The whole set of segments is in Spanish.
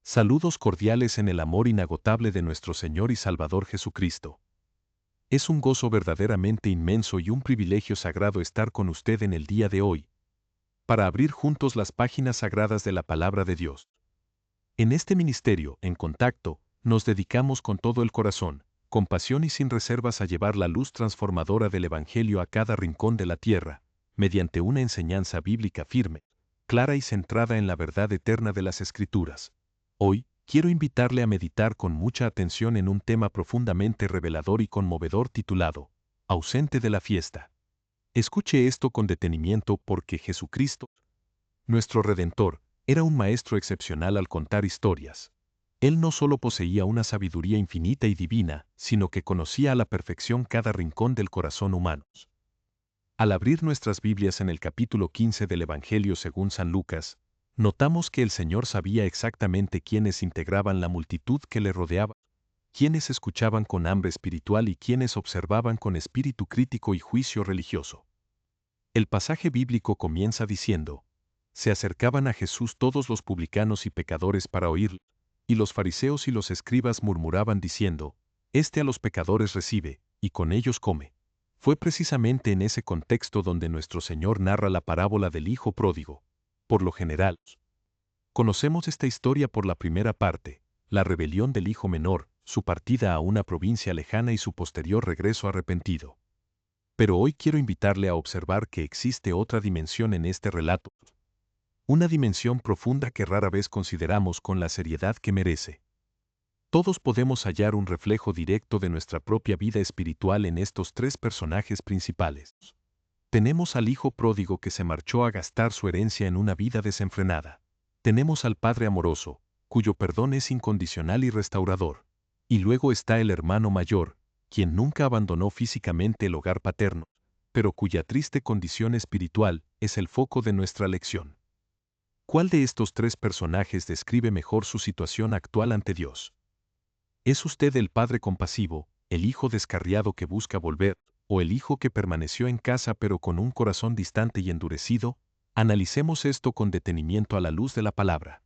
Saludos cordiales en el amor inagotable de nuestro Señor y Salvador Jesucristo. Es un gozo verdaderamente inmenso y un privilegio sagrado estar con usted en el día de hoy, para abrir juntos las páginas sagradas de la Palabra de Dios. En este ministerio, en contacto, nos dedicamos con todo el corazón, con pasión y sin reservas a llevar la luz transformadora del Evangelio a cada rincón de la tierra, mediante una enseñanza bíblica firme, clara y centrada en la verdad eterna de las Escrituras. Hoy, quiero invitarle a meditar con mucha atención en un tema profundamente revelador y conmovedor titulado, Ausente de la fiesta. Escuche esto con detenimiento porque Jesucristo, nuestro Redentor, era un maestro excepcional al contar historias. Él no solo poseía una sabiduría infinita y divina, sino que conocía a la perfección cada rincón del corazón humano. Al abrir nuestras Biblias en el capítulo 15 del Evangelio según San Lucas, notamos que el Señor sabía exactamente quiénes integraban la multitud que le rodeaba, quiénes escuchaban con hambre espiritual y quiénes observaban con espíritu crítico y juicio religioso. El pasaje bíblico comienza diciendo, se acercaban a Jesús todos los publicanos y pecadores para oírle, y los fariseos y los escribas murmuraban diciendo, Este a los pecadores recibe, y con ellos come. Fue precisamente en ese contexto donde nuestro Señor narra la parábola del Hijo Pródigo. Por lo general, conocemos esta historia por la primera parte, la rebelión del hijo menor, su partida a una provincia lejana y su posterior regreso arrepentido. Pero hoy quiero invitarle a observar que existe otra dimensión en este relato, una dimensión profunda que rara vez consideramos con la seriedad que merece. Todos podemos hallar un reflejo directo de nuestra propia vida espiritual en estos tres personajes principales. Tenemos al hijo pródigo que se marchó a gastar su herencia en una vida desenfrenada. Tenemos al padre amoroso, cuyo perdón es incondicional y restaurador. Y luego está el hermano mayor, quien nunca abandonó físicamente el hogar paterno, pero cuya triste condición espiritual es el foco de nuestra lección. ¿Cuál de estos tres personajes describe mejor su situación actual ante Dios? ¿Es usted el padre compasivo, el hijo descarriado que busca volver, o el hijo que permaneció en casa pero con un corazón distante y endurecido? Analicemos esto con detenimiento a la luz de la palabra.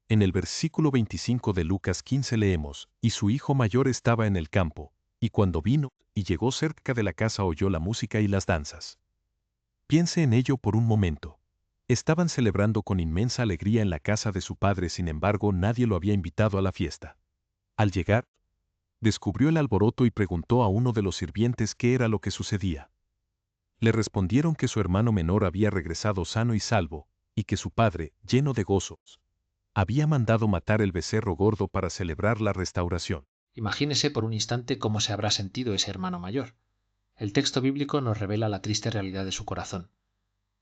En el versículo 25 de Lucas 15 leemos, y su hijo mayor estaba en el campo, y cuando vino y llegó cerca de la casa oyó la música y las danzas. Piense en ello por un momento. Estaban celebrando con inmensa alegría en la casa de su padre, sin embargo nadie lo había invitado a la fiesta. Al llegar, descubrió el alboroto y preguntó a uno de los sirvientes qué era lo que sucedía. Le respondieron que su hermano menor había regresado sano y salvo, y que su padre, lleno de gozos, había mandado matar el becerro gordo para celebrar la restauración. Imagínese por un instante cómo se habrá sentido ese hermano mayor. El texto bíblico nos revela la triste realidad de su corazón.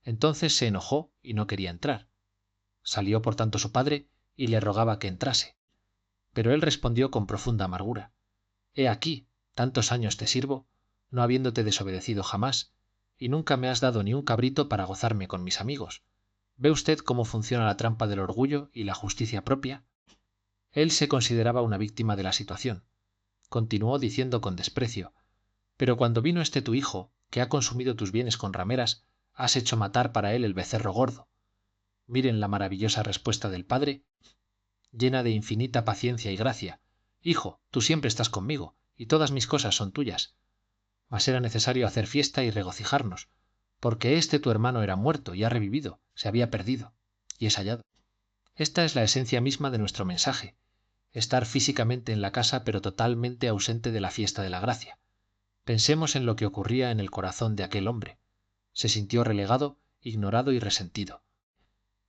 Entonces se enojó y no quería entrar. Salió por tanto su padre y le rogaba que entrase. Pero él respondió con profunda amargura. He aquí, tantos años te sirvo, no habiéndote desobedecido jamás, y nunca me has dado ni un cabrito para gozarme con mis amigos. ¿Ve usted cómo funciona la trampa del orgullo y la justicia propia? Él se consideraba una víctima de la situación. Continuó diciendo con desprecio, pero cuando vino este tu hijo, que ha consumido tus bienes con rameras, has hecho matar para él el becerro gordo. Miren la maravillosa respuesta del padre, llena de infinita paciencia y gracia. Hijo, tú siempre estás conmigo, y todas mis cosas son tuyas. Mas era necesario hacer fiesta y regocijarnos, porque este tu hermano era muerto y ha revivido, se había perdido, y es hallado. Esta es la esencia misma de nuestro mensaje, estar físicamente en la casa pero totalmente ausente de la fiesta de la gracia. Pensemos en lo que ocurría en el corazón de aquel hombre. Se sintió relegado, ignorado y resentido.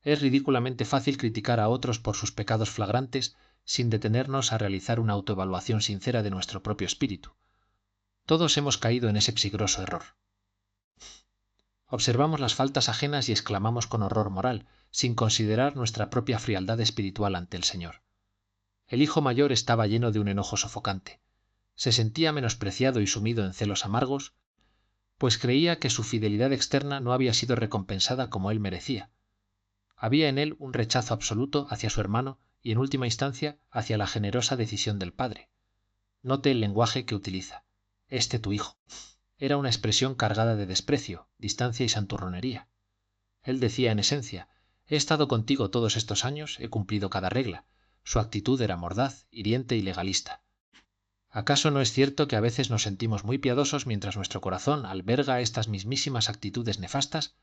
Es ridículamente fácil criticar a otros por sus pecados flagrantes sin detenernos a realizar una autoevaluación sincera de nuestro propio espíritu. Todos hemos caído en ese peligroso error. Observamos las faltas ajenas y exclamamos con horror moral, sin considerar nuestra propia frialdad espiritual ante el Señor. El hijo mayor estaba lleno de un enojo sofocante. Se sentía menospreciado y sumido en celos amargos, pues creía que su fidelidad externa no había sido recompensada como él merecía. Había en él un rechazo absoluto hacia su hermano y en última instancia hacia la generosa decisión del padre. Note el lenguaje que utiliza. Este tu hijo. Era una expresión cargada de desprecio, distancia y santurronería. Él decía en esencia, he estado contigo todos estos años, he cumplido cada regla, Su actitud era mordaz, hiriente y legalista. ¿Acaso no es cierto que a veces nos sentimos muy piadosos mientras nuestro corazón alberga estas mismísimas actitudes nefastas?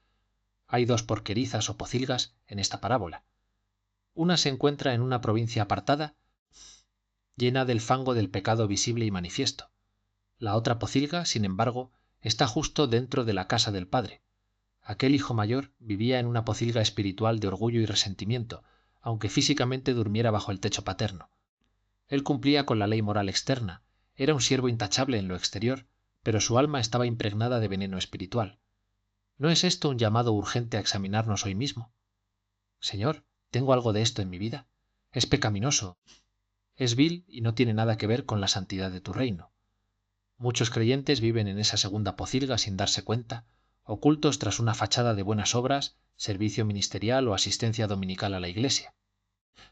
Hay dos porquerizas o pocilgas en esta parábola. Una se encuentra en una provincia apartada, llena del fango del pecado visible y manifiesto. La otra pocilga, sin embargo, está justo dentro de la casa del Padre. Aquel hijo mayor vivía en una pocilga espiritual de orgullo y resentimiento, aunque físicamente durmiera bajo el techo paterno. Él cumplía con la ley moral externa, era un siervo intachable en lo exterior, pero su alma estaba impregnada de veneno espiritual. ¿No es esto un llamado urgente a examinarnos hoy mismo? Señor, ¿tengo algo de esto en mi vida? Es pecaminoso, es vil y no tiene nada que ver con la santidad de tu reino. Muchos creyentes viven en esa segunda pocilga sin darse cuenta, ocultos tras una fachada de buenas obras, servicio ministerial o asistencia dominical a la iglesia.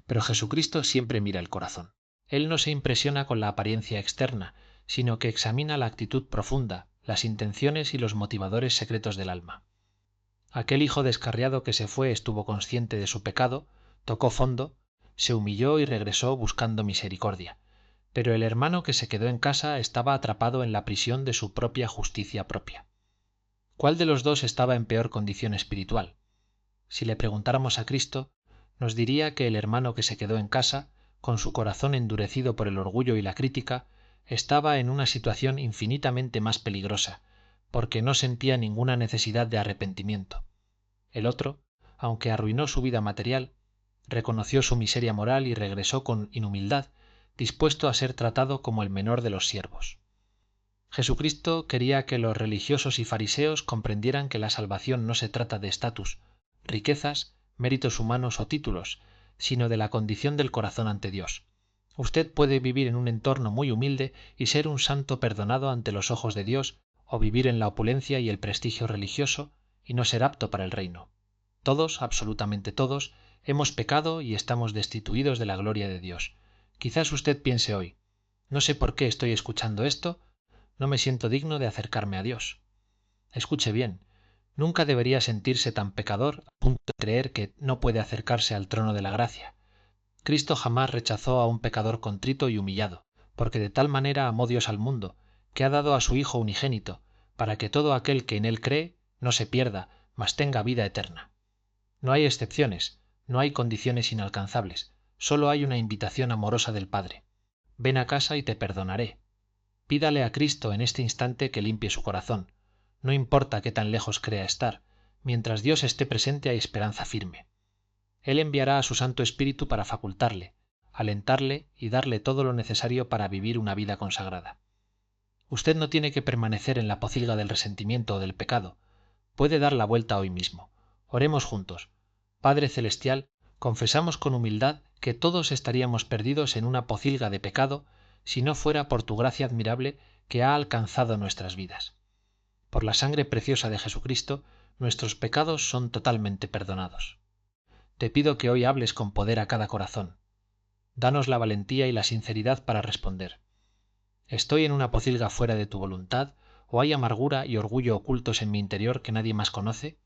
Pero Jesucristo siempre mira el corazón. Él no se impresiona con la apariencia externa, sino que examina la actitud profunda, las intenciones y los motivadores secretos del alma. Aquel hijo descarriado que se fue estuvo consciente de su pecado, tocó fondo, se humilló y regresó buscando misericordia. Pero el hermano que se quedó en casa estaba atrapado en la prisión de su propia justicia propia. ¿Cuál de los dos estaba en peor condición espiritual? Si le preguntáramos a Cristo, nos diría que el hermano que se quedó en casa, con su corazón endurecido por el orgullo y la crítica, estaba en una situación infinitamente más peligrosa, porque no sentía ninguna necesidad de arrepentimiento. El otro, aunque arruinó su vida material, reconoció su miseria moral y regresó con inhumildad, dispuesto a ser tratado como el menor de los siervos. Jesucristo quería que los religiosos y fariseos comprendieran que la salvación no se trata de estatus, riquezas, méritos humanos o títulos, sino de la condición del corazón ante Dios. Usted puede vivir en un entorno muy humilde y ser un santo perdonado ante los ojos de Dios, o vivir en la opulencia y el prestigio religioso y no ser apto para el reino. Todos, absolutamente todos, hemos pecado y estamos destituidos de la gloria de Dios. Quizás usted piense hoy, no sé por qué estoy escuchando esto, no me siento digno de acercarme a Dios. Escuche bien, nunca debería sentirse tan pecador a punto de creer que no puede acercarse al trono de la gracia. Cristo jamás rechazó a un pecador contrito y humillado, porque de tal manera amó Dios al mundo, que ha dado a su Hijo unigénito, para que todo aquel que en él cree no se pierda, mas tenga vida eterna. No hay excepciones, no hay condiciones inalcanzables, solo hay una invitación amorosa del Padre. Ven a casa y te perdonaré. Pídale a Cristo en este instante que limpie su corazón. No importa qué tan lejos crea estar, mientras Dios esté presente hay esperanza firme. Él enviará a su Santo Espíritu para facultarle, alentarle y darle todo lo necesario para vivir una vida consagrada. Usted no tiene que permanecer en la pocilga del resentimiento o del pecado. Puede dar la vuelta hoy mismo. Oremos juntos. Padre Celestial, confesamos con humildad que todos estaríamos perdidos en una pocilga de pecado si no fuera por tu gracia admirable que ha alcanzado nuestras vidas. Por la sangre preciosa de Jesucristo, nuestros pecados son totalmente perdonados. Te pido que hoy hables con poder a cada corazón. Danos la valentía y la sinceridad para responder. ¿Estoy en una pocilga fuera de tu voluntad, o hay amargura y orgullo ocultos en mi interior que nadie más conoce?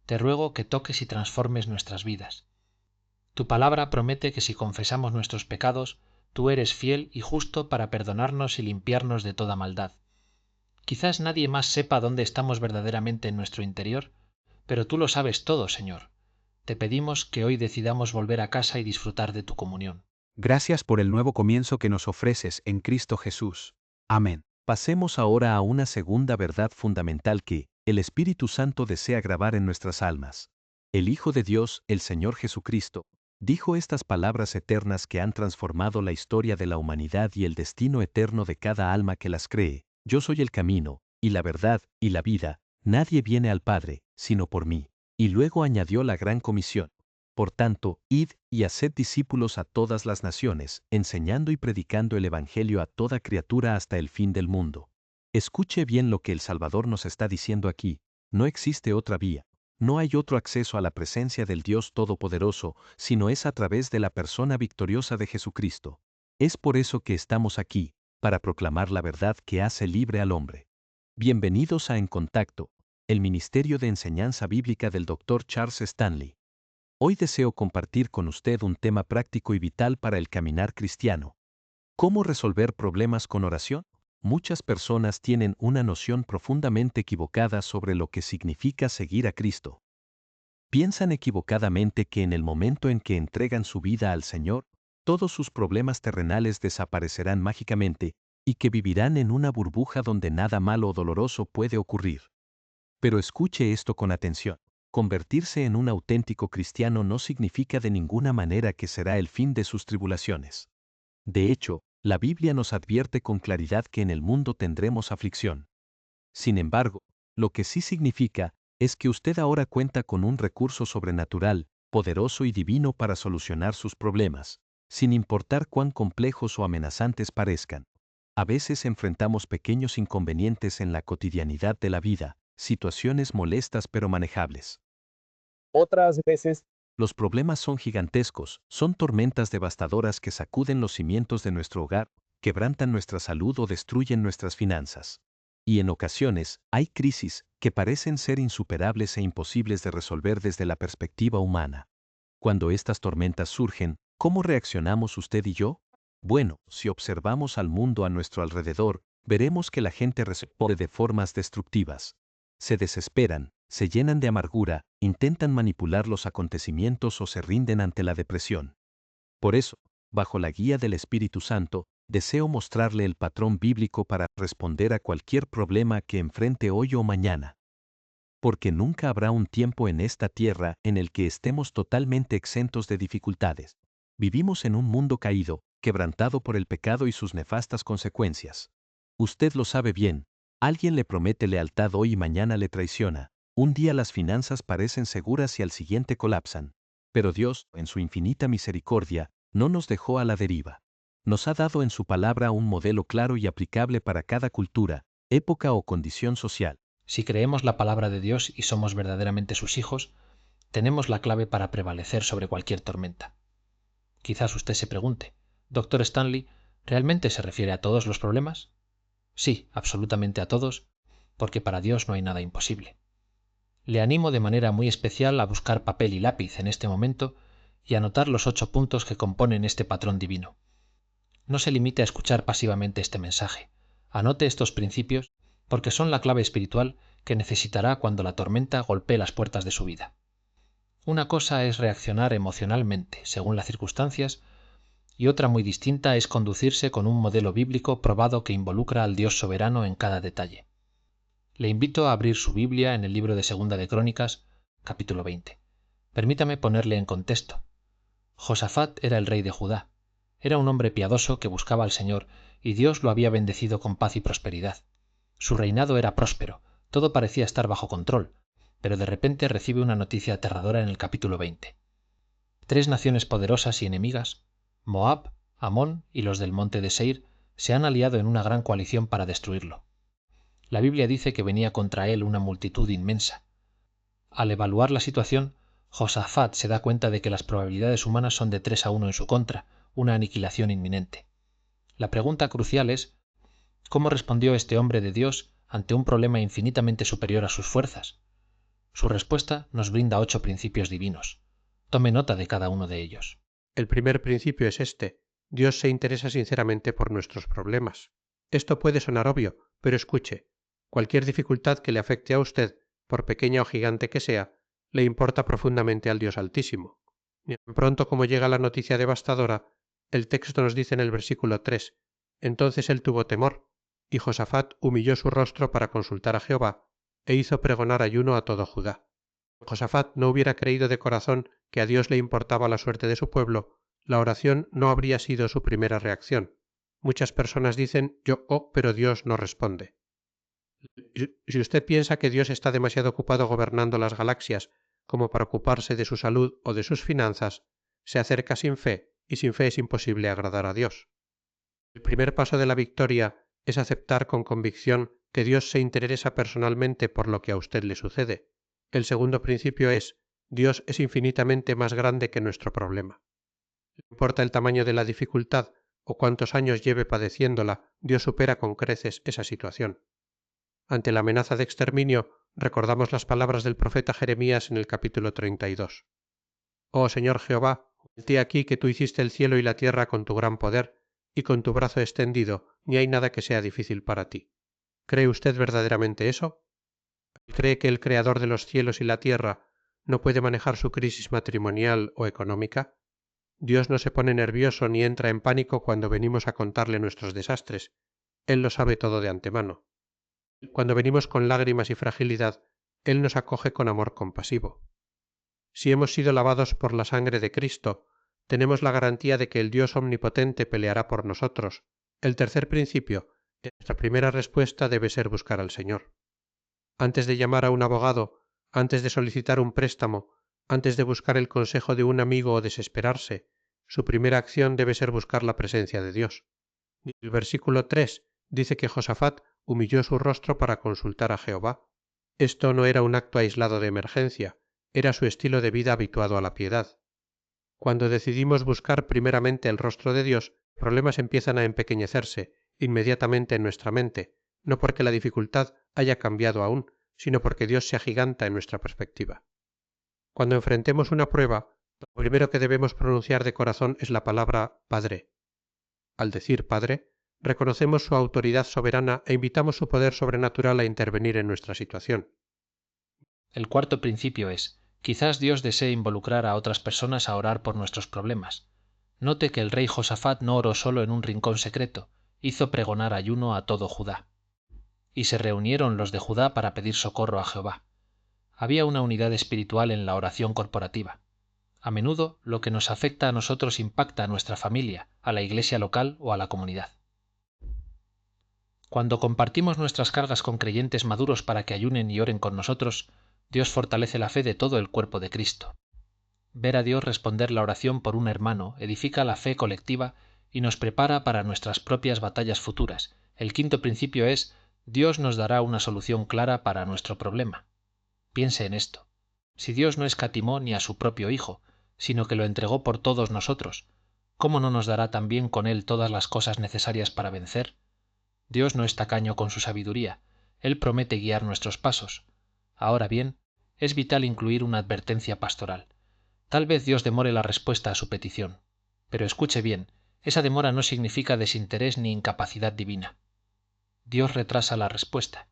Te ruego que toques y transformes nuestras vidas. Tu palabra promete que si confesamos nuestros pecados, tú eres fiel y justo para perdonarnos y limpiarnos de toda maldad. Quizás nadie más sepa dónde estamos verdaderamente en nuestro interior, pero tú lo sabes todo, Señor. Te pedimos que hoy decidamos volver a casa y disfrutar de tu comunión. Gracias por el nuevo comienzo que nos ofreces en Cristo Jesús. Amén. Pasemos ahora a una segunda verdad fundamental que el Espíritu Santo desea grabar en nuestras almas. El Hijo de Dios, el Señor Jesucristo, dijo estas palabras eternas que han transformado la historia de la humanidad y el destino eterno de cada alma que las cree. Yo soy el camino, y la verdad, y la vida. Nadie viene al Padre, sino por mí. Y luego añadió la gran comisión. Por tanto, id y haced discípulos a todas las naciones, enseñando y predicando el Evangelio a toda criatura hasta el fin del mundo. Escuche bien lo que el Salvador nos está diciendo aquí. No existe otra vía. No hay otro acceso a la presencia del Dios Todopoderoso, sino es a través de la persona victoriosa de Jesucristo. Es por eso que estamos aquí, para proclamar la verdad que hace libre al hombre. Bienvenidos a En Contacto, el Ministerio de Enseñanza Bíblica del Dr. Charles Stanley. Hoy deseo compartir con usted un tema práctico y vital para el caminar cristiano. ¿Cómo resolver problemas con oración? Muchas personas tienen una noción profundamente equivocada sobre lo que significa seguir a Cristo. Piensan equivocadamente que en el momento en que entregan su vida al Señor, todos sus problemas terrenales desaparecerán mágicamente y que vivirán en una burbuja donde nada malo o doloroso puede ocurrir. Pero escuche esto con atención. Convertirse en un auténtico cristiano no significa de ninguna manera que será el fin de sus tribulaciones. De hecho, la Biblia nos advierte con claridad que en el mundo tendremos aflicción. Sin embargo, lo que sí significa es que usted ahora cuenta con un recurso sobrenatural, poderoso y divino para solucionar sus problemas, sin importar cuán complejos o amenazantes parezcan. A veces enfrentamos pequeños inconvenientes en la cotidianidad de la vida, situaciones molestas pero manejables. Otras veces, los problemas son gigantescos, son tormentas devastadoras que sacuden los cimientos de nuestro hogar, quebrantan nuestra salud o destruyen nuestras finanzas. Y en ocasiones, hay crisis que parecen ser insuperables e imposibles de resolver desde la perspectiva humana. Cuando estas tormentas surgen, ¿cómo reaccionamos usted y yo? Bueno, si observamos al mundo a nuestro alrededor, veremos que la gente responde de formas destructivas. Se desesperan, se llenan de amargura, intentan manipular los acontecimientos o se rinden ante la depresión. Por eso, bajo la guía del Espíritu Santo, deseo mostrarle el patrón bíblico para responder a cualquier problema que enfrente hoy o mañana. Porque nunca habrá un tiempo en esta tierra en el que estemos totalmente exentos de dificultades. Vivimos en un mundo caído, quebrantado por el pecado y sus nefastas consecuencias. Usted lo sabe bien, alguien le promete lealtad hoy y mañana le traiciona. Un día las finanzas parecen seguras y al siguiente colapsan. Pero Dios, en su infinita misericordia, no nos dejó a la deriva. Nos ha dado en su palabra un modelo claro y aplicable para cada cultura, época o condición social. Si creemos la palabra de Dios y somos verdaderamente sus hijos, tenemos la clave para prevalecer sobre cualquier tormenta. Quizás usted se pregunte, Doctor Stanley, ¿realmente se refiere a todos los problemas? Sí, absolutamente a todos, porque para Dios no hay nada imposible. Le animo de manera muy especial a buscar papel y lápiz en este momento y anotar los 8 puntos que componen este patrón divino. No se limite a escuchar pasivamente este mensaje. Anote estos principios porque son la clave espiritual que necesitará cuando la tormenta golpee las puertas de su vida. Una cosa es reaccionar emocionalmente, según las circunstancias, y otra muy distinta es conducirse con un modelo bíblico probado que involucra al Dios soberano en cada detalle. Le invito a abrir su Biblia en el libro de Segunda de Crónicas, capítulo 20. Permítame ponerle en contexto. Josafat era el rey de Judá. Era un hombre piadoso que buscaba al Señor, y Dios lo había bendecido con paz y prosperidad. Su reinado era próspero, todo parecía estar bajo control, pero de repente recibe una noticia aterradora en el capítulo 20. 3 naciones poderosas y enemigas, Moab, Amón y los del monte de Seir, se han aliado en una gran coalición para destruirlo. La Biblia dice que venía contra él una multitud inmensa. Al evaluar la situación, Josafat se da cuenta de que las probabilidades humanas son de 3-1 en su contra, una aniquilación inminente. La pregunta crucial es, ¿cómo respondió este hombre de Dios ante un problema infinitamente superior a sus fuerzas? Su respuesta nos brinda 8 principios divinos. Tome nota de cada uno de ellos. El primer principio es este: Dios se interesa sinceramente por nuestros problemas. Esto puede sonar obvio, pero escuche, cualquier dificultad que le afecte a usted, por pequeña o gigante que sea, le importa profundamente al Dios Altísimo. Ni tan pronto como llega la noticia devastadora, el texto nos dice en el versículo 3: entonces él tuvo temor, y Josafat humilló su rostro para consultar a Jehová, e hizo pregonar ayuno a todo Judá. Josafat no hubiera creído de corazón que a Dios le importaba la suerte de su pueblo, la oración no habría sido su primera reacción. Muchas personas dicen yo pero Dios no responde. Si usted piensa que Dios está demasiado ocupado gobernando las galaxias como para ocuparse de su salud o de sus finanzas, se acerca sin fe, y sin fe es imposible agradar a Dios. El primer paso de la victoria es aceptar con convicción que Dios se interesa personalmente por lo que a usted le sucede. El segundo principio es: Dios es infinitamente más grande que nuestro problema. No importa el tamaño de la dificultad o cuántos años lleve padeciéndola, Dios supera con creces esa situación. Ante la amenaza de exterminio, recordamos las palabras del profeta Jeremías en el capítulo 32. Oh Señor Jehová, he aquí que tú hiciste el cielo y la tierra con tu gran poder, y con tu brazo extendido, ni hay nada que sea difícil para ti. ¿Cree usted verdaderamente eso? ¿Cree que el creador de los cielos y la tierra no puede manejar su crisis matrimonial o económica? Dios no se pone nervioso ni entra en pánico cuando venimos a contarle nuestros desastres. Él lo sabe todo de antemano. Cuando venimos con lágrimas y fragilidad, Él nos acoge con amor compasivo. Si hemos sido lavados por la sangre de Cristo, tenemos la garantía de que el Dios omnipotente peleará por nosotros. El tercer principio, nuestra primera respuesta debe ser buscar al Señor. Antes de llamar a un abogado, antes de solicitar un préstamo, antes de buscar el consejo de un amigo o desesperarse, su primera acción debe ser buscar la presencia de Dios. El versículo 3 dice que Josafat humilló su rostro para consultar a Jehová. Esto no era un acto aislado de emergencia, era su estilo de vida habituado a la piedad. Cuando decidimos buscar primeramente el rostro de Dios, los problemas empiezan a empequeñecerse inmediatamente en nuestra mente, no porque la dificultad haya cambiado aún, sino porque Dios se agiganta en nuestra perspectiva. Cuando enfrentemos una prueba, lo primero que debemos pronunciar de corazón es la palabra Padre. Al decir Padre, reconocemos su autoridad soberana e invitamos su poder sobrenatural a intervenir en nuestra situación. El cuarto principio es: quizás Dios desee involucrar a otras personas a orar por nuestros problemas. Note que el rey Josafat no oró solo en un rincón secreto, hizo pregonar ayuno a todo Judá. Y se reunieron los de Judá para pedir socorro a Jehová. Había una unidad espiritual en la oración corporativa. A menudo lo que nos afecta a nosotros impacta a nuestra familia, a la iglesia local o a la comunidad. Cuando compartimos nuestras cargas con creyentes maduros para que ayunen y oren con nosotros, Dios fortalece la fe de todo el cuerpo de Cristo. Ver a Dios responder la oración por un hermano edifica la fe colectiva y nos prepara para nuestras propias batallas futuras. El quinto principio es: Dios nos dará una solución clara para nuestro problema. Piense en esto. Si Dios no escatimó ni a su propio Hijo, sino que lo entregó por todos nosotros, ¿cómo no nos dará también con Él todas las cosas necesarias para vencer? Dios no es tacaño con su sabiduría. Él promete guiar nuestros pasos. Ahora bien, es vital incluir una advertencia pastoral. Tal vez Dios demore la respuesta a su petición. Pero escuche bien, esa demora no significa desinterés ni incapacidad divina. Dios retrasa la respuesta,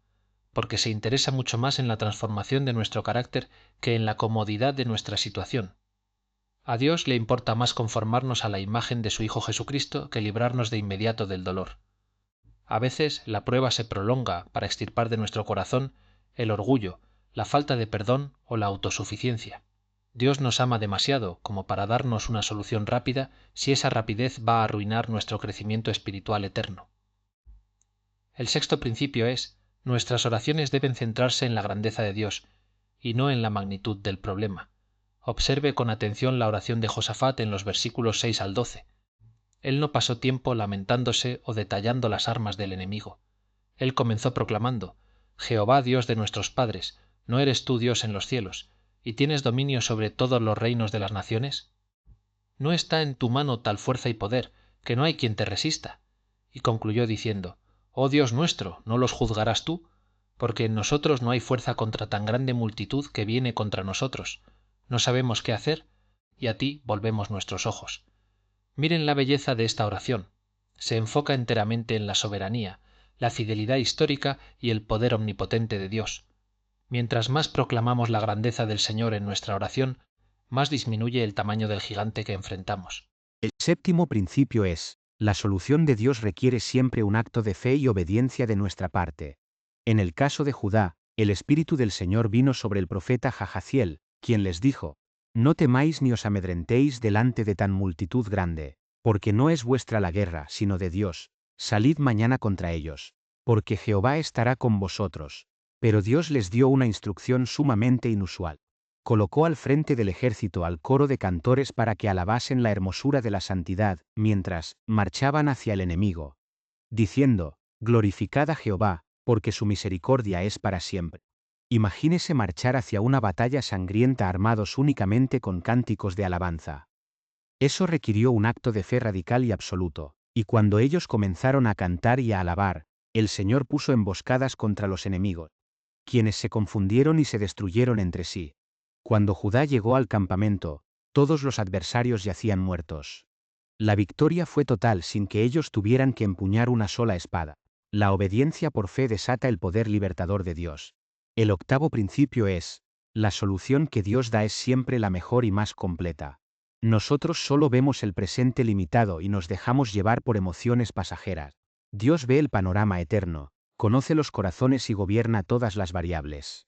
porque se interesa mucho más en la transformación de nuestro carácter que en la comodidad de nuestra situación. A Dios le importa más conformarnos a la imagen de su Hijo Jesucristo que librarnos de inmediato del dolor. A veces la prueba se prolonga para extirpar de nuestro corazón el orgullo, la falta de perdón o la autosuficiencia. Dios nos ama demasiado como para darnos una solución rápida si esa rapidez va a arruinar nuestro crecimiento espiritual eterno. El sexto principio es: nuestras oraciones deben centrarse en la grandeza de Dios y no en la magnitud del problema. Observe con atención la oración de Josafat en los versículos 6 al 12. Él no pasó tiempo lamentándose o detallando las armas del enemigo. Él comenzó proclamando: Jehová Dios de nuestros padres, ¿no eres tú Dios en los cielos, y tienes dominio sobre todos los reinos de las naciones? ¿No está en tu mano tal fuerza y poder, que no hay quien te resista? Y concluyó diciendo: Oh Dios nuestro, ¿no los juzgarás tú? Porque en nosotros no hay fuerza contra tan grande multitud que viene contra nosotros. No sabemos qué hacer, y a ti volvemos nuestros ojos. Miren la belleza de esta oración. Se enfoca enteramente en la soberanía, la fidelidad histórica y el poder omnipotente de Dios. Mientras más proclamamos la grandeza del Señor en nuestra oración, más disminuye el tamaño del gigante que enfrentamos. El séptimo principio es: la solución de Dios requiere siempre un acto de fe y obediencia de nuestra parte. En el caso de Judá, el Espíritu del Señor vino sobre el profeta Jahaziel, quien les dijo: No temáis ni os amedrentéis delante de tan multitud grande, porque no es vuestra la guerra, sino de Dios. Salid mañana contra ellos, porque Jehová estará con vosotros. Pero Dios les dio una instrucción sumamente inusual. Colocó al frente del ejército al coro de cantores para que alabasen la hermosura de la santidad, mientras marchaban hacia el enemigo, diciendo: Glorificad a Jehová, porque su misericordia es para siempre. Imagínese marchar hacia una batalla sangrienta armados únicamente con cánticos de alabanza. Eso requirió un acto de fe radical y absoluto, y cuando ellos comenzaron a cantar y a alabar, el Señor puso emboscadas contra los enemigos, quienes se confundieron y se destruyeron entre sí. Cuando Judá llegó al campamento, Todos los adversarios yacían muertos. La victoria fue total sin que ellos tuvieran que empuñar una sola espada. La obediencia por fe desata el poder libertador de Dios. El octavo principio es: la solución que Dios da es siempre la mejor y más completa. Nosotros solo vemos el presente limitado y nos dejamos llevar por emociones pasajeras. Dios ve el panorama eterno, conoce los corazones y gobierna todas las variables.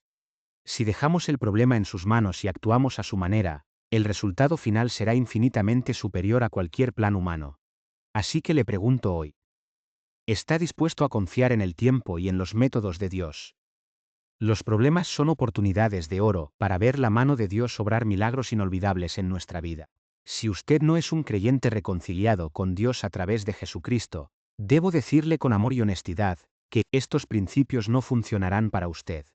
Si dejamos el problema en sus manos y actuamos a su manera, el resultado final será infinitamente superior a cualquier plan humano. Así que le pregunto hoy: ¿está dispuesto a confiar en el tiempo y en los métodos de Dios? Los problemas son oportunidades de oro para ver la mano de Dios obrar milagros inolvidables en nuestra vida. Si usted no es un creyente reconciliado con Dios a través de Jesucristo, debo decirle con amor y honestidad que estos principios no funcionarán para usted.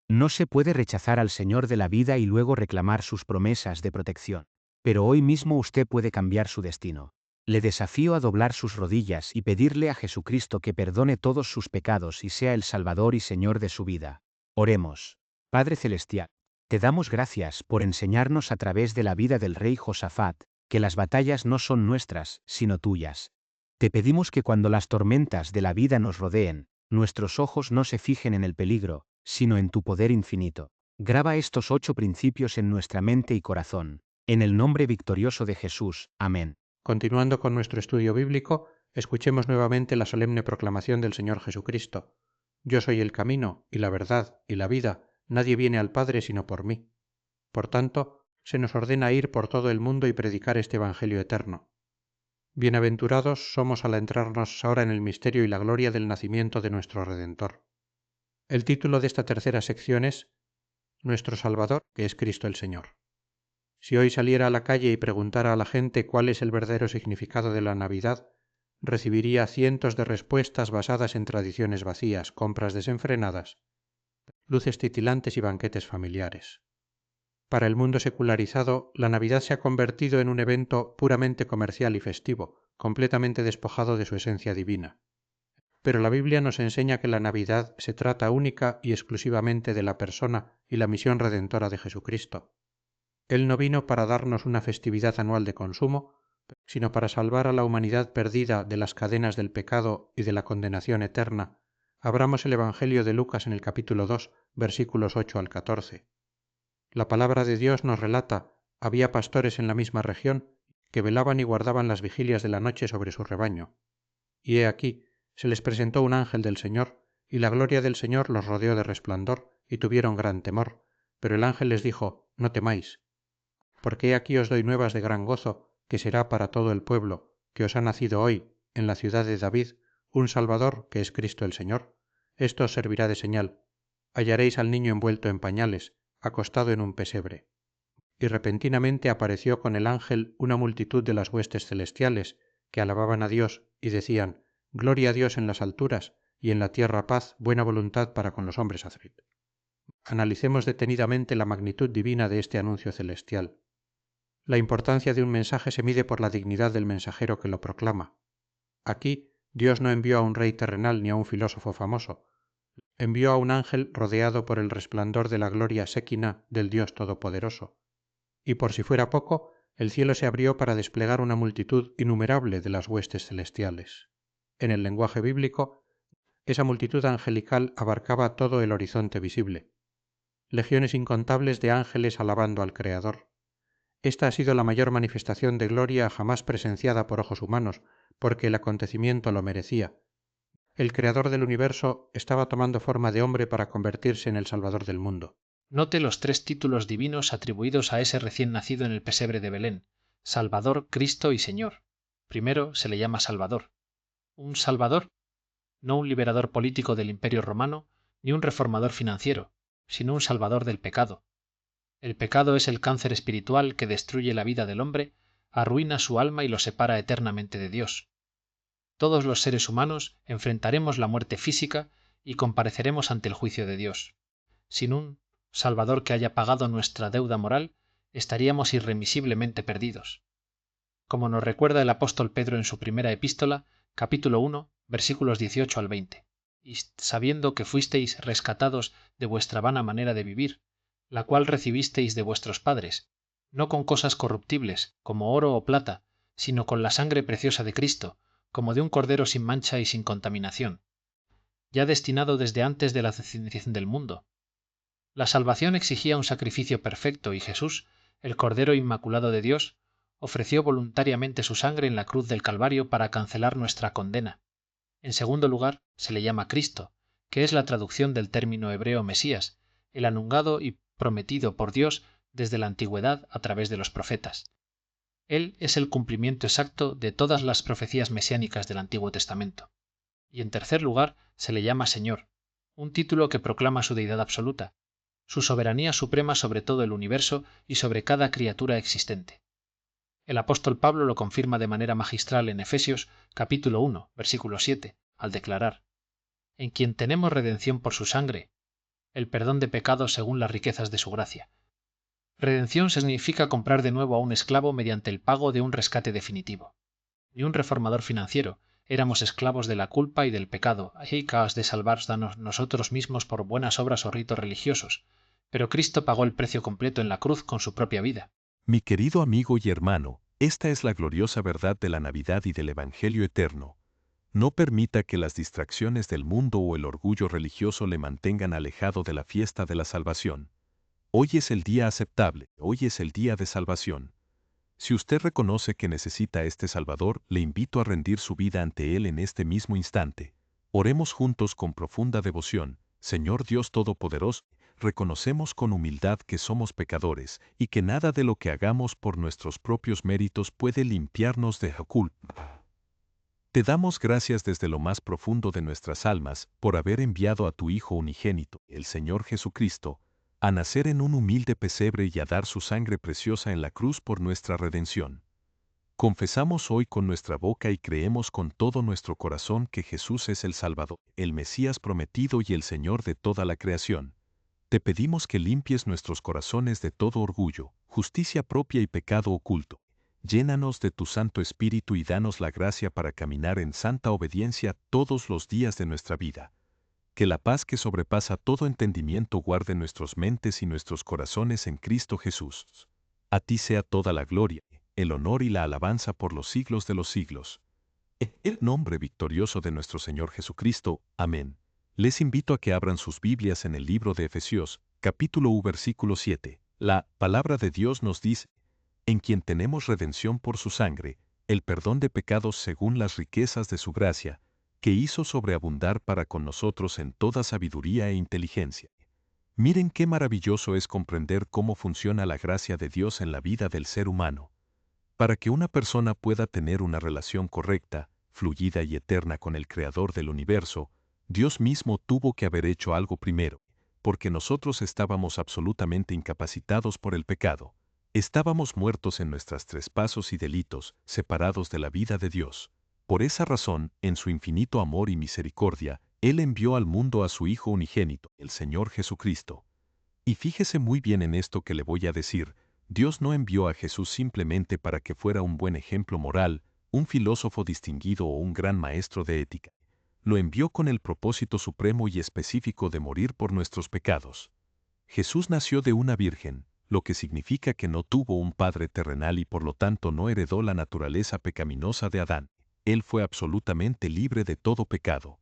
No se puede rechazar al Señor de la vida y luego reclamar sus promesas de protección. Pero hoy mismo usted puede cambiar su destino. Le desafío a doblar sus rodillas y pedirle a Jesucristo que perdone todos sus pecados y sea el Salvador y Señor de su vida. Oremos. Padre Celestial, te damos gracias por enseñarnos a través de la vida del rey Josafat, que las batallas no son nuestras, sino tuyas. Te pedimos que cuando las tormentas de la vida nos rodeen, nuestros ojos no se fijen en el peligro, sino en tu poder infinito. Graba estos 8 principios en nuestra mente y corazón. En el nombre victorioso de Jesús. Amén. Continuando con nuestro estudio bíblico, escuchemos nuevamente la solemne proclamación del Señor Jesucristo. Yo soy el camino, y la verdad, y la vida, nadie viene al Padre sino por mí. Por tanto, se nos ordena ir por todo el mundo y predicar este Evangelio eterno. Bienaventurados somos al entrarnos ahora en el misterio y la gloria del nacimiento de nuestro Redentor. El título de esta tercera sección es Nuestro Salvador, que es Cristo el Señor. Si hoy saliera a la calle y preguntara a la gente cuál es el verdadero significado de la Navidad, recibiría cientos de respuestas basadas en tradiciones vacías, compras desenfrenadas, luces titilantes y banquetes familiares. Para el mundo secularizado, la Navidad se ha convertido en un evento puramente comercial y festivo, completamente despojado de su esencia divina. Pero la Biblia nos enseña que la Navidad se trata única y exclusivamente de la persona y la misión redentora de Jesucristo. Él no vino para darnos una festividad anual de consumo, sino para salvar a la humanidad perdida de las cadenas del pecado y de la condenación eterna. Abramos el Evangelio de Lucas en el capítulo 2, versículos 8 al 14. La palabra de Dios nos relata: había pastores en la misma región que velaban y guardaban las vigilias de la noche sobre su rebaño. Y he aquí, se les presentó un ángel del Señor, y la gloria del Señor los rodeó de resplandor, y tuvieron gran temor. Pero el ángel les dijo: no temáis, porque he aquí os doy nuevas de gran gozo, que será para todo el pueblo, que os ha nacido hoy, en la ciudad de David, un Salvador, que es Cristo el Señor. Esto os servirá de señal: hallaréis al niño envuelto en pañales, acostado en un pesebre. Y repentinamente apareció con el ángel una multitud de las huestes celestiales, que alababan a Dios, y decían: Gloria a Dios en las alturas, y en la tierra paz, buena voluntad para con los hombres. Analicemos detenidamente la magnitud divina de este anuncio celestial. La importancia de un mensaje se mide por la dignidad del mensajero que lo proclama. Aquí, Dios no envió a un rey terrenal ni a un filósofo famoso. Envió a un ángel rodeado por el resplandor de la gloria séquina del Dios Todopoderoso. Y por si fuera poco, el cielo se abrió para desplegar una multitud innumerable de las huestes celestiales. En el lenguaje bíblico, esa multitud angelical abarcaba todo el horizonte visible. Legiones incontables de ángeles alabando al Creador. Esta ha sido la mayor manifestación de gloria jamás presenciada por ojos humanos, porque el acontecimiento lo merecía. El Creador del universo estaba tomando forma de hombre para convertirse en el Salvador del mundo. Note los 3 títulos divinos atribuidos a ese recién nacido en el pesebre de Belén: Salvador, Cristo y Señor. Primero se le llama Salvador. ¿Un Salvador? No un liberador político del Imperio Romano, ni un reformador financiero, sino un Salvador del pecado. El pecado es el cáncer espiritual que destruye la vida del hombre, arruina su alma y lo separa eternamente de Dios. Todos los seres humanos enfrentaremos la muerte física y compareceremos ante el juicio de Dios. Sin un Salvador que haya pagado nuestra deuda moral, estaríamos irremisiblemente perdidos. Como nos recuerda el apóstol Pedro en su primera epístola, capítulo 1, versículos 18 al 20. Y sabiendo que fuisteis rescatados de vuestra vana manera de vivir, la cual recibisteis de vuestros padres, no con cosas corruptibles, como oro o plata, sino con la sangre preciosa de Cristo, como de un cordero sin mancha y sin contaminación, ya destinado desde antes de la fundación del mundo. La salvación exigía un sacrificio perfecto y Jesús, el Cordero Inmaculado de Dios, ofreció voluntariamente su sangre en la cruz del Calvario para cancelar nuestra condena. En segundo lugar, se le llama Cristo, que es la traducción del término hebreo Mesías, el anunciado y prometido por Dios desde la antigüedad a través de los profetas. Él es el cumplimiento exacto de todas las profecías mesiánicas del Antiguo Testamento. Y en tercer lugar, se le llama Señor, un título que proclama su deidad absoluta, su soberanía suprema sobre todo el universo y sobre cada criatura existente. El apóstol Pablo lo confirma de manera magistral en Efesios capítulo 1, versículo 7, al declarar: en quien tenemos redención por su sangre, el perdón de pecados según las riquezas de su gracia. Redención significa comprar de nuevo a un esclavo mediante el pago de un rescate definitivo. Ni un reformador financiero, éramos esclavos de la culpa y del pecado, incapaz de salvarnos nosotros mismos por buenas obras o ritos religiosos, pero Cristo pagó el precio completo en la cruz con su propia vida. Mi querido amigo y hermano, esta es la gloriosa verdad de la Navidad y del Evangelio eterno. No permita que las distracciones del mundo o el orgullo religioso le mantengan alejado de la fiesta de la salvación. Hoy es el día aceptable, hoy es el día de salvación. Si usted reconoce que necesita a este Salvador, le invito a rendir su vida ante Él en este mismo instante. Oremos juntos con profunda devoción. Señor Dios Todopoderoso, reconocemos con humildad que somos pecadores y que nada de lo que hagamos por nuestros propios méritos puede limpiarnos de la culpa. Te damos gracias desde lo más profundo de nuestras almas por haber enviado a tu Hijo unigénito, el Señor Jesucristo, a nacer en un humilde pesebre y a dar su sangre preciosa en la cruz por nuestra redención. Confesamos hoy con nuestra boca y creemos con todo nuestro corazón que Jesús es el Salvador, el Mesías prometido y el Señor de toda la creación. Te pedimos que limpies nuestros corazones de todo orgullo, justicia propia y pecado oculto. Llénanos de tu Santo Espíritu y danos la gracia para caminar en santa obediencia todos los días de nuestra vida. Que la paz que sobrepasa todo entendimiento guarde nuestras mentes y nuestros corazones en Cristo Jesús. A ti sea toda la gloria, el honor y la alabanza por los siglos de los siglos. En el nombre victorioso de nuestro Señor Jesucristo. Amén. Les invito a que abran sus Biblias en el libro de Efesios, capítulo 1, versículo 7. La palabra de Dios nos dice: en quien tenemos redención por su sangre, el perdón de pecados según las riquezas de su gracia, que hizo sobreabundar para con nosotros en toda sabiduría e inteligencia. Miren qué maravilloso es comprender cómo funciona la gracia de Dios en la vida del ser humano. Para que una persona pueda tener una relación correcta, fluida y eterna con el Creador del universo, Dios mismo tuvo que haber hecho algo primero, porque nosotros estábamos absolutamente incapacitados por el pecado. Estábamos muertos en nuestros trespassos y delitos, separados de la vida de Dios. Por esa razón, en su infinito amor y misericordia, Él envió al mundo a su Hijo unigénito, el Señor Jesucristo. Y fíjese muy bien en esto que le voy a decir: Dios no envió a Jesús simplemente para que fuera un buen ejemplo moral, un filósofo distinguido o un gran maestro de ética. Lo envió con el propósito supremo y específico de morir por nuestros pecados. Jesús nació de una virgen, lo que significa que no tuvo un padre terrenal y por lo tanto no heredó la naturaleza pecaminosa de Adán. Él fue absolutamente libre de todo pecado.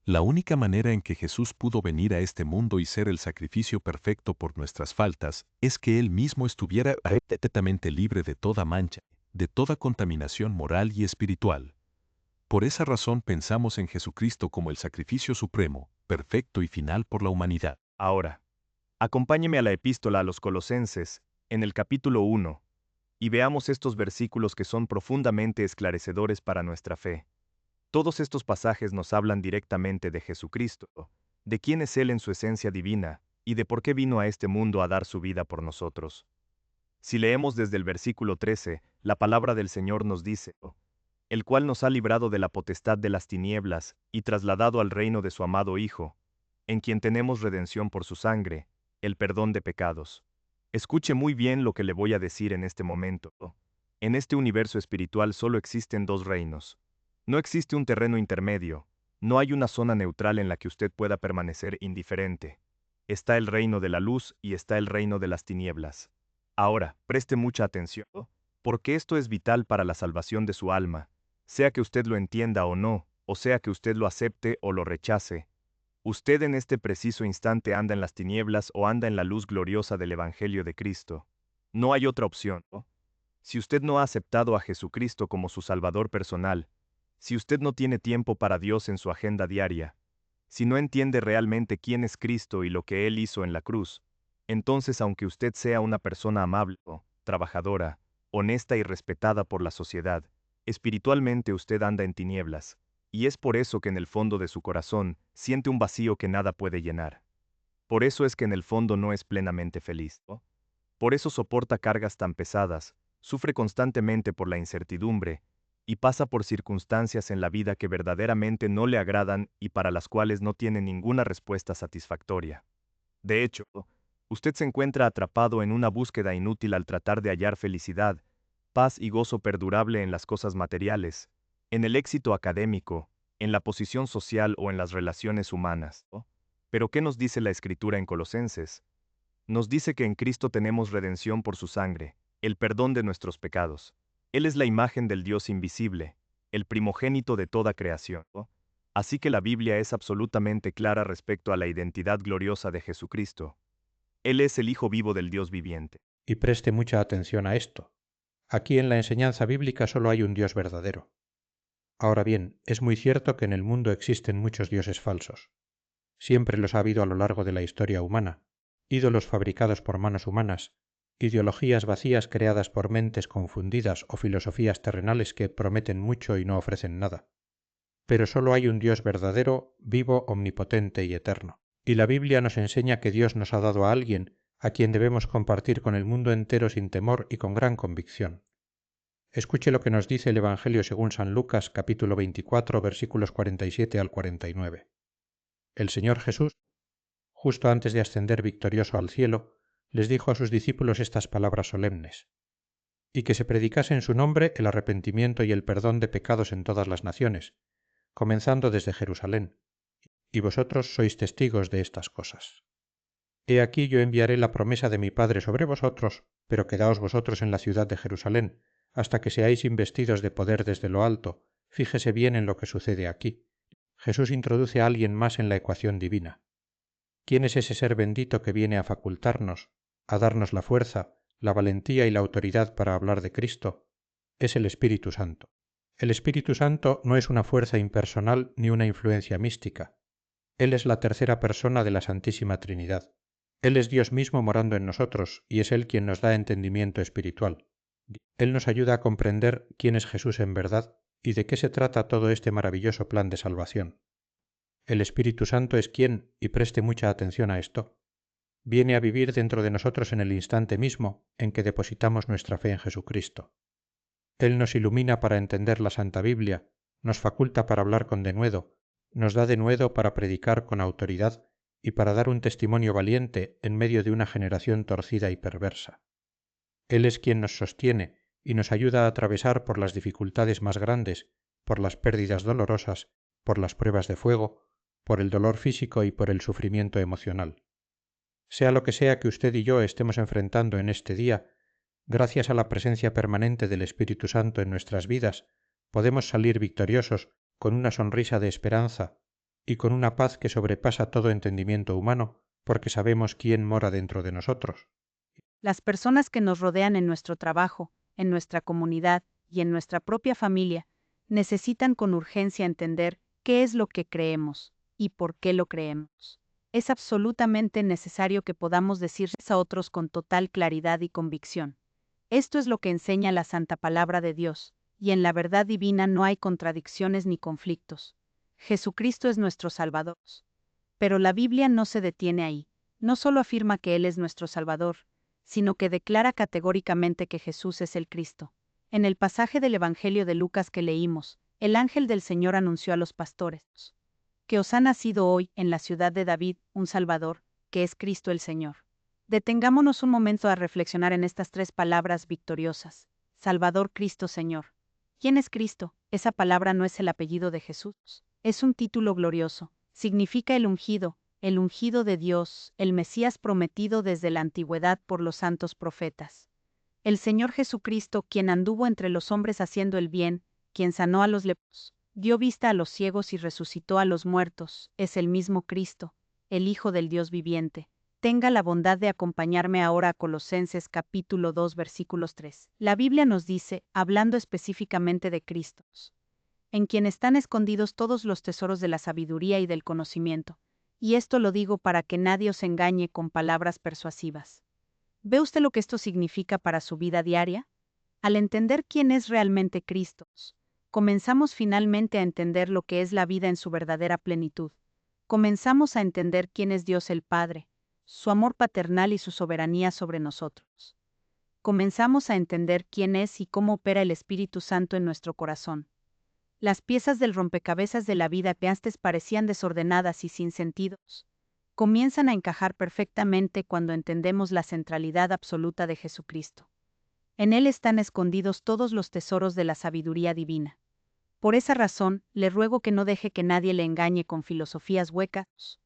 La única manera en que Jesús pudo venir a este mundo y ser el sacrificio perfecto por nuestras faltas es que Él mismo estuviera completamente libre de toda mancha, de toda contaminación moral y espiritual. Por esa razón pensamos en Jesucristo como el sacrificio supremo, perfecto y final por la humanidad. Ahora, acompáñeme a la epístola a los Colosenses, en el capítulo 1, y veamos estos versículos que son profundamente esclarecedores para nuestra fe. Todos estos pasajes nos hablan directamente de Jesucristo, de quién es Él en su esencia divina, y de por qué vino a este mundo a dar su vida por nosotros. Si leemos desde el versículo 13, la palabra del Señor nos dice: el cual nos ha librado de la potestad de las tinieblas y trasladado al reino de su amado Hijo, en quien tenemos redención por su sangre, el perdón de pecados. Escuche muy bien lo que le voy a decir en este momento. En este universo espiritual solo existen dos reinos. No existe un terreno intermedio, no hay una zona neutral en la que usted pueda permanecer indiferente. Está el reino de la luz y está el reino de las tinieblas. Ahora, preste mucha atención, porque esto es vital para la salvación de su alma, sea que usted lo entienda o no, o sea que usted lo acepte o lo rechace. Usted en este preciso instante anda en las tinieblas o anda en la luz gloriosa del Evangelio de Cristo. No hay otra opción. Si usted no ha aceptado a Jesucristo como su Salvador personal, si usted no tiene tiempo para Dios en su agenda diaria, si no entiende realmente quién es Cristo y lo que Él hizo en la cruz, entonces aunque usted sea una persona amable, trabajadora, honesta y respetada por la sociedad, espiritualmente usted anda en tinieblas, y es por eso que en el fondo de su corazón siente un vacío que nada puede llenar. Por eso es que en el fondo no es plenamente feliz. Por eso soporta cargas tan pesadas, sufre constantemente por la incertidumbre, y pasa por circunstancias en la vida que verdaderamente no le agradan y para las cuales no tiene ninguna respuesta satisfactoria. De hecho, usted se encuentra atrapado en una búsqueda inútil al tratar de hallar felicidad, paz y gozo perdurable en las cosas materiales, en el éxito académico, en la posición social o en las relaciones humanas. Pero ¿qué nos dice la Escritura en Colosenses? Nos dice que en Cristo tenemos redención por su sangre, el perdón de nuestros pecados. Él es la imagen del Dios invisible, el primogénito de toda creación. Así que la Biblia es absolutamente clara respecto a la identidad gloriosa de Jesucristo. Él es el Hijo vivo del Dios viviente. Y preste mucha atención a esto. Aquí en la enseñanza bíblica solo hay un Dios verdadero. Ahora bien, es muy cierto que en el mundo existen muchos dioses falsos. Siempre los ha habido a lo largo de la historia humana, ídolos fabricados por manos humanas, ideologías vacías creadas por mentes confundidas o filosofías terrenales que prometen mucho y no ofrecen nada. Pero solo hay un Dios verdadero, vivo, omnipotente y eterno. Y la Biblia nos enseña que Dios nos ha dado a alguien a quien debemos compartir con el mundo entero sin temor y con gran convicción. Escuche lo que nos dice el Evangelio según San Lucas, capítulo 24, versículos 47 al 49. El Señor Jesús, justo antes de ascender victorioso al cielo, les dijo a sus discípulos estas palabras solemnes: y que se predicase en su nombre el arrepentimiento y el perdón de pecados en todas las naciones, comenzando desde Jerusalén, y vosotros sois testigos de estas cosas. He aquí yo enviaré la promesa de mi Padre sobre vosotros, pero quedaos vosotros en la ciudad de Jerusalén, hasta que seáis investidos de poder desde lo alto. Fíjese bien en lo que sucede aquí. Jesús introduce a alguien más en la ecuación divina. ¿Quién es ese ser bendito que viene a facultarnos, a darnos la fuerza, la valentía y la autoridad para hablar de Cristo? Es el Espíritu Santo. El Espíritu Santo no es una fuerza impersonal ni una influencia mística. Él es la tercera persona de la Santísima Trinidad. Él es Dios mismo morando en nosotros, y es Él quien nos da entendimiento espiritual. Él nos ayuda a comprender quién es Jesús en verdad y de qué se trata todo este maravilloso plan de salvación. El Espíritu Santo es quien, y preste mucha atención a esto, viene a vivir dentro de nosotros en el instante mismo en que depositamos nuestra fe en Jesucristo. Él nos ilumina para entender la Santa Biblia, nos faculta para hablar con denuedo, nos da denuedo para predicar con autoridad y para dar un testimonio valiente en medio de una generación torcida y perversa. Él es quien nos sostiene y nos ayuda a atravesar por las dificultades más grandes, por las pérdidas dolorosas, por las pruebas de fuego, por el dolor físico y por el sufrimiento emocional. Sea lo que sea que usted y yo estemos enfrentando en este día, gracias a la presencia permanente del Espíritu Santo en nuestras vidas, podemos salir victoriosos con una sonrisa de esperanza y con una paz que sobrepasa todo entendimiento humano, porque sabemos quién mora dentro de nosotros. Las personas que nos rodean en nuestro trabajo, en nuestra comunidad y en nuestra propia familia necesitan con urgencia entender qué es lo que creemos y por qué lo creemos. Es absolutamente necesario que podamos decirles a otros con total claridad y convicción. Esto es lo que enseña la Santa Palabra de Dios, y en la verdad divina no hay contradicciones ni conflictos. Jesucristo es nuestro Salvador. Pero la Biblia no se detiene ahí. No solo afirma que Él es nuestro Salvador, sino que declara categóricamente que Jesús es el Cristo. En el pasaje del Evangelio de Lucas que leímos, el ángel del Señor anunció a los pastores que os ha nacido hoy en la ciudad de David un Salvador, que es Cristo el Señor. Detengámonos un momento a reflexionar en estas tres palabras victoriosas: Salvador, Cristo, Señor. ¿Quién es Cristo? Esa palabra no es el apellido de Jesús, es un título glorioso, significa el ungido, el ungido de Dios, el Mesías prometido desde la antigüedad por los santos profetas. El Señor Jesucristo, quien anduvo entre los hombres haciendo el bien, quien sanó a los leprosos, dio vista a los ciegos y resucitó a los muertos, es el mismo Cristo, el Hijo del Dios viviente. Tenga la bondad de acompañarme ahora a Colosenses capítulo 2 versículos 3. La Biblia nos dice, hablando específicamente de Cristo, en quien están escondidos todos los tesoros de la sabiduría y del conocimiento. Y esto lo digo para que nadie os engañe con palabras persuasivas. ¿Ve usted lo que esto significa para su vida diaria? Al entender quién es realmente Cristo, comenzamos finalmente a entender lo que es la vida en su verdadera plenitud. Comenzamos a entender quién es Dios el Padre, su amor paternal y su soberanía sobre nosotros. Comenzamos a entender quién es y cómo opera el Espíritu Santo en nuestro corazón. Las piezas del rompecabezas de la vida que antes parecían desordenadas y sin sentidos, comienzan a encajar perfectamente cuando entendemos la centralidad absoluta de Jesucristo. En Él están escondidos todos los tesoros de la sabiduría divina. Por esa razón, le ruego que no deje que nadie le engañe con filosofías huecas,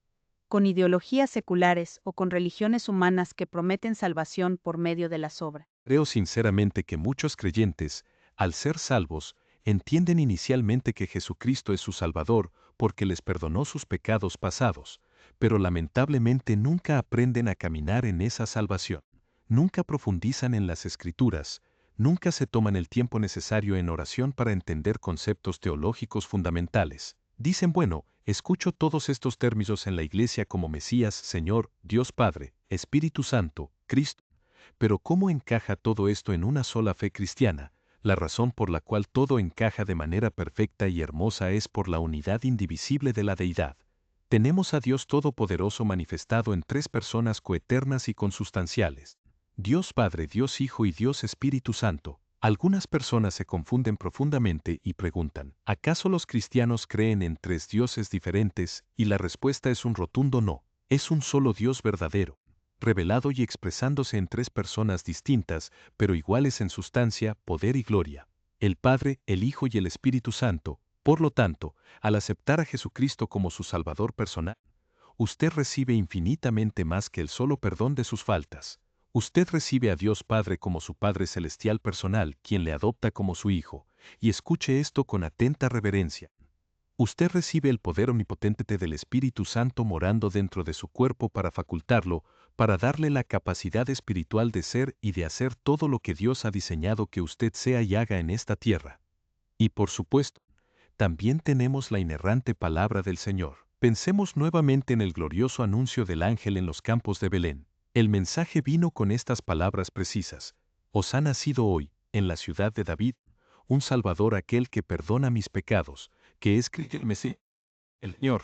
con ideologías seculares o con religiones humanas que prometen salvación por medio de las obras. Creo sinceramente que muchos creyentes, al ser salvos, entienden inicialmente que Jesucristo es su Salvador porque les perdonó sus pecados pasados, pero lamentablemente nunca aprenden a caminar en esa salvación. Nunca profundizan en las Escrituras, nunca se toman el tiempo necesario en oración para entender conceptos teológicos fundamentales. Dicen, bueno, escucho todos estos términos en la iglesia como Mesías, Señor, Dios Padre, Espíritu Santo, Cristo. Pero ¿cómo encaja todo esto en una sola fe cristiana? La razón por la cual todo encaja de manera perfecta y hermosa es por la unidad indivisible de la deidad. Tenemos a Dios Todopoderoso manifestado en tres personas coeternas y consustanciales. Dios Padre, Dios Hijo y Dios Espíritu Santo. Algunas personas se confunden profundamente y preguntan, ¿acaso los cristianos creen en tres dioses diferentes? Y la respuesta es un rotundo no. Es un solo Dios verdadero, revelado y expresándose en tres personas distintas, pero iguales en sustancia, poder y gloria. El Padre, el Hijo y el Espíritu Santo. Por lo tanto, al aceptar a Jesucristo como su Salvador personal, usted recibe infinitamente más que el solo perdón de sus faltas. Usted recibe a Dios Padre como su Padre Celestial personal, quien le adopta como su Hijo, y escuche esto con atenta reverencia. Usted recibe el poder omnipotente del Espíritu Santo morando dentro de su cuerpo para facultarlo, para darle la capacidad espiritual de ser y de hacer todo lo que Dios ha diseñado que usted sea y haga en esta tierra. Y por supuesto, también tenemos la inerrante palabra del Señor. Pensemos nuevamente en el glorioso anuncio del ángel en los campos de Belén. El mensaje vino con estas palabras precisas: Os ha nacido hoy, en la ciudad de David, un Salvador, aquel que perdona mis pecados, que es Cristo el Mesías, el Señor.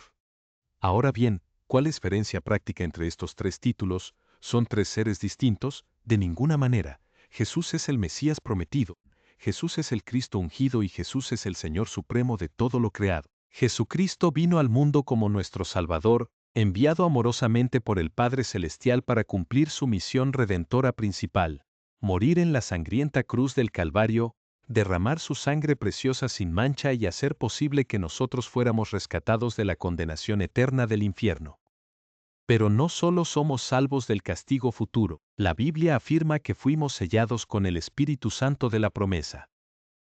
Ahora bien, ¿cuál es la diferencia práctica entre estos tres títulos? ¿Son tres seres distintos? De ninguna manera. Jesús es el Mesías prometido, Jesús es el Cristo ungido y Jesús es el Señor supremo de todo lo creado. Jesucristo vino al mundo como nuestro Salvador, enviado amorosamente por el Padre Celestial para cumplir su misión redentora principal: morir en la sangrienta cruz del Calvario, derramar su sangre preciosa sin mancha y hacer posible que nosotros fuéramos rescatados de la condenación eterna del infierno. Pero no solo somos salvos del castigo futuro, la Biblia afirma que fuimos sellados con el Espíritu Santo de la promesa.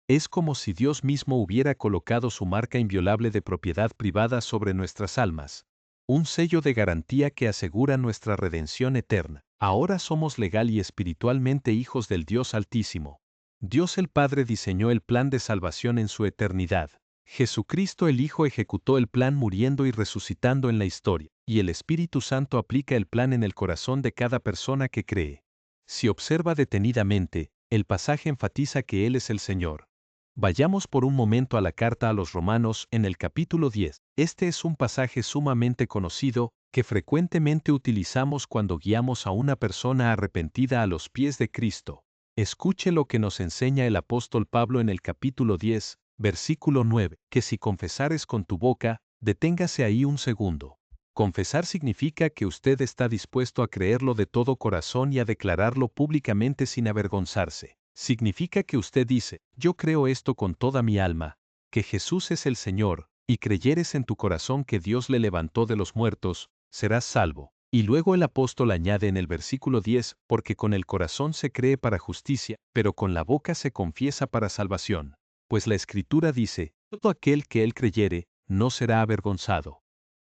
Es como si Dios mismo hubiera colocado su marca inviolable de propiedad privada sobre nuestras almas, un sello de garantía que asegura nuestra redención eterna. Ahora somos legal y espiritualmente hijos del Dios Altísimo. Dios el Padre diseñó el plan de salvación en su eternidad. Jesucristo el Hijo ejecutó el plan muriendo y resucitando en la historia, y el Espíritu Santo aplica el plan en el corazón de cada persona que cree. Si observa detenidamente, el pasaje enfatiza que Él es el Señor. Vayamos por un momento a la carta a los Romanos en el capítulo 10. Este es un pasaje sumamente conocido que frecuentemente utilizamos cuando guiamos a una persona arrepentida a los pies de Cristo. Escuche lo que nos enseña el apóstol Pablo en el capítulo 10, versículo 9, que si confesares con tu boca, deténgase ahí un segundo. Confesar significa que usted está dispuesto a creerlo de todo corazón y a declararlo públicamente sin avergonzarse. Significa que usted dice, yo creo esto con toda mi alma, que Jesús es el Señor, y creyeres en tu corazón que Dios le levantó de los muertos, serás salvo. Y luego el apóstol añade en el versículo 10, porque con el corazón se cree para justicia, pero con la boca se confiesa para salvación. Pues la Escritura dice, todo aquel que él creyere, no será avergonzado.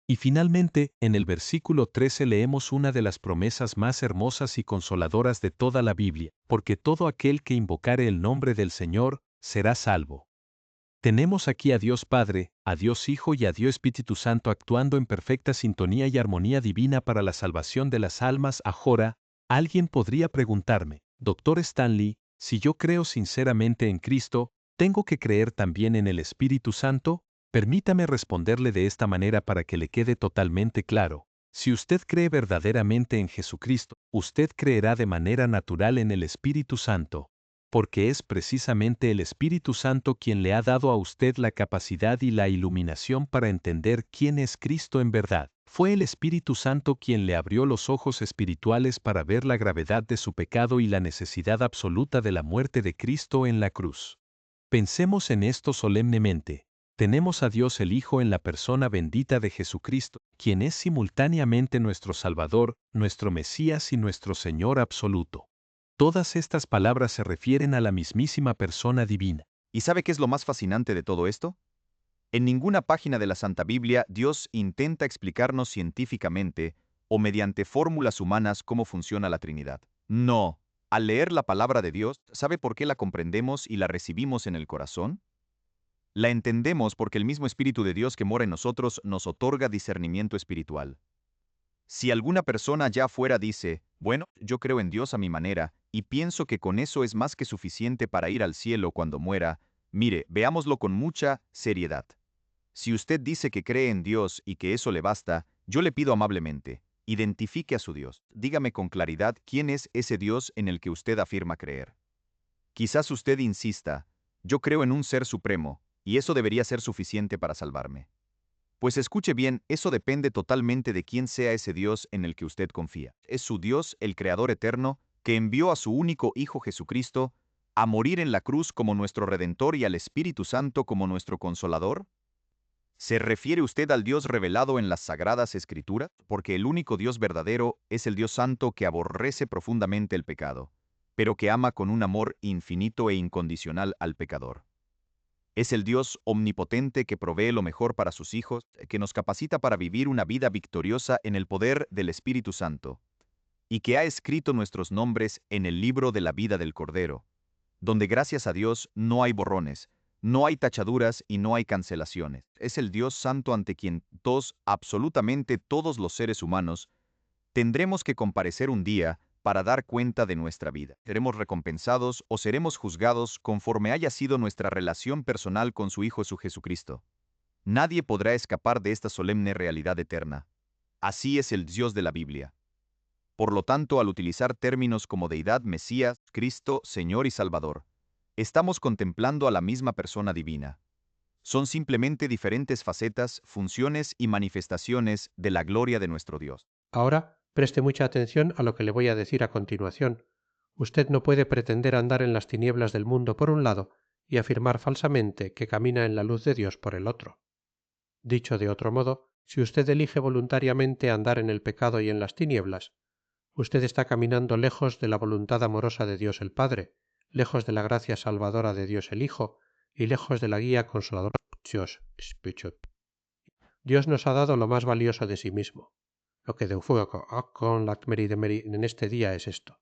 Y finalmente, en el versículo 13 leemos una de las promesas más hermosas y consoladoras de toda la Biblia, porque todo aquel que invocare el nombre del Señor, será salvo. Tenemos aquí a Dios Padre, a Dios Hijo y a Dios Espíritu Santo actuando en perfecta sintonía y armonía divina para la salvación de las almas. Ahora, alguien podría preguntarme, Dr. Stanley, si yo creo sinceramente en Cristo, ¿tengo que creer también en el Espíritu Santo? Permítame responderle de esta manera para que le quede totalmente claro. Si usted cree verdaderamente en Jesucristo, usted creerá de manera natural en el Espíritu Santo, porque es precisamente el Espíritu Santo quien le ha dado a usted la capacidad y la iluminación para entender quién es Cristo en verdad. Fue el Espíritu Santo quien le abrió los ojos espirituales para ver la gravedad de su pecado y la necesidad absoluta de la muerte de Cristo en la cruz. Pensemos en esto solemnemente. Tenemos a Dios el Hijo en la persona bendita de Jesucristo, quien es simultáneamente nuestro Salvador, nuestro Mesías y nuestro Señor absoluto. Todas estas palabras se refieren a la mismísima persona divina. ¿Y sabe qué es lo más fascinante de todo esto? En ninguna página de la Santa Biblia Dios intenta explicarnos científicamente o mediante fórmulas humanas cómo funciona la Trinidad. No. Al leer la palabra de Dios, ¿sabe por qué la comprendemos y la recibimos en el corazón? La entendemos porque el mismo Espíritu de Dios que mora en nosotros nos otorga discernimiento espiritual. Si alguna persona allá afuera dice, bueno, yo creo en Dios a mi manera, y pienso que con eso es más que suficiente para ir al cielo cuando muera, mire, veámoslo con mucha seriedad. Si usted dice que cree en Dios y que eso le basta, yo le pido amablemente, identifique a su Dios. Dígame con claridad quién es ese Dios en el que usted afirma creer. Quizás usted insista, yo creo en un ser supremo, y eso debería ser suficiente para salvarme. Pues escuche bien, eso depende totalmente de quién sea ese Dios en el que usted confía. ¿Es su Dios, el Creador eterno, que envió a su único Hijo Jesucristo a morir en la cruz como nuestro Redentor y al Espíritu Santo como nuestro Consolador? ¿Se refiere usted al Dios revelado en las Sagradas Escrituras? Porque el único Dios verdadero es el Dios Santo que aborrece profundamente el pecado, pero que ama con un amor infinito e incondicional al pecador. Es el Dios omnipotente que provee lo mejor para sus hijos, que nos capacita para vivir una vida victoriosa en el poder del Espíritu Santo, y que ha escrito nuestros nombres en el libro de la vida del Cordero, donde gracias a Dios no hay borrones, no hay tachaduras y no hay cancelaciones. Es el Dios Santo ante quien absolutamente todos los seres humanos, tendremos que comparecer un día para dar cuenta de nuestra vida. ¿Seremos recompensados o seremos juzgados conforme haya sido nuestra relación personal con su Hijo Jesucristo? Nadie podrá escapar de esta solemne realidad eterna. Así es el Dios de la Biblia. Por lo tanto, al utilizar términos como deidad, Mesías, Cristo, Señor y Salvador, estamos contemplando a la misma persona divina. Son simplemente diferentes facetas, funciones y manifestaciones de la gloria de nuestro Dios. Ahora, preste mucha atención a lo que le voy a decir a continuación. Usted no puede pretender andar en las tinieblas del mundo por un lado y afirmar falsamente que camina en la luz de Dios por el otro. Dicho de otro modo, si usted elige voluntariamente andar en el pecado y en las tinieblas, usted está caminando lejos de la voluntad amorosa de Dios el Padre, lejos de la gracia salvadora de Dios el Hijo y lejos de la guía consoladora de Dios Espíritu. Dios nos ha dado lo más valioso de sí mismo. Lo que de fuego con la en este día es esto.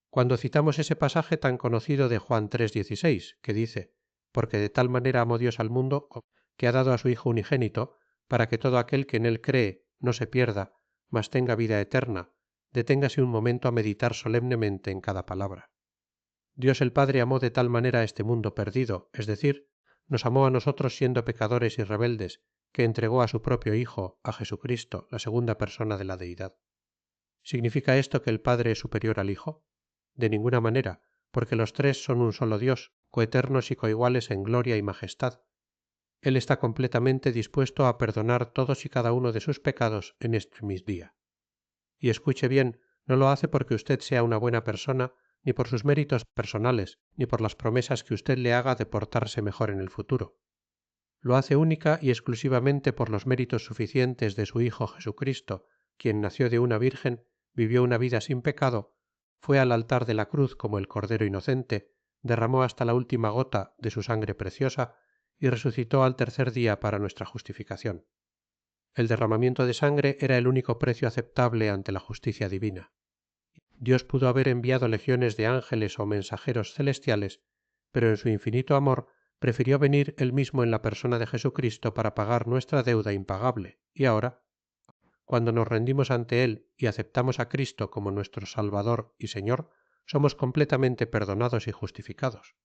Cuando citamos ese pasaje tan conocido de Juan 3:16, que dice, porque de tal manera amó Dios al mundo, que ha dado a su Hijo unigénito, para que todo aquel que en él cree no se pierda, mas tenga vida eterna, deténgase un momento a meditar solemnemente en cada palabra. Dios el Padre amó de tal manera a este mundo perdido, es decir, nos amó a nosotros siendo pecadores y rebeldes, que entregó a su propio Hijo, a Jesucristo, la segunda persona de la Deidad. ¿Significa esto que el Padre es superior al Hijo? De ninguna manera, porque los tres son un solo Dios, coeternos y coiguales en gloria y majestad. Él está completamente dispuesto a perdonar todos y cada uno de sus pecados en este mismo día. Y escuche bien, no lo hace porque usted sea una buena persona, ni por sus méritos personales, ni por las promesas que usted le haga de portarse mejor en el futuro. Lo hace única y exclusivamente por los méritos suficientes de su Hijo Jesucristo, quien nació de una virgen, vivió una vida sin pecado, fue al altar de la cruz como el Cordero inocente, derramó hasta la última gota de su sangre preciosa y resucitó al tercer día para nuestra justificación. El derramamiento de sangre era el único precio aceptable ante la justicia divina. Dios pudo haber enviado legiones de ángeles o mensajeros celestiales, pero en su infinito amor prefirió venir él mismo en la persona de Jesucristo para pagar nuestra deuda impagable. Y ahora, cuando nos rendimos ante Él y aceptamos a Cristo como nuestro Salvador y Señor, somos completamente perdonados y justificados.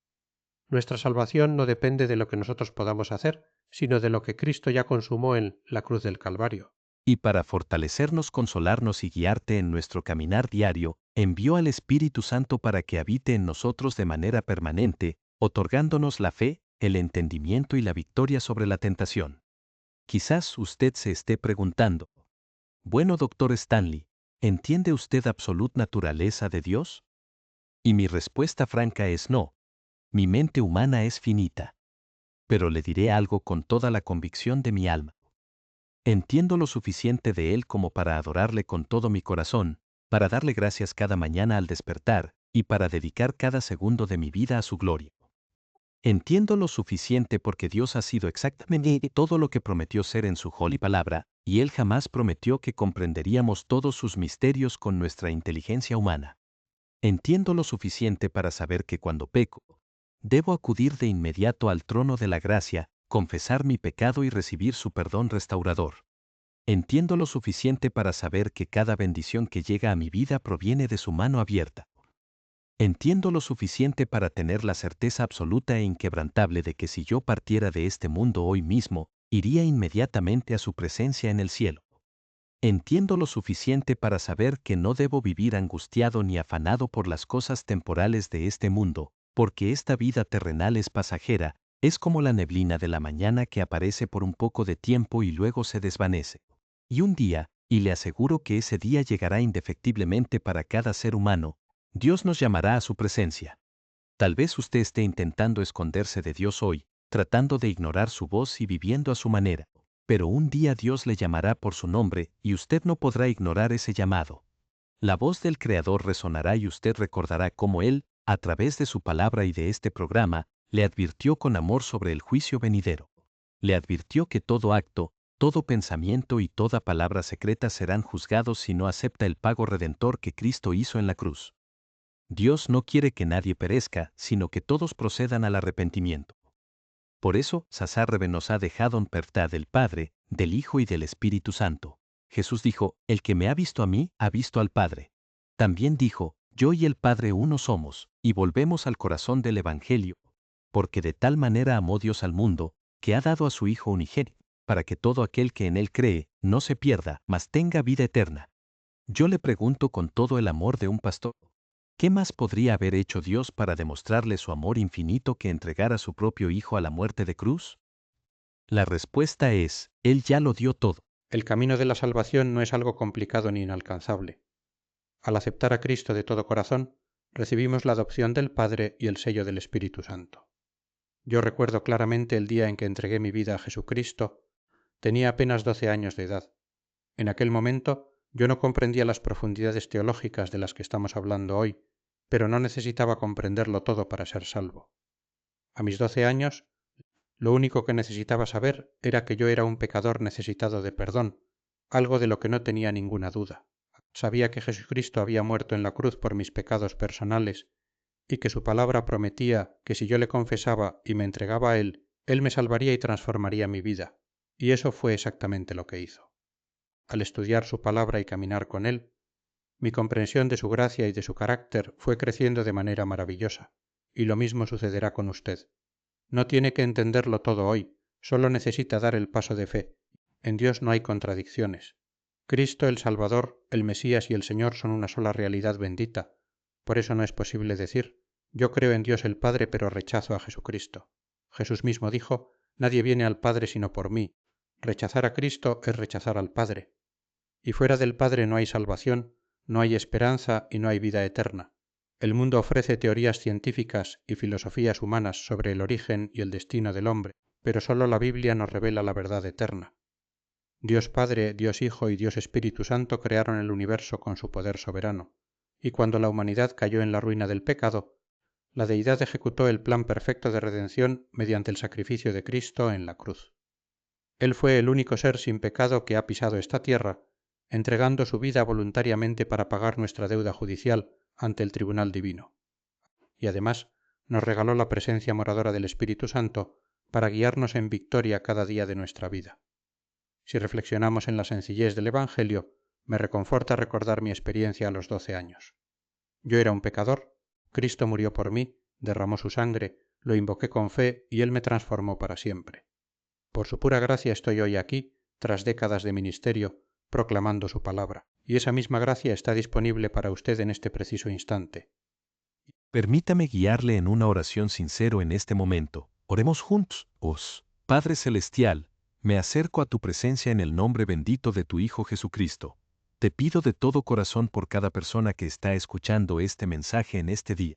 Nuestra salvación no depende de lo que nosotros podamos hacer, sino de lo que Cristo ya consumó en la cruz del Calvario. Y para fortalecernos, consolarnos y guiarte en nuestro caminar diario, envió al Espíritu Santo para que habite en nosotros de manera permanente, otorgándonos la fe, el entendimiento y la victoria sobre la tentación. Quizás usted se esté preguntando, bueno, doctor Stanley, ¿entiende usted absoluta naturaleza de Dios? Y mi respuesta franca es no. Mi mente humana es finita. Pero le diré algo con toda la convicción de mi alma. Entiendo lo suficiente de Él como para adorarle con todo mi corazón, para darle gracias cada mañana al despertar, y para dedicar cada segundo de mi vida a su gloria. Entiendo lo suficiente porque Dios ha sido exactamente todo lo que prometió ser en su holy palabra, y Él jamás prometió que comprenderíamos todos sus misterios con nuestra inteligencia humana. Entiendo lo suficiente para saber que cuando peco, debo acudir de inmediato al trono de la gracia, confesar mi pecado y recibir su perdón restaurador. Entiendo lo suficiente para saber que cada bendición que llega a mi vida proviene de su mano abierta. Entiendo lo suficiente para tener la certeza absoluta e inquebrantable de que si yo partiera de este mundo hoy mismo, iría inmediatamente a su presencia en el cielo. Entiendo lo suficiente para saber que no debo vivir angustiado ni afanado por las cosas temporales de este mundo, porque esta vida terrenal es pasajera, es como la neblina de la mañana que aparece por un poco de tiempo y luego se desvanece. Y un día, y le aseguro que ese día llegará indefectiblemente para cada ser humano, Dios nos llamará a su presencia. Tal vez usted esté intentando esconderse de Dios hoy, tratando de ignorar su voz y viviendo a su manera, pero un día Dios le llamará por su nombre y usted no podrá ignorar ese llamado. La voz del Creador resonará y usted recordará cómo Él, a través de su palabra y de este programa, le advirtió con amor sobre el juicio venidero. Le advirtió que todo acto, todo pensamiento y toda palabra secreta serán juzgados si no acepta el pago redentor que Cristo hizo en la cruz. Dios no quiere que nadie perezca, sino que todos procedan al arrepentimiento. Por eso, Sasarrebe nos ha dejado en verdad del Padre, del Hijo y del Espíritu Santo. Jesús dijo, el que me ha visto a mí, ha visto al Padre. También dijo, yo y el Padre uno somos, y volvemos al corazón del Evangelio. Porque de tal manera amó Dios al mundo, que ha dado a su Hijo unigénito, para que todo aquel que en él cree, no se pierda, mas tenga vida eterna. Yo le pregunto con todo el amor de un pastor, ¿qué más podría haber hecho Dios para demostrarle su amor infinito que entregar a su propio Hijo a la muerte de cruz? La respuesta es, Él ya lo dio todo. El camino de la salvación no es algo complicado ni inalcanzable. Al aceptar a Cristo de todo corazón, recibimos la adopción del Padre y el sello del Espíritu Santo. Yo recuerdo claramente el día en que entregué mi vida a Jesucristo. Tenía apenas 12 años de edad. En aquel momento yo no comprendía las profundidades teológicas de las que estamos hablando hoy, pero no necesitaba comprenderlo todo para ser salvo. A mis 12 años, lo único que necesitaba saber era que yo era un pecador necesitado de perdón, algo de lo que no tenía ninguna duda. Sabía que Jesucristo había muerto en la cruz por mis pecados personales y que su palabra prometía que si yo le confesaba y me entregaba a Él me salvaría y transformaría mi vida. Y eso fue exactamente lo que hizo. Al estudiar su palabra y caminar con Él, mi comprensión de su gracia y de su carácter fue creciendo de manera maravillosa, y lo mismo sucederá con usted. No tiene que entenderlo todo hoy, solo necesita dar el paso de fe. En Dios no hay contradicciones. Cristo el Salvador, el Mesías y el Señor son una sola realidad bendita. Por eso no es posible decir, yo creo en Dios el Padre pero rechazo a Jesucristo. Jesús mismo dijo, nadie viene al Padre sino por mí. Rechazar a Cristo es rechazar al Padre. Y fuera del Padre no hay salvación, no hay esperanza y no hay vida eterna. El mundo ofrece teorías científicas y filosofías humanas sobre el origen y el destino del hombre, pero solo la Biblia nos revela la verdad eterna. Dios Padre, Dios Hijo y Dios Espíritu Santo crearon el universo con su poder soberano, y cuando la humanidad cayó en la ruina del pecado, la deidad ejecutó el plan perfecto de redención mediante el sacrificio de Cristo en la cruz. Él fue el único ser sin pecado que ha pisado esta tierra, entregando su vida voluntariamente para pagar nuestra deuda judicial ante el tribunal divino. Y además nos regaló la presencia moradora del Espíritu Santo para guiarnos en victoria cada día de nuestra vida. Si reflexionamos en la sencillez del Evangelio, me reconforta recordar mi experiencia a los 12 años. Yo era un pecador, Cristo murió por mí, derramó su sangre, lo invoqué con fe y Él me transformó para siempre. Por su pura gracia estoy hoy aquí, tras décadas de ministerio, proclamando su palabra. Y esa misma gracia está disponible para usted en este preciso instante. Permítame guiarle en una oración sincero en este momento. Oremos juntos. Padre Celestial, me acerco a tu presencia en el nombre bendito de tu Hijo Jesucristo. Te pido de todo corazón por cada persona que está escuchando este mensaje en este día.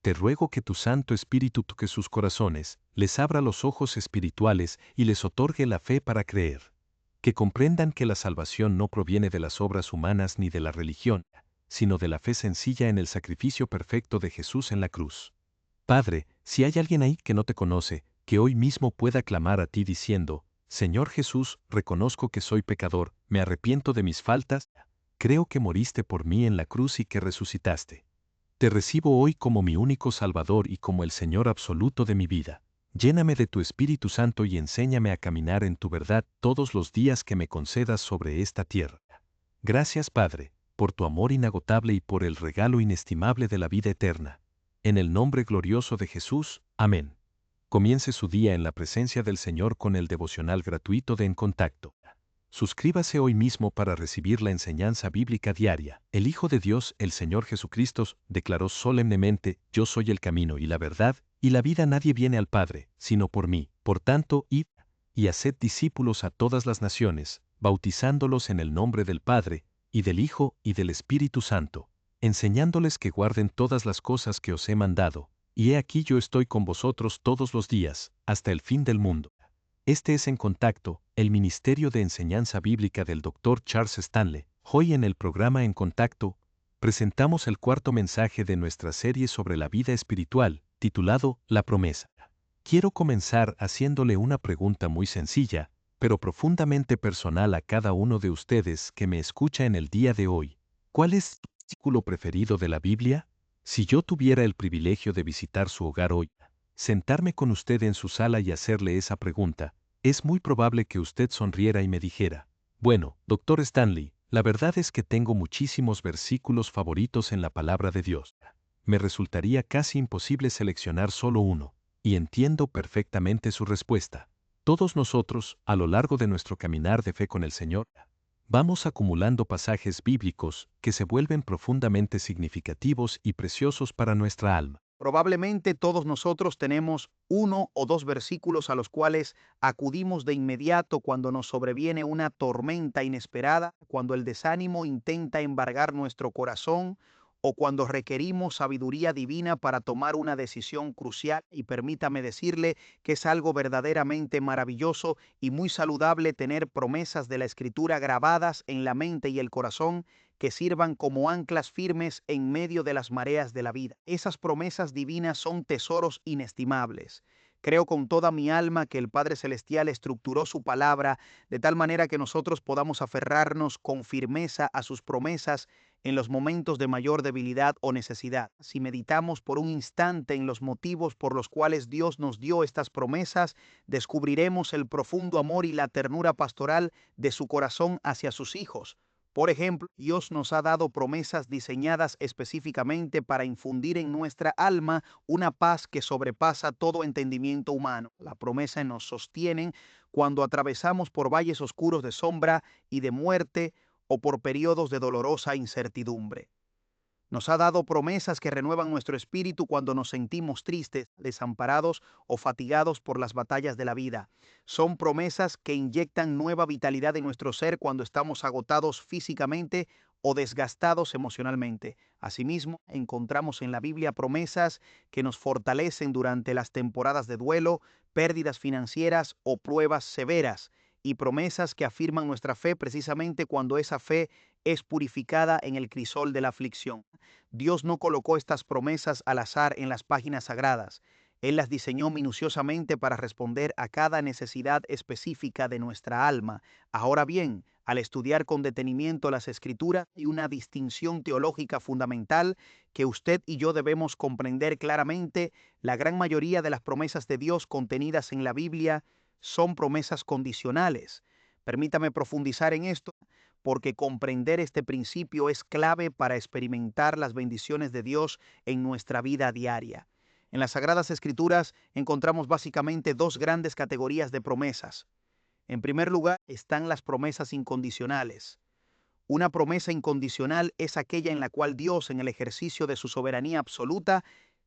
Te ruego que tu Santo Espíritu toque sus corazones, les abra los ojos espirituales y les otorgue la fe para creer. Que comprendan que la salvación no proviene de las obras humanas ni de la religión, sino de la fe sencilla en el sacrificio perfecto de Jesús en la cruz. Padre, si hay alguien ahí que no te conoce, que hoy mismo pueda clamar a ti diciendo, Señor Jesús, reconozco que soy pecador, me arrepiento de mis faltas, creo que moriste por mí en la cruz y que resucitaste. Te recibo hoy como mi único Salvador y como el Señor absoluto de mi vida. Lléname de tu Espíritu Santo y enséñame a caminar en tu verdad todos los días que me concedas sobre esta tierra. Gracias, Padre, por tu amor inagotable y por el regalo inestimable de la vida eterna. En el nombre glorioso de Jesús, amén. Comience su día en la presencia del Señor con el devocional gratuito de En Contacto. Suscríbase hoy mismo para recibir la enseñanza bíblica diaria. El Hijo de Dios, el Señor Jesucristo, declaró solemnemente, Yo soy el camino y la verdad, y la vida. Nadie viene al Padre, sino por mí. Por tanto, id y haced discípulos a todas las naciones, bautizándolos en el nombre del Padre, y del Hijo, y del Espíritu Santo, enseñándoles que guarden todas las cosas que os he mandado, y he aquí yo estoy con vosotros todos los días, hasta el fin del mundo. Este es En Contacto, el Ministerio de Enseñanza Bíblica del Dr. Charles Stanley. Hoy en el programa En Contacto, presentamos el cuarto mensaje de nuestra serie sobre la vida espiritual, titulado La Promesa. Quiero comenzar haciéndole una pregunta muy sencilla, pero profundamente personal a cada uno de ustedes que me escucha en el día de hoy. ¿Cuál es tu versículo preferido de la Biblia? Si yo tuviera el privilegio de visitar su hogar hoy, sentarme con usted en su sala y hacerle esa pregunta, es muy probable que usted sonriera y me dijera, bueno, Dr. Stanley, la verdad es que tengo muchísimos versículos favoritos en la palabra de Dios. Me resultaría casi imposible seleccionar solo uno, y entiendo perfectamente su respuesta. Todos nosotros, a lo largo de nuestro caminar de fe con el Señor, vamos acumulando pasajes bíblicos que se vuelven profundamente significativos y preciosos para nuestra alma. Probablemente todos nosotros tenemos uno o dos versículos a los cuales acudimos de inmediato cuando nos sobreviene una tormenta inesperada, cuando el desánimo intenta embargar nuestro corazón o cuando requerimos sabiduría divina para tomar una decisión crucial. Y permítame decirle que es algo verdaderamente maravilloso y muy saludable tener promesas de la Escritura grabadas en la mente y el corazón que sirvan como anclas firmes en medio de las mareas de la vida. Esas promesas divinas son tesoros inestimables. Creo con toda mi alma que el Padre Celestial estructuró su palabra de tal manera que nosotros podamos aferrarnos con firmeza a sus promesas en los momentos de mayor debilidad o necesidad. Si meditamos por un instante en los motivos por los cuales Dios nos dio estas promesas, descubriremos el profundo amor y la ternura pastoral de su corazón hacia sus hijos. Por ejemplo, Dios nos ha dado promesas diseñadas específicamente para infundir en nuestra alma una paz que sobrepasa todo entendimiento humano. La promesa nos sostiene cuando atravesamos por valles oscuros de sombra y de muerte o por periodos de dolorosa incertidumbre. Nos ha dado promesas que renuevan nuestro espíritu cuando nos sentimos tristes, desamparados o fatigados por las batallas de la vida. Son promesas que inyectan nueva vitalidad en nuestro ser cuando estamos agotados físicamente o desgastados emocionalmente. Asimismo, encontramos en la Biblia promesas que nos fortalecen durante las temporadas de duelo, pérdidas financieras o pruebas severas. y promesas que afirman nuestra fe precisamente cuando esa fe es purificada en el crisol de la aflicción. Dios no colocó estas promesas al azar en las páginas sagradas. Él las diseñó minuciosamente para responder a cada necesidad específica de nuestra alma. Ahora bien, al estudiar con detenimiento las Escrituras, hay una distinción teológica fundamental que usted y yo debemos comprender claramente. La gran mayoría de las promesas de Dios contenidas en la Biblia son promesas condicionales. Permítame profundizar en esto, porque comprender este principio es clave para experimentar las bendiciones de Dios en nuestra vida diaria. En las Sagradas Escrituras encontramos básicamente dos grandes categorías de promesas. En primer lugar están las promesas incondicionales. Una promesa incondicional es aquella en la cual Dios, en el ejercicio de su soberanía absoluta,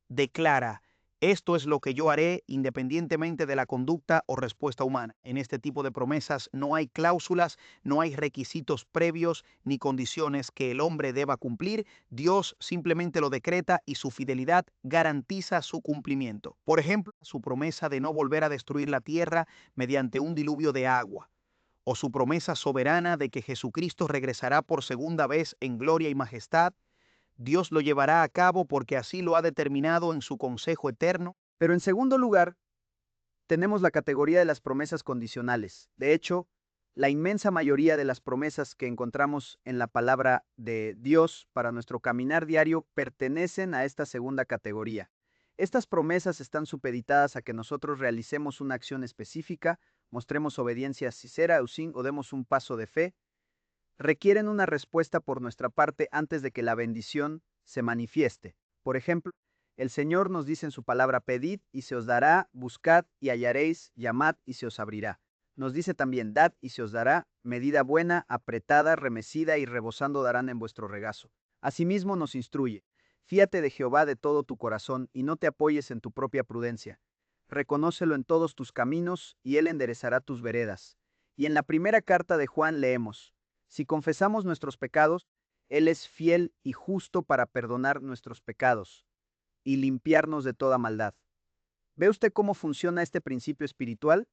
declara: esto es lo que yo haré independientemente de la conducta o respuesta humana. En este tipo de promesas no hay cláusulas, no hay requisitos previos ni condiciones que el hombre deba cumplir. Dios simplemente lo decreta y su fidelidad garantiza su cumplimiento. Por ejemplo, su promesa de no volver a destruir la tierra mediante un diluvio de agua, o su promesa soberana de que Jesucristo regresará por segunda vez en gloria y majestad. Dios lo llevará a cabo porque así lo ha determinado en su consejo eterno. Pero en segundo lugar, tenemos la categoría de las promesas condicionales. De hecho, la inmensa mayoría de las promesas que encontramos en la palabra de Dios para nuestro caminar diario pertenecen a esta segunda categoría. Estas promesas están supeditadas a que nosotros realicemos una acción específica, mostremos obediencia sincera o demos un paso de fe. Requieren una respuesta por nuestra parte antes de que la bendición se manifieste. Por ejemplo, el Señor nos dice en su palabra: pedid y se os dará, buscad y hallaréis, llamad y se os abrirá. Nos dice también: dad y se os dará, medida buena, apretada, remecida y rebosando darán en vuestro regazo. Asimismo nos instruye: fíate de Jehová de todo tu corazón y no te apoyes en tu propia prudencia. Reconócelo en todos tus caminos y él enderezará tus veredas. Y en la primera carta de Juan leemos: si confesamos nuestros pecados, Él es fiel y justo para perdonar nuestros pecados y limpiarnos de toda maldad. ¿Ve usted cómo funciona este principio espiritual?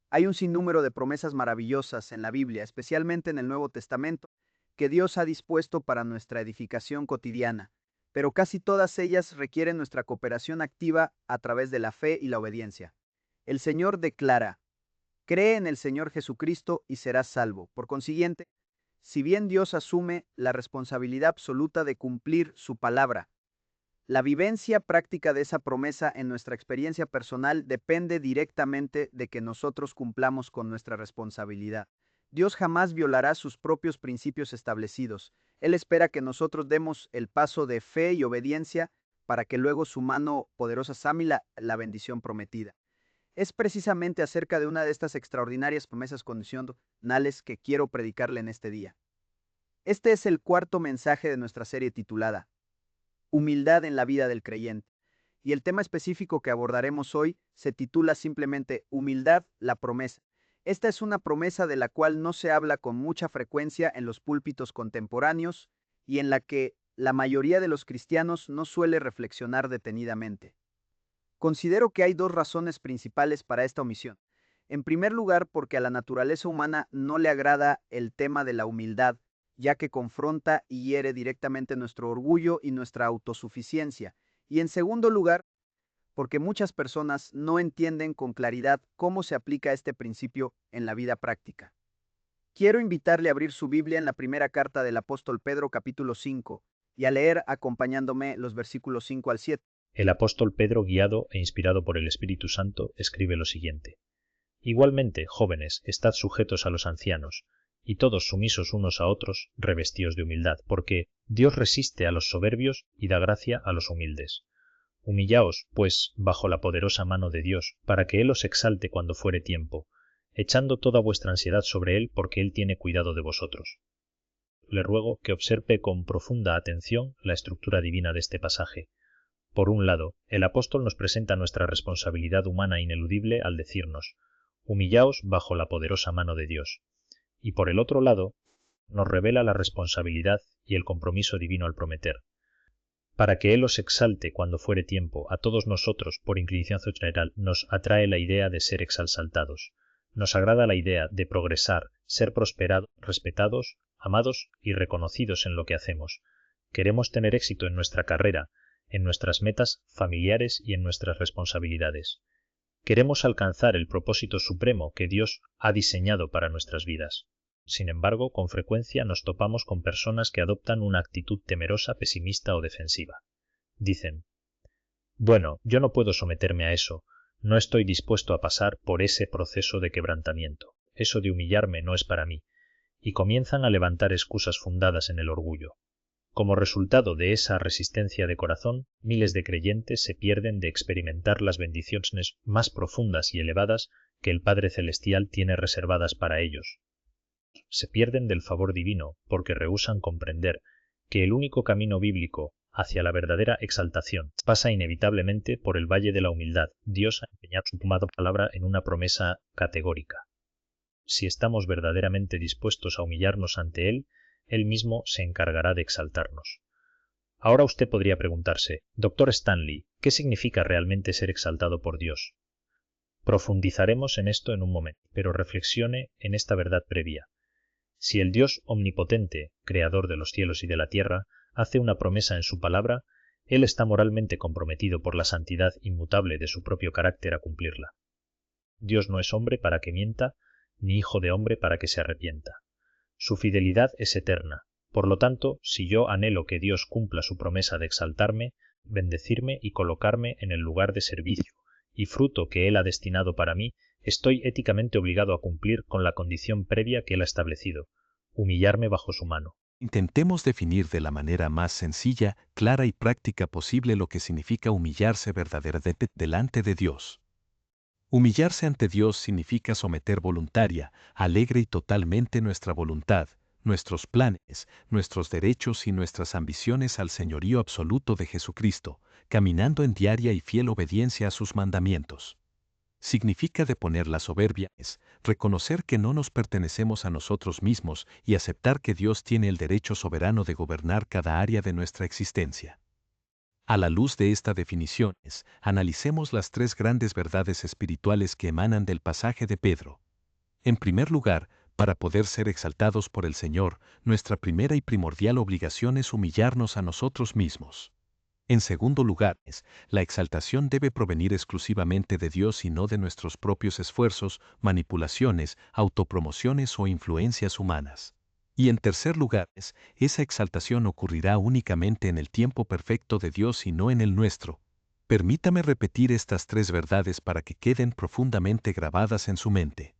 Hay un sinnúmero de promesas maravillosas en la Biblia, especialmente en el Nuevo Testamento, que Dios ha dispuesto para nuestra edificación cotidiana, pero casi todas ellas requieren nuestra cooperación activa a través de la fe y la obediencia. El Señor declara: cree en el Señor Jesucristo y serás salvo. Por consiguiente, si bien Dios asume la responsabilidad absoluta de cumplir su palabra, la vivencia práctica de esa promesa en nuestra experiencia personal depende directamente de que nosotros cumplamos con nuestra responsabilidad. Dios jamás violará sus propios principios establecidos. Él espera que nosotros demos el paso de fe y obediencia para que luego su mano poderosa examine la bendición prometida. Es precisamente acerca de una de estas extraordinarias promesas condicionales que quiero predicarle en este día. Este es el cuarto mensaje de nuestra serie titulada Humildad en la vida del creyente. Y el tema específico que abordaremos hoy se titula simplemente Humildad, la promesa. Esta es una promesa de la cual no se habla con mucha frecuencia en los púlpitos contemporáneos y en la que la mayoría de los cristianos no suele reflexionar detenidamente. Considero que hay dos razones principales para esta omisión. En primer lugar, porque a la naturaleza humana no le agrada el tema de la humildad, ya que confronta y hiere directamente nuestro orgullo y nuestra autosuficiencia. Y en segundo lugar, porque muchas personas no entienden con claridad cómo se aplica este principio en la vida práctica. Quiero invitarle a abrir su Biblia en la primera carta del apóstol Pedro, capítulo 5, y a leer acompañándome los versículos 5 al 7. El apóstol Pedro, guiado e inspirado por el Espíritu Santo, escribe lo siguiente: igualmente, jóvenes, estad sujetos a los ancianos, y todos sumisos unos a otros, revestidos de humildad, porque Dios resiste a los soberbios y da gracia a los humildes. Humillaos, pues, bajo la poderosa mano de Dios, para que Él os exalte cuando fuere tiempo, echando toda vuestra ansiedad sobre Él, porque Él tiene cuidado de vosotros. Le ruego que observe con profunda atención la estructura divina de este pasaje. Por un lado, el apóstol nos presenta nuestra responsabilidad humana ineludible al decirnos: humillaos bajo la poderosa mano de Dios. Y por el otro lado, nos revela la responsabilidad y el compromiso divino al prometer: para que Él os exalte cuando fuere tiempo. A todos nosotros, por inclinación general, nos atrae la idea de ser exaltados. Nos agrada la idea de progresar, ser prosperados, respetados, amados y reconocidos en lo que hacemos. Queremos tener éxito en nuestra carrera, en nuestras metas familiares y en nuestras responsabilidades. Queremos alcanzar el propósito supremo que Dios ha diseñado para nuestras vidas. Sin embargo, con frecuencia nos topamos con personas que adoptan una actitud temerosa, pesimista o defensiva. Dicen: bueno, yo no puedo someterme a eso, no estoy dispuesto a pasar por ese proceso de quebrantamiento, eso de humillarme no es para mí, y comienzan a levantar excusas fundadas en el orgullo. Como resultado de esa resistencia de corazón, miles de creyentes se pierden de experimentar las bendiciones más profundas y elevadas que el Padre Celestial tiene reservadas para ellos. Se pierden del favor divino porque rehúsan comprender que el único camino bíblico hacia la verdadera exaltación pasa inevitablemente por el valle de la humildad. Dios ha empeñado su palabra en una promesa categórica. Si estamos verdaderamente dispuestos a humillarnos ante Él, Él mismo se encargará de exaltarnos. Ahora usted podría preguntarse: Dr. Stanley, ¿qué significa realmente ser exaltado por Dios? Profundizaremos en esto en un momento, pero reflexione en esta verdad previa. Si el Dios omnipotente, creador de los cielos y de la tierra, hace una promesa en su palabra, Él está moralmente comprometido por la santidad inmutable de su propio carácter a cumplirla. Dios no es hombre para que mienta, ni hijo de hombre para que se arrepienta. Su fidelidad es eterna. Por lo tanto, si yo anhelo que Dios cumpla su promesa de exaltarme, bendecirme y colocarme en el lugar de servicio y fruto que Él ha destinado para mí, estoy éticamente obligado a cumplir con la condición previa que Él ha establecido: humillarme bajo su mano. Intentemos definir de la manera más sencilla, clara y práctica posible lo que significa humillarse verdaderamente delante de Dios. Humillarse ante Dios significa someter voluntaria, alegre y totalmente nuestra voluntad, nuestros planes, nuestros derechos y nuestras ambiciones al señorío absoluto de Jesucristo, caminando en diaria y fiel obediencia a sus mandamientos. Significa deponer la soberbia, es reconocer que no nos pertenecemos a nosotros mismos y aceptar que Dios tiene el derecho soberano de gobernar cada área de nuestra existencia. A la luz de esta definición, analicemos las tres grandes verdades espirituales que emanan del pasaje de Pedro. En primer lugar, para poder ser exaltados por el Señor, nuestra primera y primordial obligación es humillarnos a nosotros mismos. En segundo lugar, la exaltación debe provenir exclusivamente de Dios y no de nuestros propios esfuerzos, manipulaciones, autopromociones o influencias humanas. Y en tercer lugar, esa exaltación ocurrirá únicamente en el tiempo perfecto de Dios y no en el nuestro. Permítame repetir estas tres verdades para que queden profundamente grabadas en su mente.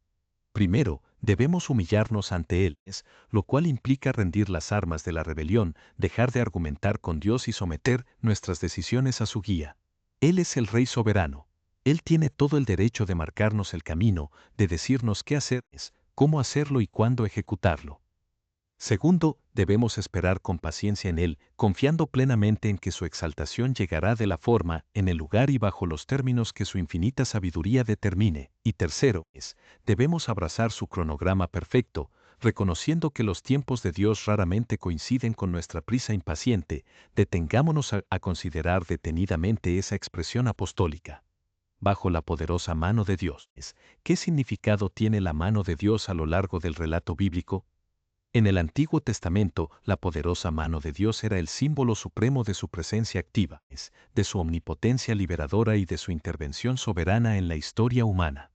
Primero, debemos humillarnos ante Él, lo cual implica rendir las armas de la rebelión, dejar de argumentar con Dios y someter nuestras decisiones a su guía. Él es el Rey soberano. Él tiene todo el derecho de marcarnos el camino, de decirnos qué hacer, cómo hacerlo y cuándo ejecutarlo. Segundo, debemos esperar con paciencia en Él, confiando plenamente en que su exaltación llegará de la forma, en el lugar y bajo los términos que su infinita sabiduría determine. Y tercero, debemos abrazar su cronograma perfecto, reconociendo que los tiempos de Dios raramente coinciden con nuestra prisa impaciente. Detengámonos a considerar detenidamente esa expresión apostólica. Bajo la poderosa mano de Dios. ¿Qué significado tiene la mano de Dios a lo largo del relato bíblico? En el Antiguo Testamento, la poderosa mano de Dios era el símbolo supremo de su presencia activa, de su omnipotencia liberadora y de su intervención soberana en la historia humana.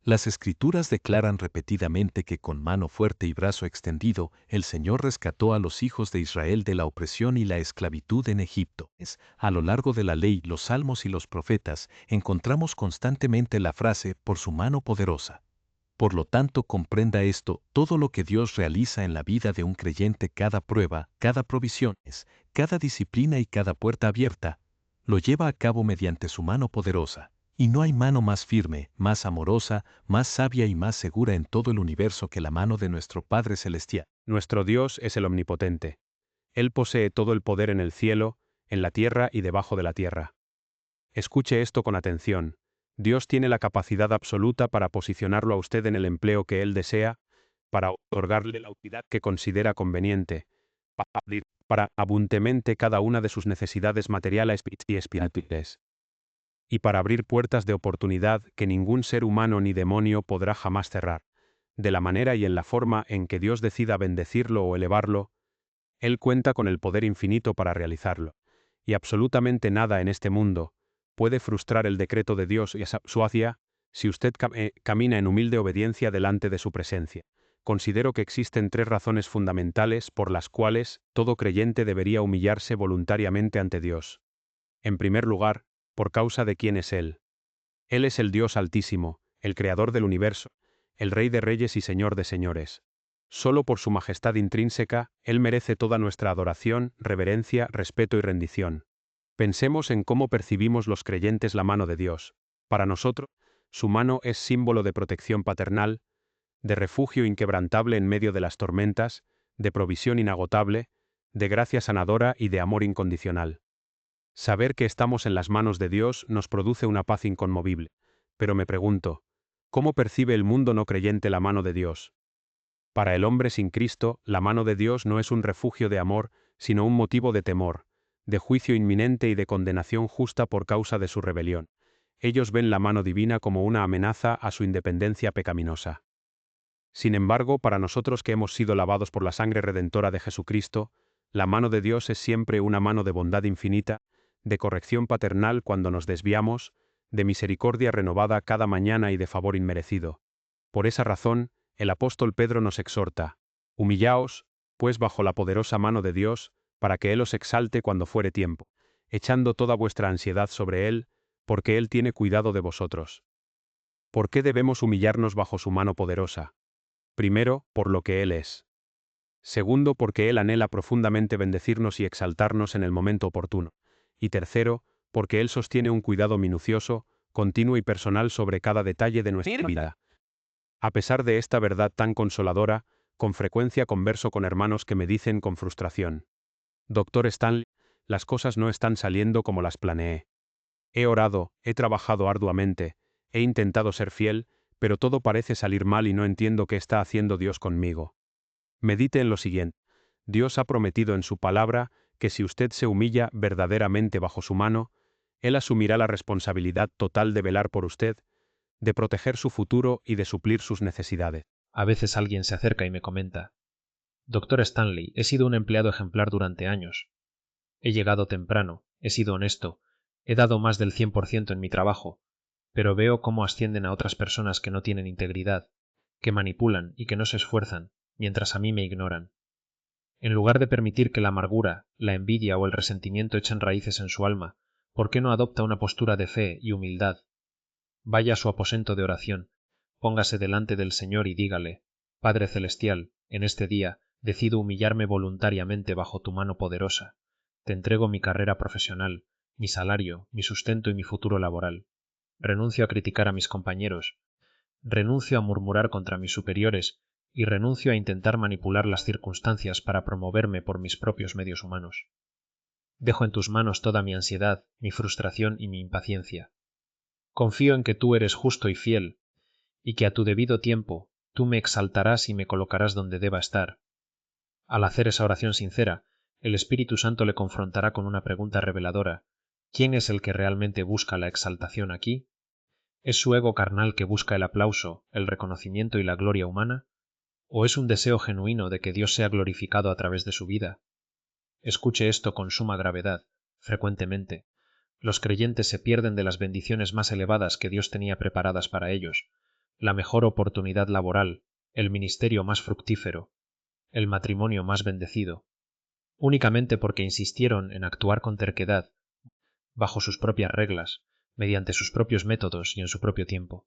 Las Escrituras declaran repetidamente que con mano fuerte y brazo extendido, el Señor rescató a los hijos de Israel de la opresión y la esclavitud en Egipto. A lo largo de la ley, los salmos y los profetas, encontramos constantemente la frase «por su mano poderosa». Por lo tanto, comprenda esto: todo lo que Dios realiza en la vida de un creyente, cada prueba, cada provisión, cada disciplina y cada puerta abierta, lo lleva a cabo mediante su mano poderosa. Y no hay mano más firme, más amorosa, más sabia y más segura en todo el universo que la mano de nuestro Padre Celestial. Nuestro Dios es el Omnipotente. Él posee todo el poder en el cielo, en la tierra y debajo de la tierra. Escuche esto con atención. Dios tiene la capacidad absoluta para posicionarlo a usted en el empleo que Él desea, para otorgarle la autoridad que considera conveniente, para abundantemente cada una de sus necesidades materiales y espirituales. y para abrir puertas de oportunidad que ningún ser humano ni demonio podrá jamás cerrar. De la manera y en la forma en que Dios decida bendecirlo o elevarlo, Él cuenta con el poder infinito para realizarlo. Y absolutamente nada en este mundo puede frustrar el decreto de Dios y su hacia si usted camina en humilde obediencia delante de su presencia. Considero que existen 3 razones fundamentales por las cuales todo creyente debería humillarse voluntariamente ante Dios. En primer lugar, por causa de quién es Él. Él es el Dios Altísimo, el Creador del universo, el Rey de Reyes y Señor de Señores. Solo por su majestad intrínseca, Él merece toda nuestra adoración, reverencia, respeto y rendición. Pensemos en cómo percibimos los creyentes la mano de Dios. Para nosotros, su mano es símbolo de protección paternal, de refugio inquebrantable en medio de las tormentas, de provisión inagotable, de gracia sanadora y de amor incondicional. Saber que estamos en las manos de Dios nos produce una paz inconmovible. Pero me pregunto, ¿cómo percibe el mundo no creyente la mano de Dios? Para el hombre sin Cristo, la mano de Dios no es un refugio de amor, sino un motivo de temor, de juicio inminente y de condenación justa por causa de su rebelión. Ellos ven la mano divina como una amenaza a su independencia pecaminosa. Sin embargo, para nosotros que hemos sido lavados por la sangre redentora de Jesucristo, la mano de Dios es siempre una mano de bondad infinita, de corrección paternal cuando nos desviamos, de misericordia renovada cada mañana y de favor inmerecido. Por esa razón, el apóstol Pedro nos exhorta: humillaos, pues bajo la poderosa mano de Dios, para que Él os exalte cuando fuere tiempo, echando toda vuestra ansiedad sobre Él, porque Él tiene cuidado de vosotros. ¿Por qué debemos humillarnos bajo su mano poderosa? Primero, por lo que Él es. Segundo, porque Él anhela profundamente bendecirnos y exaltarnos en el momento oportuno. Y tercero, porque Él sostiene un cuidado minucioso, continuo y personal sobre cada detalle de nuestra vida. A pesar de esta verdad tan consoladora, con frecuencia converso con hermanos que me dicen con frustración: Dr. Stanley, las cosas no están saliendo como las planeé. He orado, he trabajado arduamente, he intentado ser fiel, pero todo parece salir mal y no entiendo qué está haciendo Dios conmigo. Medite en lo siguiente: Dios ha prometido en su palabra que si usted se humilla verdaderamente bajo su mano, Él asumirá la responsabilidad total de velar por usted, de proteger su futuro y de suplir sus necesidades. A veces alguien se acerca y me comenta: Dr. Stanley, he sido un empleado ejemplar durante años. He llegado temprano, he sido honesto, he dado más del 100% en mi trabajo, pero veo cómo ascienden a otras personas que no tienen integridad, que manipulan y que no se esfuerzan, mientras a mí me ignoran. En lugar de permitir que la amargura, la envidia o el resentimiento echen raíces en su alma, ¿por qué no adopta una postura de fe y humildad? Vaya a su aposento de oración, póngase delante del Señor y dígale: Padre Celestial, en este día decido humillarme voluntariamente bajo tu mano poderosa. Te entrego mi carrera profesional, mi salario, mi sustento y mi futuro laboral. Renuncio a criticar a mis compañeros, renuncio a murmurar contra mis superiores y renuncio a intentar manipular las circunstancias para promoverme por mis propios medios humanos. Dejo en tus manos toda mi ansiedad, mi frustración y mi impaciencia. Confío en que tú eres justo y fiel, y que a tu debido tiempo tú me exaltarás y me colocarás donde deba estar. Al hacer esa oración sincera, el Espíritu Santo le confrontará con una pregunta reveladora: ¿quién es el que realmente busca la exaltación aquí? ¿Es su ego carnal que busca el aplauso, el reconocimiento y la gloria humana? ¿O es un deseo genuino de que Dios sea glorificado a través de su vida? Escuche esto con suma gravedad. Frecuentemente, los creyentes se pierden de las bendiciones más elevadas que Dios tenía preparadas para ellos, la mejor oportunidad laboral, el ministerio más fructífero, el matrimonio más bendecido, únicamente porque insistieron en actuar con terquedad, bajo sus propias reglas, mediante sus propios métodos y en su propio tiempo.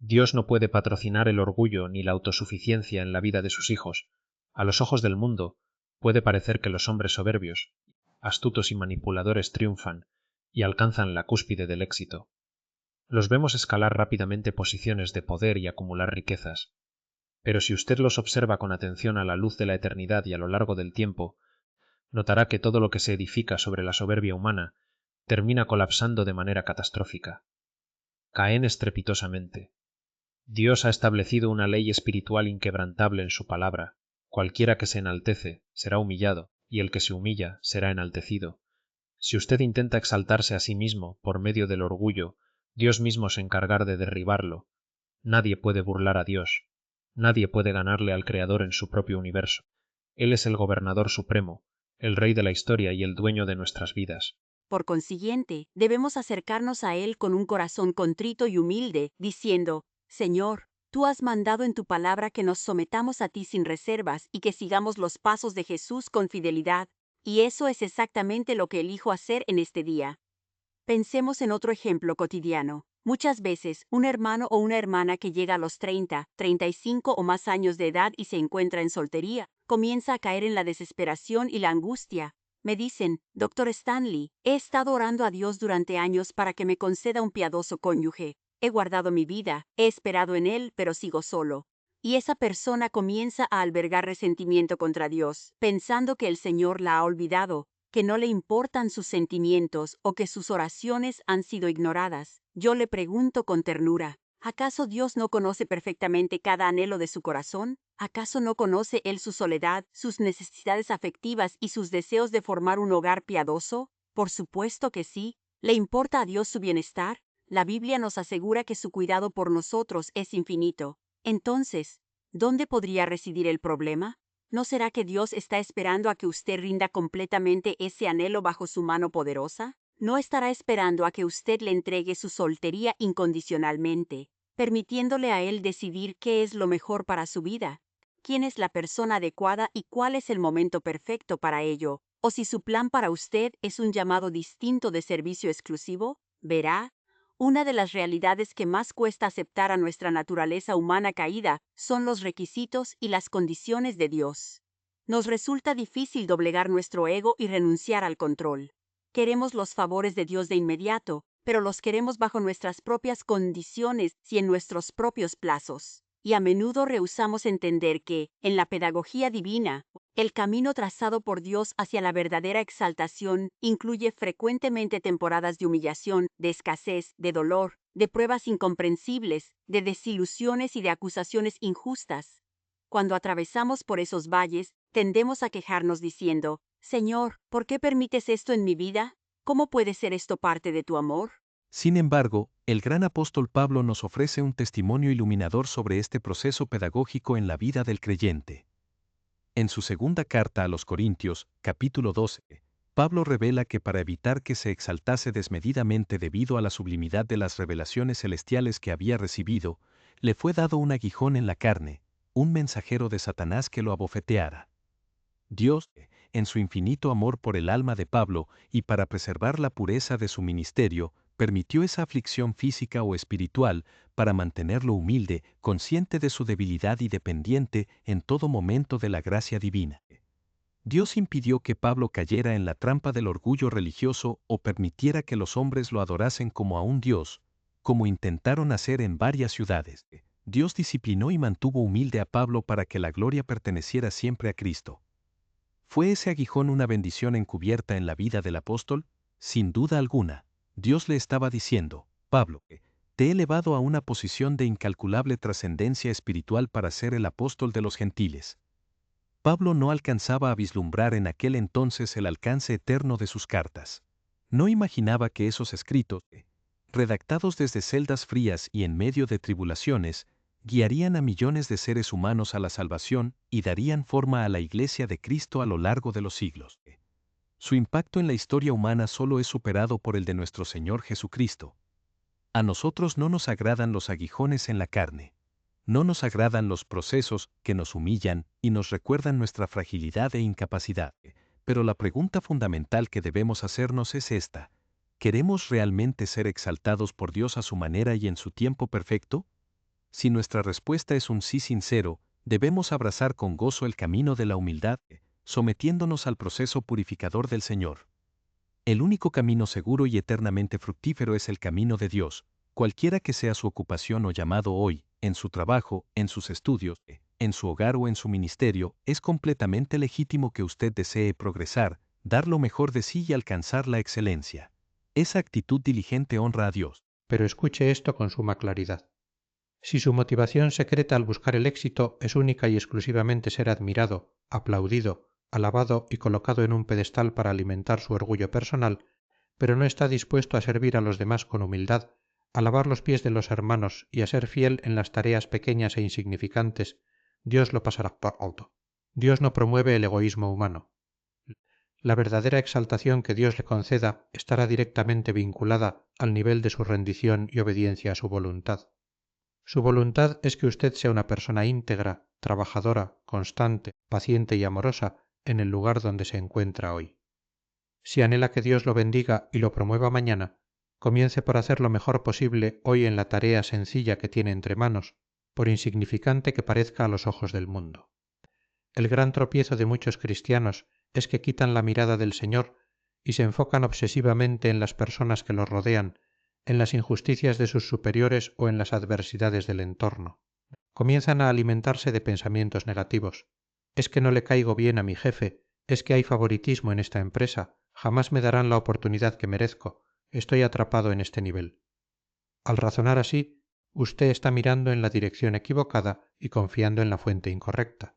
Dios no puede patrocinar el orgullo ni la autosuficiencia en la vida de sus hijos. A los ojos del mundo, puede parecer que los hombres soberbios, astutos y manipuladores triunfan y alcanzan la cúspide del éxito. Los vemos escalar rápidamente posiciones de poder y acumular riquezas. Pero si usted los observa con atención a la luz de la eternidad y a lo largo del tiempo, notará que todo lo que se edifica sobre la soberbia humana termina colapsando de manera catastrófica. Caen estrepitosamente. Dios ha establecido una ley espiritual inquebrantable en su palabra: cualquiera que se enaltece será humillado, y el que se humilla será enaltecido. Si usted intenta exaltarse a sí mismo por medio del orgullo, Dios mismo se encargará de derribarlo. Nadie puede burlar a Dios. Nadie puede ganarle al Creador en su propio universo. Él es el gobernador supremo, el rey de la historia y el dueño de nuestras vidas. Por consiguiente, debemos acercarnos a Él con un corazón contrito y humilde, diciendo, Señor, tú has mandado en tu palabra que nos sometamos a ti sin reservas y que sigamos los pasos de Jesús con fidelidad, y eso es exactamente lo que elijo hacer en este día. Pensemos en otro ejemplo cotidiano. Muchas veces, un hermano o una hermana que llega a los 30, 35 o más años de edad y se encuentra en soltería, comienza a caer en la desesperación y la angustia. Me dicen, Dr. Stanley, he estado orando a Dios durante años para que me conceda un piadoso cónyuge. He guardado mi vida, he esperado en Él, pero sigo solo. Y esa persona comienza a albergar resentimiento contra Dios, pensando que el Señor la ha olvidado, que no le importan sus sentimientos o que sus oraciones han sido ignoradas. Yo le pregunto con ternura, ¿acaso Dios no conoce perfectamente cada anhelo de su corazón? ¿Acaso no conoce Él su soledad, sus necesidades afectivas y sus deseos de formar un hogar piadoso? Por supuesto que sí. ¿Le importa a Dios su bienestar? La Biblia nos asegura que su cuidado por nosotros es infinito. Entonces, ¿dónde podría residir el problema? ¿No será que Dios está esperando a que usted rinda completamente ese anhelo bajo su mano poderosa? ¿No estará esperando a que usted le entregue su soltería incondicionalmente, permitiéndole a Él decidir qué es lo mejor para su vida? ¿Quién es la persona adecuada y cuál es el momento perfecto para ello? ¿O si su plan para usted es un llamado distinto de servicio exclusivo? Verá, una de las realidades que más cuesta aceptar a nuestra naturaleza humana caída son los requisitos y las condiciones de Dios. Nos resulta difícil doblegar nuestro ego y renunciar al control. Queremos los favores de Dios de inmediato, pero los queremos bajo nuestras propias condiciones y en nuestros propios plazos. Y a menudo rehusamos entender que, en la pedagogía divina, el camino trazado por Dios hacia la verdadera exaltación incluye frecuentemente temporadas de humillación, de escasez, de dolor, de pruebas incomprensibles, de desilusiones y de acusaciones injustas. Cuando atravesamos por esos valles, tendemos a quejarnos diciendo, Señor, ¿por qué permites esto en mi vida? ¿Cómo puede ser esto parte de tu amor? Sin embargo, el gran apóstol Pablo nos ofrece un testimonio iluminador sobre este proceso pedagógico en la vida del creyente. En su segunda carta a los Corintios, capítulo 12, Pablo revela que para evitar que se exaltase desmedidamente debido a la sublimidad de las revelaciones celestiales que había recibido, le fue dado un aguijón en la carne, un mensajero de Satanás que lo abofeteara. Dios, en su infinito amor por el alma de Pablo y para preservar la pureza de su ministerio, permitió esa aflicción física o espiritual para mantenerlo humilde, consciente de su debilidad y dependiente en todo momento de la gracia divina. Dios impidió que Pablo cayera en la trampa del orgullo religioso o permitiera que los hombres lo adorasen como a un Dios, como intentaron hacer en varias ciudades. Dios disciplinó y mantuvo humilde a Pablo para que la gloria perteneciera siempre a Cristo. ¿Fue ese aguijón una bendición encubierta en la vida del apóstol? Sin duda alguna. Dios le estaba diciendo, Pablo, te he elevado a una posición de incalculable trascendencia espiritual para ser el apóstol de los gentiles. Pablo no alcanzaba a vislumbrar en aquel entonces el alcance eterno de sus cartas. No imaginaba que esos escritos, redactados desde celdas frías y en medio de tribulaciones, guiarían a millones de seres humanos a la salvación y darían forma a la Iglesia de Cristo a lo largo de los siglos. Su impacto en la historia humana solo es superado por el de nuestro Señor Jesucristo. A nosotros no nos agradan los aguijones en la carne. No nos agradan los procesos que nos humillan y nos recuerdan nuestra fragilidad e incapacidad. Pero la pregunta fundamental que debemos hacernos es esta: ¿queremos realmente ser exaltados por Dios a su manera y en su tiempo perfecto? Si nuestra respuesta es un sí sincero, debemos abrazar con gozo el camino de la humildad, sometiéndonos al proceso purificador del Señor. El único camino seguro y eternamente fructífero es el camino de Dios, cualquiera que sea su ocupación o llamado hoy, en su trabajo, en sus estudios, en su hogar o en su ministerio, es completamente legítimo que usted desee progresar, dar lo mejor de sí y alcanzar la excelencia. Esa actitud diligente honra a Dios. Pero escuche esto con suma claridad. Si su motivación secreta al buscar el éxito es única y exclusivamente ser admirado, aplaudido, alabado y colocado en un pedestal para alimentar su orgullo personal, pero no está dispuesto a servir a los demás con humildad, a lavar los pies de los hermanos y a ser fiel en las tareas pequeñas e insignificantes, Dios lo pasará por alto. Dios no promueve el egoísmo humano. La verdadera exaltación que Dios le conceda estará directamente vinculada al nivel de su rendición y obediencia a su voluntad. Su voluntad es que usted sea una persona íntegra, trabajadora, constante, paciente y amorosa en el lugar donde se encuentra hoy. Si anhela que Dios lo bendiga y lo promueva mañana, comience por hacer lo mejor posible hoy en la tarea sencilla que tiene entre manos, por insignificante que parezca a los ojos del mundo. El gran tropiezo de muchos cristianos es que quitan la mirada del Señor y se enfocan obsesivamente en las personas que los rodean, en las injusticias de sus superiores o en las adversidades del entorno. Comienzan a alimentarse de pensamientos negativos. Es que no le caigo bien a mi jefe, es que hay favoritismo en esta empresa, jamás me darán la oportunidad que merezco, estoy atrapado en este nivel. Al razonar así, usted está mirando en la dirección equivocada y confiando en la fuente incorrecta.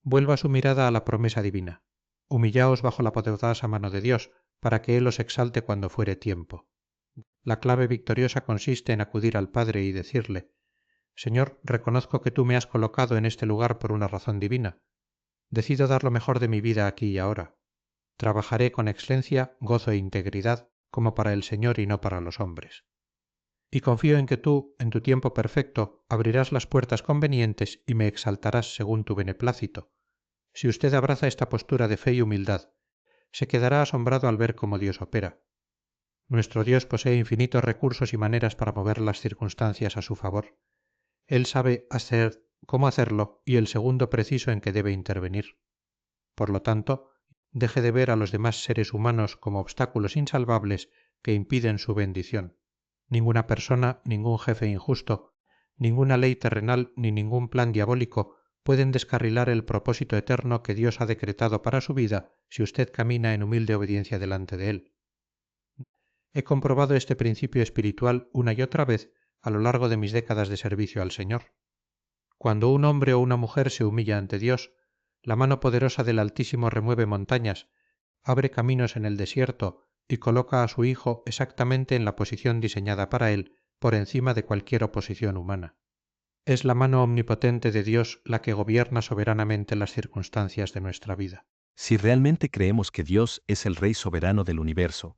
Vuelva su mirada a la promesa divina. Humillaos bajo la poderosa mano de Dios, para que Él os exalte cuando fuere tiempo. La clave victoriosa consiste en acudir al Padre y decirle: Señor, reconozco que tú me has colocado en este lugar por una razón divina. Decido dar lo mejor de mi vida aquí y ahora. Trabajaré con excelencia, gozo e integridad, como para el Señor y no para los hombres. Y confío en que tú, en tu tiempo perfecto, abrirás las puertas convenientes y me exaltarás según tu beneplácito. Si usted abraza esta postura de fe y humildad, se quedará asombrado al ver cómo Dios opera. Nuestro Dios posee infinitos recursos y maneras para mover las circunstancias a su favor. Él sabe cómo hacerlo y el segundo preciso en que debe intervenir. Por lo tanto, deje de ver a los demás seres humanos como obstáculos insalvables que impiden su bendición. Ninguna persona, ningún jefe injusto, ninguna ley terrenal ni ningún plan diabólico pueden descarrilar el propósito eterno que Dios ha decretado para su vida si usted camina en humilde obediencia delante de Él. He comprobado este principio espiritual una y otra vez a lo largo de mis décadas de servicio al Señor. Cuando un hombre o una mujer se humilla ante Dios, la mano poderosa del Altísimo remueve montañas, abre caminos en el desierto y coloca a su hijo exactamente en la posición diseñada para él, por encima de cualquier oposición humana. Es la mano omnipotente de Dios la que gobierna soberanamente las circunstancias de nuestra vida. Si realmente creemos que Dios es el Rey soberano del universo,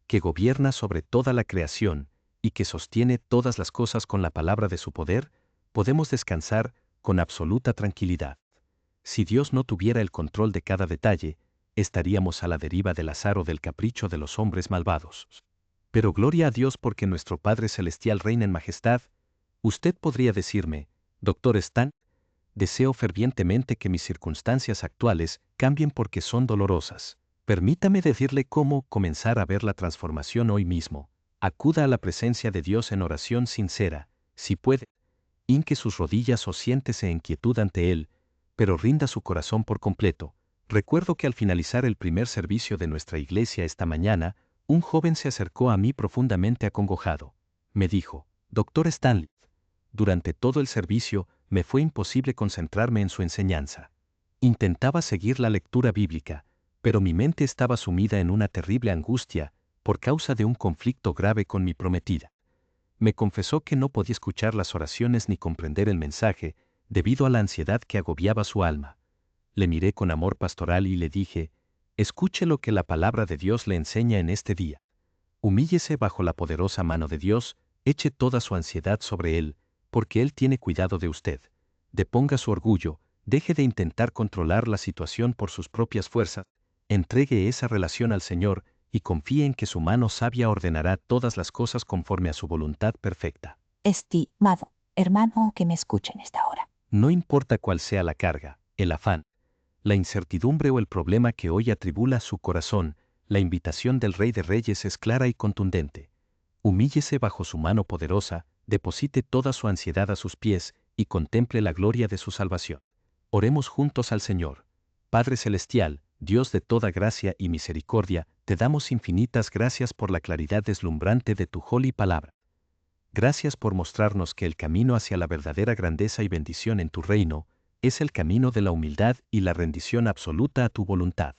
que gobierna sobre toda la creación y que sostiene todas las cosas con la palabra de su poder, podemos descansar con absoluta tranquilidad. Si Dios no tuviera el control de cada detalle, estaríamos a la deriva del azar o del capricho de los hombres malvados. Pero gloria a Dios porque nuestro Padre Celestial reina en majestad. Usted podría decirme: Dr. Stan, deseo fervientemente que mis circunstancias actuales cambien porque son dolorosas. Permítame decirle cómo comenzar a ver la transformación hoy mismo. Acuda a la presencia de Dios en oración sincera, si puede. Hinque sus rodillas o siéntese en quietud ante Él, pero rinda su corazón por completo. Recuerdo que al finalizar el primer servicio de nuestra iglesia esta mañana, un joven se acercó a mí profundamente acongojado. Me dijo: Dr. Stanley, durante todo el servicio me fue imposible concentrarme en su enseñanza. Intentaba seguir la lectura bíblica, pero mi mente estaba sumida en una terrible angustia por causa de un conflicto grave con mi prometida. Me confesó que no podía escuchar las oraciones ni comprender el mensaje debido a la ansiedad que agobiaba su alma. Le miré con amor pastoral y le dije: escuche lo que la palabra de Dios le enseña en este día. Humíllese bajo la poderosa mano de Dios, eche toda su ansiedad sobre Él, porque Él tiene cuidado de usted. Deponga su orgullo, deje de intentar controlar la situación por sus propias fuerzas, entregue esa relación al Señor y confíe en que su mano sabia ordenará todas las cosas conforme a su voluntad perfecta. Estimado hermano que me escuche en esta hora. No importa cuál sea la carga, el afán, la incertidumbre o el problema que hoy atribula su corazón, la invitación del Rey de Reyes es clara y contundente. Humíllese bajo su mano poderosa, deposite toda su ansiedad a sus pies y contemple la gloria de su salvación. Oremos juntos al Señor. Padre Celestial, Dios de toda gracia y misericordia, te damos infinitas gracias por la claridad deslumbrante de tu holy palabra. Gracias por mostrarnos que el camino hacia la verdadera grandeza y bendición en tu reino es el camino de la humildad y la rendición absoluta a tu voluntad.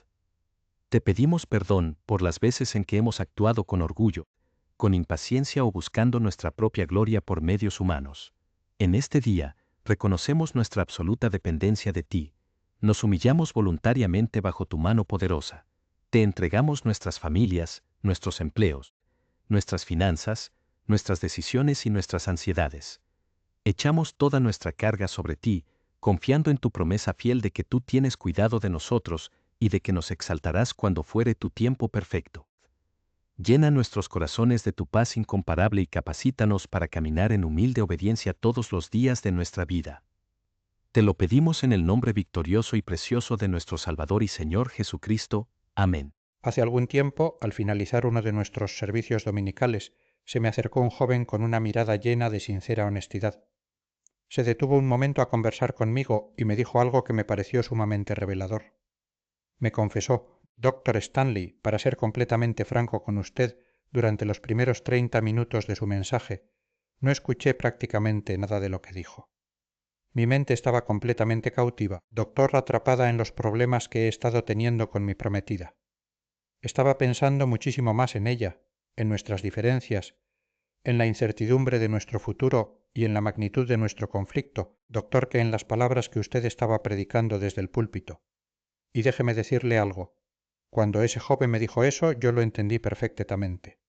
Te pedimos perdón por las veces en que hemos actuado con orgullo, con impaciencia o buscando nuestra propia gloria por medios humanos. En este día, reconocemos nuestra absoluta dependencia de ti. Nos humillamos voluntariamente bajo tu mano poderosa. Te entregamos nuestras familias, nuestros empleos, nuestras finanzas, nuestras decisiones y nuestras ansiedades. Echamos toda nuestra carga sobre ti, confiando en tu promesa fiel de que tú tienes cuidado de nosotros y de que nos exaltarás cuando fuere tu tiempo perfecto. Llena nuestros corazones de tu paz incomparable y capacítanos para caminar en humilde obediencia todos los días de nuestra vida. Te lo pedimos en el nombre victorioso y precioso de nuestro Salvador y Señor Jesucristo. Amén. Hace algún tiempo, al finalizar uno de nuestros servicios dominicales, se me acercó un joven con una mirada llena de sincera honestidad. Se detuvo un momento a conversar conmigo y me dijo algo que me pareció sumamente revelador. Me confesó: Doctor Stanley, para ser completamente franco con usted, durante los primeros 30 minutos de su mensaje, no escuché prácticamente nada de lo que dijo. Mi mente estaba completamente cautiva, doctor, atrapada en los problemas que he estado teniendo con mi prometida. Estaba pensando muchísimo más en ella, en nuestras diferencias, en la incertidumbre de nuestro futuro y en la magnitud de nuestro conflicto, doctor, que en las palabras que usted estaba predicando desde el púlpito. Y déjeme decirle algo. Cuando ese joven me dijo eso, yo lo entendí perfectamente.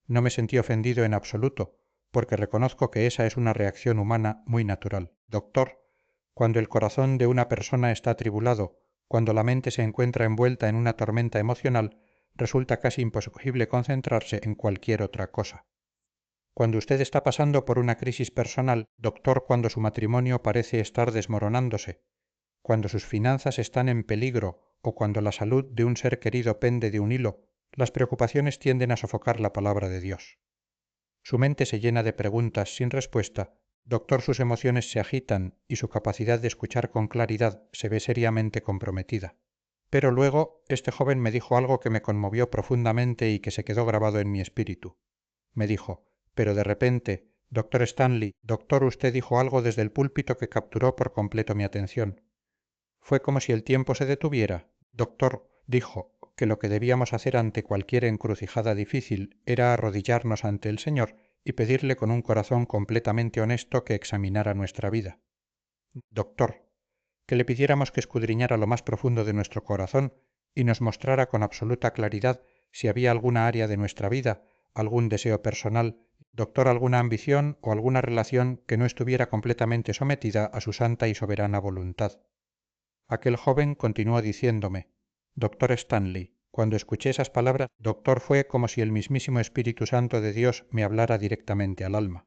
No me sentí ofendido en absoluto, porque reconozco que esa es una reacción humana muy natural. Doctor, cuando el corazón de una persona está atribulado, cuando la mente se encuentra envuelta en una tormenta emocional, resulta casi imposible concentrarse en cualquier otra cosa. Cuando usted está pasando por una crisis personal, doctor, cuando su matrimonio parece estar desmoronándose, cuando sus finanzas están en peligro o cuando la salud de un ser querido pende de un hilo, las preocupaciones tienden a sofocar la palabra de Dios. Su mente se llena de preguntas sin respuesta, doctor, sus emociones se agitan y su capacidad de escuchar con claridad se ve seriamente comprometida. Pero luego este joven me dijo algo que me conmovió profundamente y que se quedó grabado en mi espíritu. Me dijo: pero de repente, doctor Stanley, doctor, usted dijo algo desde el púlpito que capturó por completo mi atención. Fue como si el tiempo se detuviera. Doctor, dijo que lo que debíamos hacer ante cualquier encrucijada difícil era arrodillarnos ante el Señor y pedirle con un corazón completamente honesto que examinara nuestra vida. Doctor, que le pidiéramos que escudriñara lo más profundo de nuestro corazón y nos mostrara con absoluta claridad si había alguna área de nuestra vida, algún deseo personal, doctor, alguna ambición o alguna relación que no estuviera completamente sometida a su santa y soberana voluntad. Aquel joven continuó diciéndome: doctor Stanley, cuando escuché esas palabras, doctor, fue como si el mismísimo Espíritu Santo de Dios me hablara directamente al alma.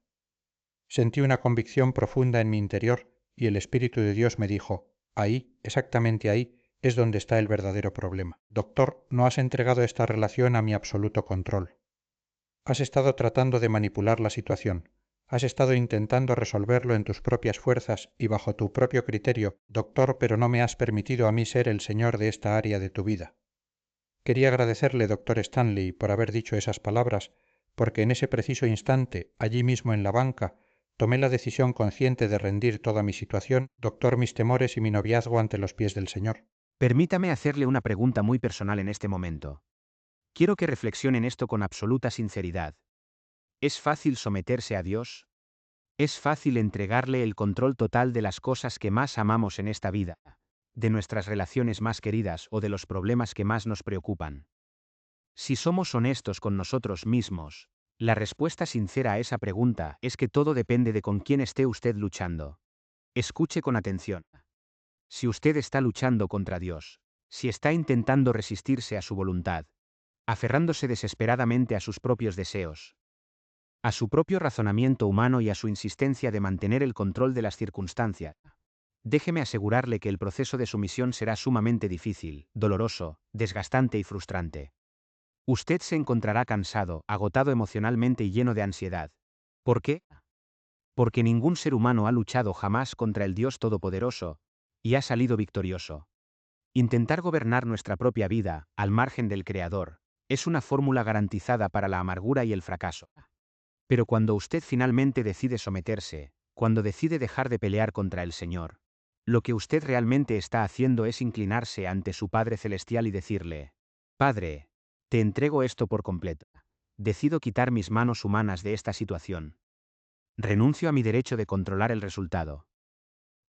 Sentí una convicción profunda en mi interior y el Espíritu de Dios me dijo: ahí, exactamente ahí, es donde está el verdadero problema. Doctor, no has entregado esta relación a mi absoluto control. Has estado tratando de manipular la situación. Has estado intentando resolverlo en tus propias fuerzas y bajo tu propio criterio, doctor, pero no me has permitido a mí ser el señor de esta área de tu vida. Quería agradecerle, doctor Stanley, por haber dicho esas palabras, porque en ese preciso instante, allí mismo en la banca, tomé la decisión consciente de rendir toda mi situación, doctor, mis temores y mi noviazgo ante los pies del Señor. Permítame hacerle una pregunta muy personal en este momento. Quiero que reflexione en esto con absoluta sinceridad. ¿Es fácil someterse a Dios? ¿Es fácil entregarle el control total de las cosas que más amamos en esta vida, de nuestras relaciones más queridas o de los problemas que más nos preocupan? Si somos honestos con nosotros mismos, la respuesta sincera a esa pregunta es que todo depende de con quién esté usted luchando. Escuche con atención. Si usted está luchando contra Dios, si está intentando resistirse a su voluntad, aferrándose desesperadamente a sus propios deseos, a su propio razonamiento humano y a su insistencia de mantener el control de las circunstancias, déjeme asegurarle que el proceso de sumisión será sumamente difícil, doloroso, desgastante y frustrante. Usted se encontrará cansado, agotado emocionalmente y lleno de ansiedad. ¿Por qué? Porque ningún ser humano ha luchado jamás contra el Dios Todopoderoso y ha salido victorioso. Intentar gobernar nuestra propia vida, al margen del Creador, es una fórmula garantizada para la amargura y el fracaso. Pero cuando usted finalmente decide someterse, cuando decide dejar de pelear contra el Señor, lo que usted realmente está haciendo es inclinarse ante su Padre Celestial y decirle: Padre, te entrego esto por completo. Decido quitar mis manos humanas de esta situación. Renuncio a mi derecho de controlar el resultado.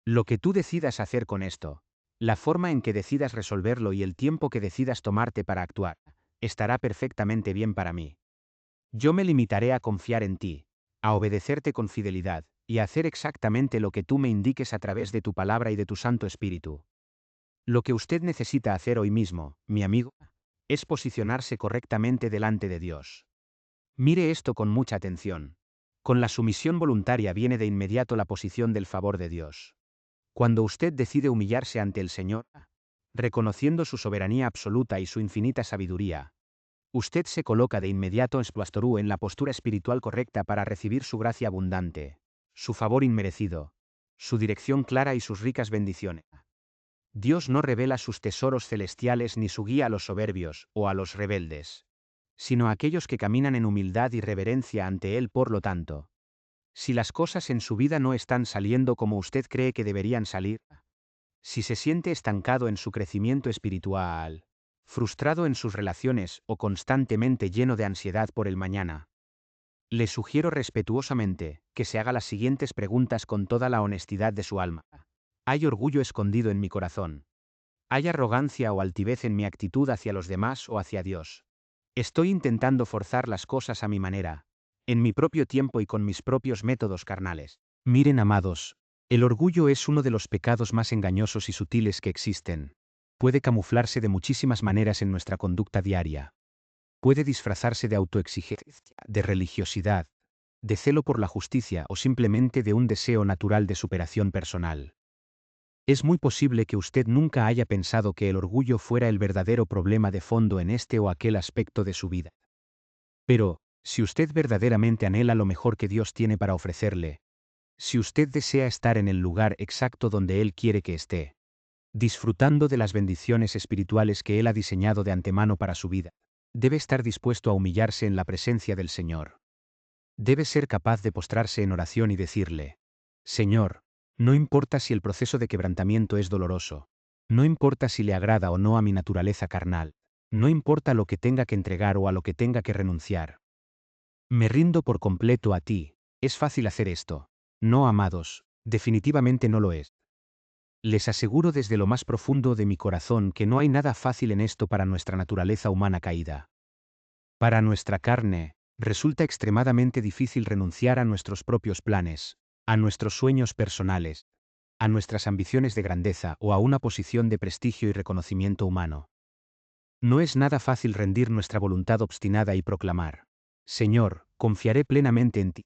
Lo que tú decidas hacer con esto, la forma en que decidas resolverlo y el tiempo que decidas tomarte para actuar, estará perfectamente bien para mí. Yo me limitaré a confiar en ti, a obedecerte con fidelidad, y a hacer exactamente lo que tú me indiques a través de tu palabra y de tu Santo Espíritu. Lo que usted necesita hacer hoy mismo, mi amigo, es posicionarse correctamente delante de Dios. Mire esto con mucha atención. Con la sumisión voluntaria viene de inmediato la posición del favor de Dios. Cuando usted decide humillarse ante el Señor, reconociendo su soberanía absoluta y su infinita sabiduría, usted se coloca de inmediato en la postura espiritual correcta para recibir su gracia abundante, su favor inmerecido, su dirección clara y sus ricas bendiciones. Dios no revela sus tesoros celestiales ni su guía a los soberbios o a los rebeldes, sino a aquellos que caminan en humildad y reverencia ante Él. Por lo tanto, si las cosas en su vida no están saliendo como usted cree que deberían salir, si se siente estancado en su crecimiento espiritual, frustrado en sus relaciones o constantemente lleno de ansiedad por el mañana, le sugiero respetuosamente que se haga las siguientes preguntas con toda la honestidad de su alma. ¿Hay orgullo escondido en mi corazón? ¿Hay arrogancia o altivez en mi actitud hacia los demás o hacia Dios? ¿Estoy intentando forzar las cosas a mi manera, en mi propio tiempo y con mis propios métodos carnales? Miren, amados, el orgullo es uno de los pecados más engañosos y sutiles que existen. Puede camuflarse de muchísimas maneras en nuestra conducta diaria. Puede disfrazarse de autoexigencia, de religiosidad, de celo por la justicia o simplemente de un deseo natural de superación personal. Es muy posible que usted nunca haya pensado que el orgullo fuera el verdadero problema de fondo en este o aquel aspecto de su vida. Pero, si usted verdaderamente anhela lo mejor que Dios tiene para ofrecerle, si usted desea estar en el lugar exacto donde Él quiere que esté, disfrutando de las bendiciones espirituales que Él ha diseñado de antemano para su vida, debe estar dispuesto a humillarse en la presencia del Señor. Debe ser capaz de postrarse en oración y decirle: Señor, no importa si el proceso de quebrantamiento es doloroso, no importa si le agrada o no a mi naturaleza carnal, no importa lo que tenga que entregar o a lo que tenga que renunciar. Me rindo por completo a ti. Es fácil hacer esto. No, amados, definitivamente no lo es. Les aseguro desde lo más profundo de mi corazón que no hay nada fácil en esto para nuestra naturaleza humana caída. Para nuestra carne, resulta extremadamente difícil renunciar a nuestros propios planes, a nuestros sueños personales, a nuestras ambiciones de grandeza o a una posición de prestigio y reconocimiento humano. No es nada fácil rendir nuestra voluntad obstinada y proclamar: Señor, confiaré plenamente en ti,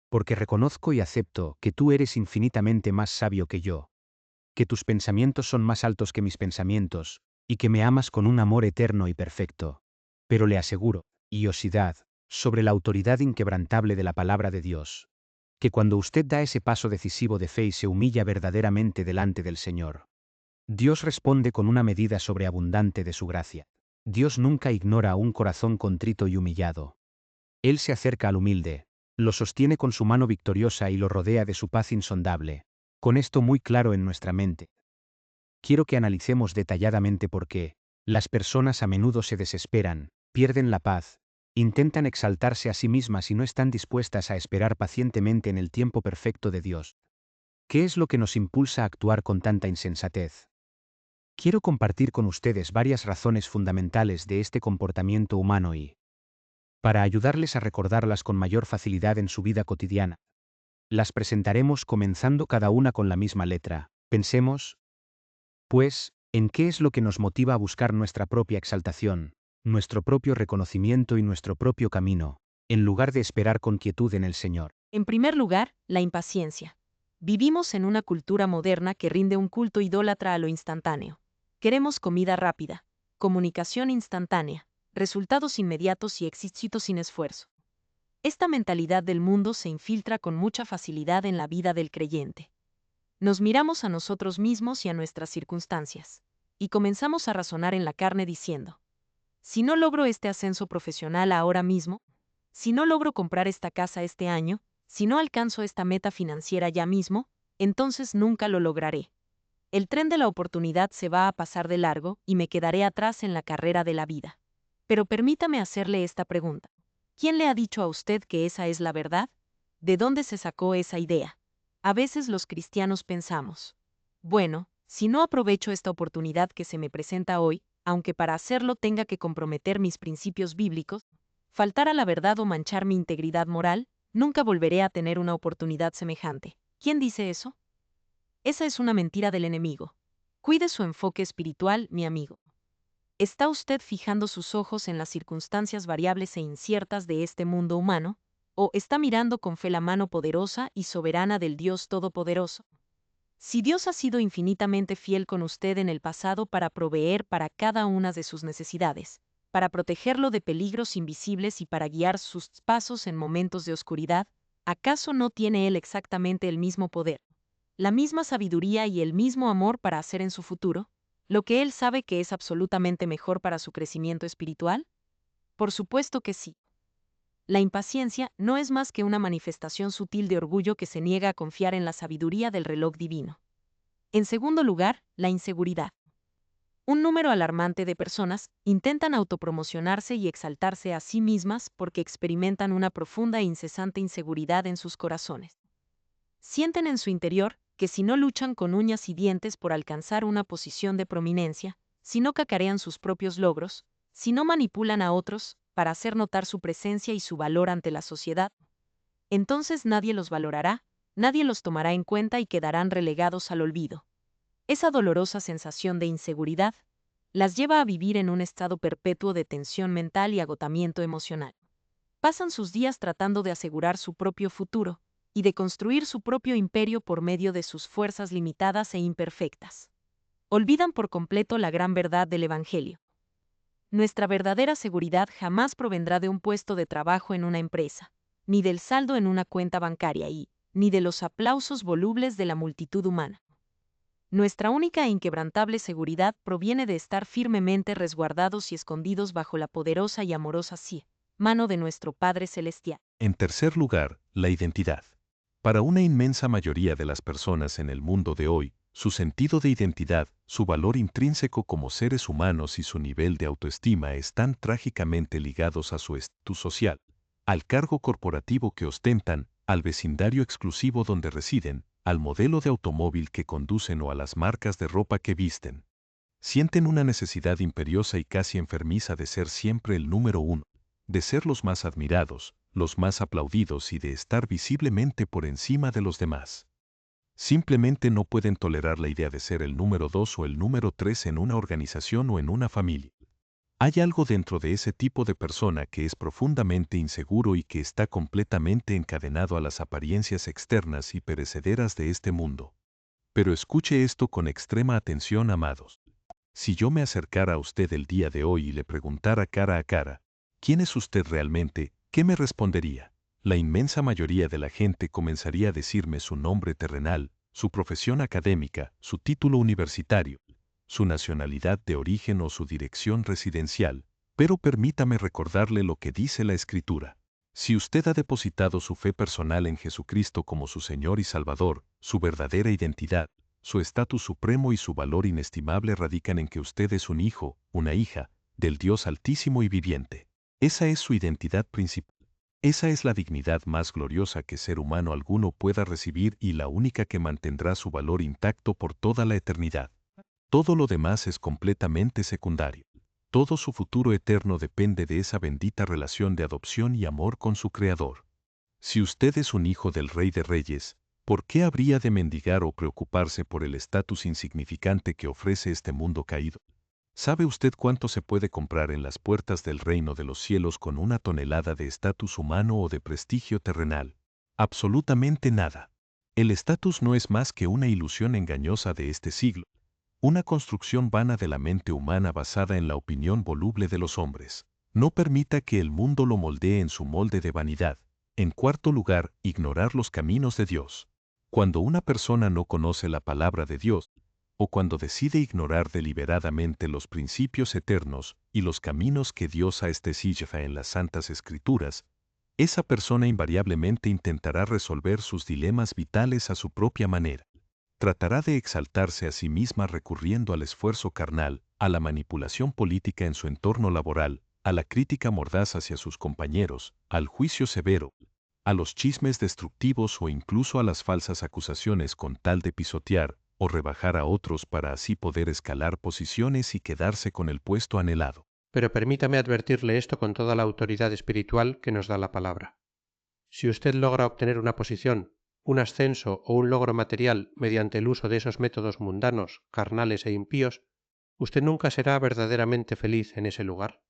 porque reconozco y acepto que tú eres infinitamente más sabio que yo, que tus pensamientos son más altos que mis pensamientos, y que me amas con un amor eterno y perfecto. Pero le aseguro, y osidad, sobre la autoridad inquebrantable de la palabra de Dios, que cuando usted da ese paso decisivo de fe y se humilla verdaderamente delante del Señor, Dios responde con una medida sobreabundante de su gracia. Dios nunca ignora un corazón contrito y humillado. Él se acerca al humilde, lo sostiene con su mano victoriosa y lo rodea de su paz insondable. Con esto muy claro en nuestra mente, quiero que analicemos detalladamente por qué las personas a menudo se desesperan, pierden la paz, intentan exaltarse a sí mismas y no están dispuestas a esperar pacientemente en el tiempo perfecto de Dios. ¿Qué es lo que nos impulsa a actuar con tanta insensatez? Quiero compartir con ustedes varias razones fundamentales de este comportamiento humano y, para ayudarles a recordarlas con mayor facilidad en su vida cotidiana, las presentaremos comenzando cada una con la misma letra. Pensemos, pues, en qué es lo que nos motiva a buscar nuestra propia exaltación, nuestro propio reconocimiento y nuestro propio camino, en lugar de esperar con quietud en el Señor. En primer lugar, la impaciencia. Vivimos en una cultura moderna que rinde un culto idólatra a lo instantáneo. Queremos comida rápida, comunicación instantánea, resultados inmediatos y éxito sin esfuerzo. Esta mentalidad del mundo se infiltra con mucha facilidad en la vida del creyente. Nos miramos a nosotros mismos y a nuestras circunstancias, y comenzamos a razonar en la carne diciendo: si no logro este ascenso profesional ahora mismo, si no logro comprar esta casa este año, si no alcanzo esta meta financiera ya mismo, entonces nunca lo lograré. El tren de la oportunidad se va a pasar de largo y me quedaré atrás en la carrera de la vida. Pero permítame hacerle esta pregunta. ¿Quién le ha dicho a usted que esa es la verdad? ¿De dónde se sacó esa idea? A veces los cristianos pensamos, bueno, si no aprovecho esta oportunidad que se me presenta hoy, aunque para hacerlo tenga que comprometer mis principios bíblicos, faltar a la verdad o manchar mi integridad moral, nunca volveré a tener una oportunidad semejante. ¿Quién dice eso? Esa es una mentira del enemigo. Cuide su enfoque espiritual, mi amigo. ¿Está usted fijando sus ojos en las circunstancias variables e inciertas de este mundo humano? ¿O está mirando con fe la mano poderosa y soberana del Dios Todopoderoso? Si Dios ha sido infinitamente fiel con usted en el pasado para proveer para cada una de sus necesidades, para protegerlo de peligros invisibles y para guiar sus pasos en momentos de oscuridad, ¿acaso no tiene Él exactamente el mismo poder, la misma sabiduría y el mismo amor para hacer en su futuro lo que Él sabe que es absolutamente mejor para su crecimiento espiritual? Por supuesto que sí. La impaciencia no es más que una manifestación sutil de orgullo que se niega a confiar en la sabiduría del reloj divino. En segundo lugar, la inseguridad. Un número alarmante de personas intentan autopromocionarse y exaltarse a sí mismas porque experimentan una profunda e incesante inseguridad en sus corazones. Sienten en su interior que si no luchan con uñas y dientes por alcanzar una posición de prominencia, si no cacarean sus propios logros, si no manipulan a otros para hacer notar su presencia y su valor ante la sociedad, entonces nadie los valorará, nadie los tomará en cuenta y quedarán relegados al olvido. Esa dolorosa sensación de inseguridad las lleva a vivir en un estado perpetuo de tensión mental y agotamiento emocional. Pasan sus días tratando de asegurar su propio futuro y de construir su propio imperio por medio de sus fuerzas limitadas e imperfectas. Olvidan por completo la gran verdad del Evangelio. Nuestra verdadera seguridad jamás provendrá de un puesto de trabajo en una empresa, ni del saldo en una cuenta bancaria ni de los aplausos volubles de la multitud humana. Nuestra única e inquebrantable seguridad proviene de estar firmemente resguardados y escondidos bajo la poderosa y amorosa mano de nuestro Padre Celestial. En tercer lugar, la identidad. Para una inmensa mayoría de las personas en el mundo de hoy, su sentido de identidad, su valor intrínseco como seres humanos y su nivel de autoestima están trágicamente ligados a su estatus social, al cargo corporativo que ostentan, al vecindario exclusivo donde residen, al modelo de automóvil que conducen o a las marcas de ropa que visten. Sienten una necesidad imperiosa y casi enfermiza de ser siempre el número uno, de ser los más admirados, los más aplaudidos y de estar visiblemente por encima de los demás. Simplemente no pueden tolerar la idea de ser el número 2 o el número 3 en una organización o en una familia. Hay algo dentro de ese tipo de persona que es profundamente inseguro y que está completamente encadenado a las apariencias externas y perecederas de este mundo. Pero escuche esto con extrema atención, amados. Si yo me acercara a usted el día de hoy y le preguntara cara a cara, ¿quién es usted realmente?, ¿qué me respondería? La inmensa mayoría de la gente comenzaría a decirme su nombre terrenal, su profesión académica, su título universitario, su nacionalidad de origen o su dirección residencial, pero permítame recordarle lo que dice la Escritura. Si usted ha depositado su fe personal en Jesucristo como su Señor y Salvador, su verdadera identidad, su estatus supremo y su valor inestimable radican en que usted es un hijo, una hija, del Dios Altísimo y Viviente. Esa es su identidad principal. Esa es la dignidad más gloriosa que ser humano alguno pueda recibir y la única que mantendrá su valor intacto por toda la eternidad. Todo lo demás es completamente secundario. Todo su futuro eterno depende de esa bendita relación de adopción y amor con su Creador. Si usted es un hijo del Rey de Reyes, ¿por qué habría de mendigar o preocuparse por el estatus insignificante que ofrece este mundo caído? ¿Sabe usted cuánto se puede comprar en las puertas del reino de los cielos con una tonelada de estatus humano o de prestigio terrenal? Absolutamente nada. El estatus no es más que una ilusión engañosa de este siglo, una construcción vana de la mente humana basada en la opinión voluble de los hombres. No permita que el mundo lo moldee en su molde de vanidad. En cuarto lugar, ignorar los caminos de Dios. Cuando una persona no conoce la palabra de Dios, o cuando decide ignorar deliberadamente los principios eternos y los caminos que Dios ha establecido en las Santas Escrituras, esa persona invariablemente intentará resolver sus dilemas vitales a su propia manera. Tratará de exaltarse a sí misma recurriendo al esfuerzo carnal, a la manipulación política en su entorno laboral, a la crítica mordaz hacia sus compañeros, al juicio severo, a los chismes destructivos o incluso a las falsas acusaciones con tal de pisotear o rebajar a otros para así poder escalar posiciones y quedarse con el puesto anhelado. Pero permítame advertirle esto con toda la autoridad espiritual que nos da la palabra. Si usted logra obtener una posición, un ascenso o un logro material mediante el uso de esos métodos mundanos, carnales e impíos, usted nunca será verdaderamente feliz en ese lugar.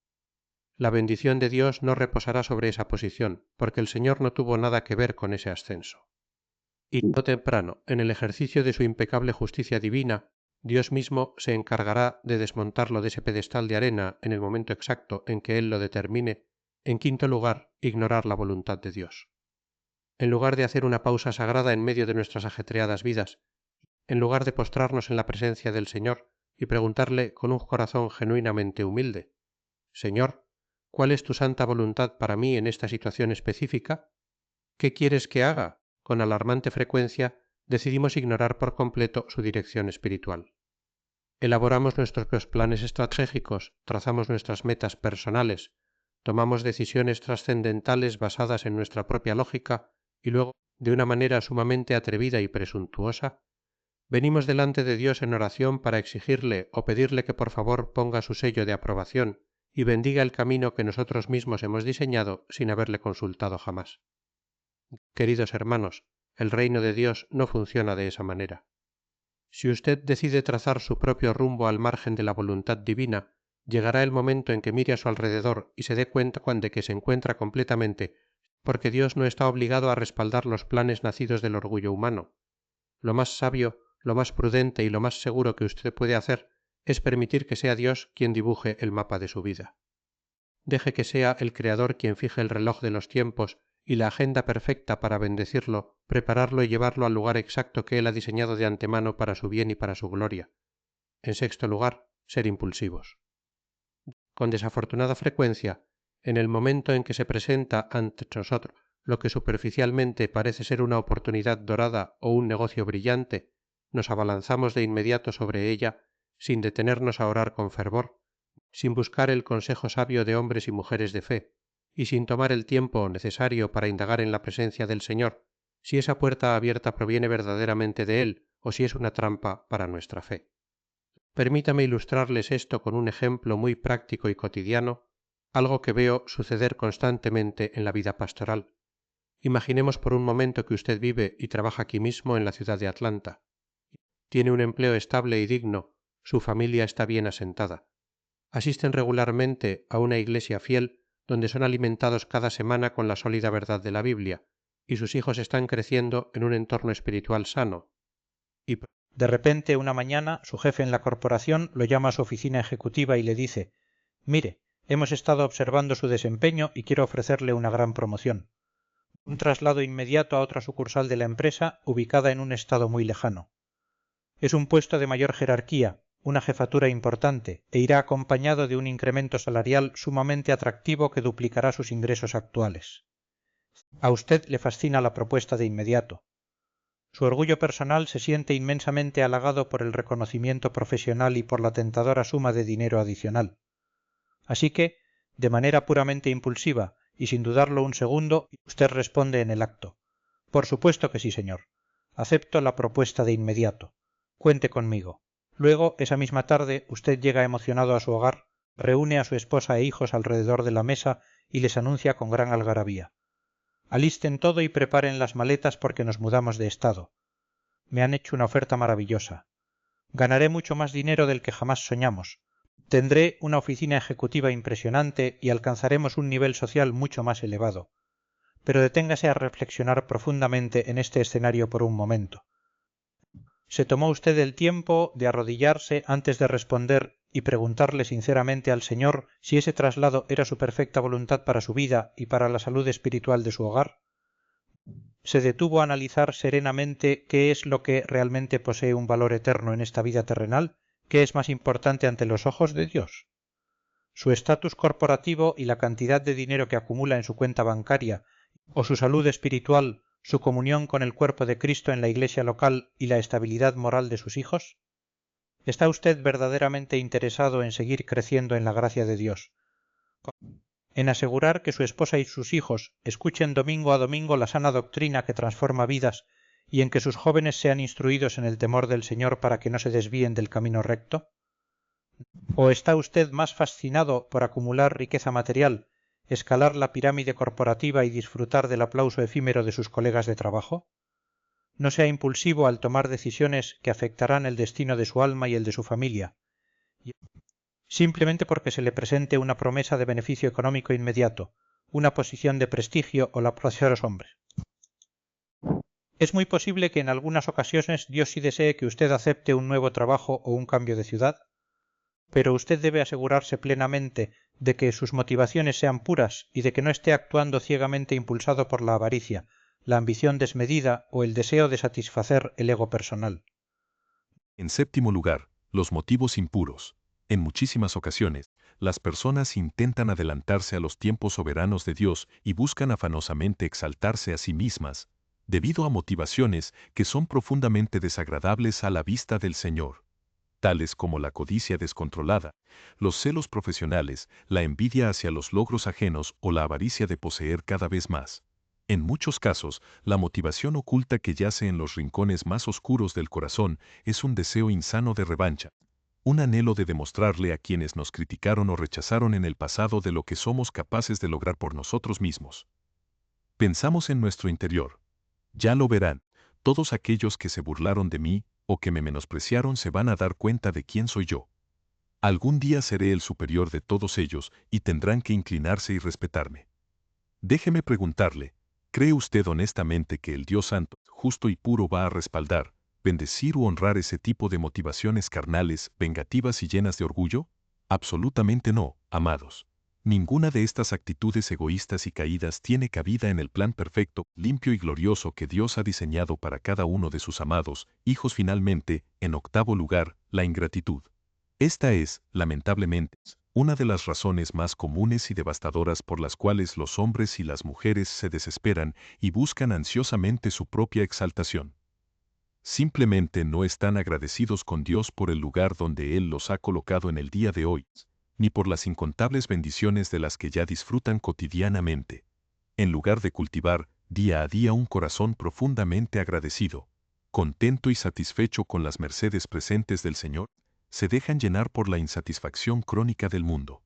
La bendición de Dios no reposará sobre esa posición, porque el Señor no tuvo nada que ver con ese ascenso. Y tarde o temprano, en el ejercicio de su impecable justicia divina, Dios mismo se encargará de desmontarlo de ese pedestal de arena en el momento exacto en que Él lo determine. En quinto lugar, ignorar la voluntad de Dios. En lugar de hacer una pausa sagrada en medio de nuestras ajetreadas vidas, en lugar de postrarnos en la presencia del Señor y preguntarle con un corazón genuinamente humilde: Señor, ¿cuál es tu santa voluntad para mí en esta situación específica? ¿Qué quieres que haga? Con alarmante frecuencia decidimos ignorar por completo su dirección espiritual. Elaboramos nuestros planes estratégicos, trazamos nuestras metas personales, tomamos decisiones trascendentales basadas en nuestra propia lógica y luego, de una manera sumamente atrevida y presuntuosa, venimos delante de Dios en oración para exigirle o pedirle que por favor ponga su sello de aprobación y bendiga el camino que nosotros mismos hemos diseñado sin haberle consultado jamás. Queridos hermanos, el reino de Dios no funciona de esa manera. Si usted decide trazar su propio rumbo al margen de la voluntad divina, llegará el momento en que mire a su alrededor y se dé cuenta de que se encuentra completamente, porque Dios no está obligado a respaldar los planes nacidos del orgullo humano. Lo más sabio, lo más prudente y lo más seguro que usted puede hacer es permitir que sea Dios quien dibuje el mapa de su vida. Deje que sea el Creador quien fije el reloj de los tiempos y la agenda perfecta para bendecirlo, prepararlo y llevarlo al lugar exacto que Él ha diseñado de antemano para su bien y para su gloria. En sexto lugar, ser impulsivos. Con desafortunada frecuencia, en el momento en que se presenta ante nosotros lo que superficialmente parece ser una oportunidad dorada o un negocio brillante, nos abalanzamos de inmediato sobre ella sin detenernos a orar con fervor, sin buscar el consejo sabio de hombres y mujeres de fe, y sin tomar el tiempo necesario para indagar en la presencia del Señor si esa puerta abierta proviene verdaderamente de Él o si es una trampa para nuestra fe. Permítame ilustrarles esto con un ejemplo muy práctico y cotidiano, algo que veo suceder constantemente en la vida pastoral. Imaginemos por un momento que usted vive y trabaja aquí mismo en la ciudad de Atlanta. Tiene un empleo estable y digno, su familia está bien asentada. Asisten regularmente a una iglesia fiel donde son alimentados cada semana con la sólida verdad de la Biblia, y sus hijos están creciendo en un entorno espiritual sano. Y de repente, una mañana, su jefe en la corporación lo llama a su oficina ejecutiva y le dice: «Mire, hemos estado observando su desempeño y quiero ofrecerle una gran promoción. Un traslado inmediato a otra sucursal de la empresa ubicada en un estado muy lejano. Es un puesto de mayor jerarquía, una jefatura importante, e irá acompañado de un incremento salarial sumamente atractivo que duplicará sus ingresos actuales. A usted le fascina la propuesta de inmediato. Su orgullo personal se siente inmensamente halagado por el reconocimiento profesional y por la tentadora suma de dinero adicional. Así que, de manera puramente impulsiva y sin dudarlo un segundo, usted responde en el acto: «Por supuesto que sí, señor. Acepto la propuesta de inmediato. Cuente conmigo». Luego, esa misma tarde, usted llega emocionado a su hogar, reúne a su esposa e hijos alrededor de la mesa y les anuncia con gran algarabía: «Alisten todo y preparen las maletas porque nos mudamos de estado. Me han hecho una oferta maravillosa. Ganaré mucho más dinero del que jamás soñamos. Tendré una oficina ejecutiva impresionante y alcanzaremos un nivel social mucho más elevado. Pero deténgase a reflexionar profundamente en este escenario por un momento. ¿Se tomó usted el tiempo de arrodillarse antes de responder y preguntarle sinceramente al Señor si ese traslado era su perfecta voluntad para su vida y para la salud espiritual de su hogar? ¿Se detuvo a analizar serenamente qué es lo que realmente posee un valor eterno en esta vida terrenal? ¿Qué es más importante ante los ojos de Dios? ¿Su estatus corporativo y la cantidad de dinero que acumula en su cuenta bancaria, o su salud espiritual, su comunión con el cuerpo de Cristo en la iglesia local y la estabilidad moral de sus hijos? ¿Está usted verdaderamente interesado en seguir creciendo en la gracia de Dios? en asegurar que su esposa y sus hijos escuchen domingo a domingo la sana doctrina que transforma vidas y en que sus jóvenes sean instruidos en el temor del Señor para que no se desvíen del camino recto? ¿O está usted más fascinado por acumular riqueza material, escalar la pirámide corporativa y disfrutar del aplauso efímero de sus colegas de trabajo? No sea impulsivo al tomar decisiones que afectarán el destino de su alma y el de su familia, simplemente porque se le presente una promesa de beneficio económico inmediato, una posición de prestigio o la aprobación de los hombres. Es muy posible que en algunas ocasiones Dios sí desee que usted acepte un nuevo trabajo o un cambio de ciudad, pero usted debe asegurarse plenamente de que sus motivaciones sean puras y de que no esté actuando ciegamente impulsado por la avaricia, la ambición desmedida o el deseo de satisfacer el ego personal. En séptimo lugar, los motivos impuros. En muchísimas ocasiones, las personas intentan adelantarse a los tiempos soberanos de Dios y buscan afanosamente exaltarse a sí mismas, debido a motivaciones que son profundamente desagradables a la vista del Señor, tales como la codicia descontrolada, los celos profesionales, la envidia hacia los logros ajenos o la avaricia de poseer cada vez más. En muchos casos, la motivación oculta que yace en los rincones más oscuros del corazón es un deseo insano de revancha, un anhelo de demostrarle a quienes nos criticaron o rechazaron en el pasado de lo que somos capaces de lograr por nosotros mismos. Pensamos en nuestro interior. Ya lo verán, todos aquellos que se burlaron de mí o que me menospreciaron se van a dar cuenta de quién soy yo. Algún día seré el superior de todos ellos y tendrán que inclinarse y respetarme. Déjeme preguntarle, ¿cree usted honestamente que el Dios Santo, justo y puro va a respaldar, bendecir u honrar ese tipo de motivaciones carnales, vengativas y llenas de orgullo? Absolutamente no, amados. Ninguna de estas actitudes egoístas y caídas tiene cabida en el plan perfecto, limpio y glorioso que Dios ha diseñado para cada uno de sus amados hijos. Finalmente, en octavo lugar, la ingratitud. Esta es, lamentablemente, una de las razones más comunes y devastadoras por las cuales los hombres y las mujeres se desesperan y buscan ansiosamente su propia exaltación. Simplemente no están agradecidos con Dios por el lugar donde Él los ha colocado en el día de hoy, ni por las incontables bendiciones de las que ya disfrutan cotidianamente. En lugar de cultivar, día a día, un corazón profundamente agradecido, contento y satisfecho con las mercedes presentes del Señor, se dejan llenar por la insatisfacción crónica del mundo.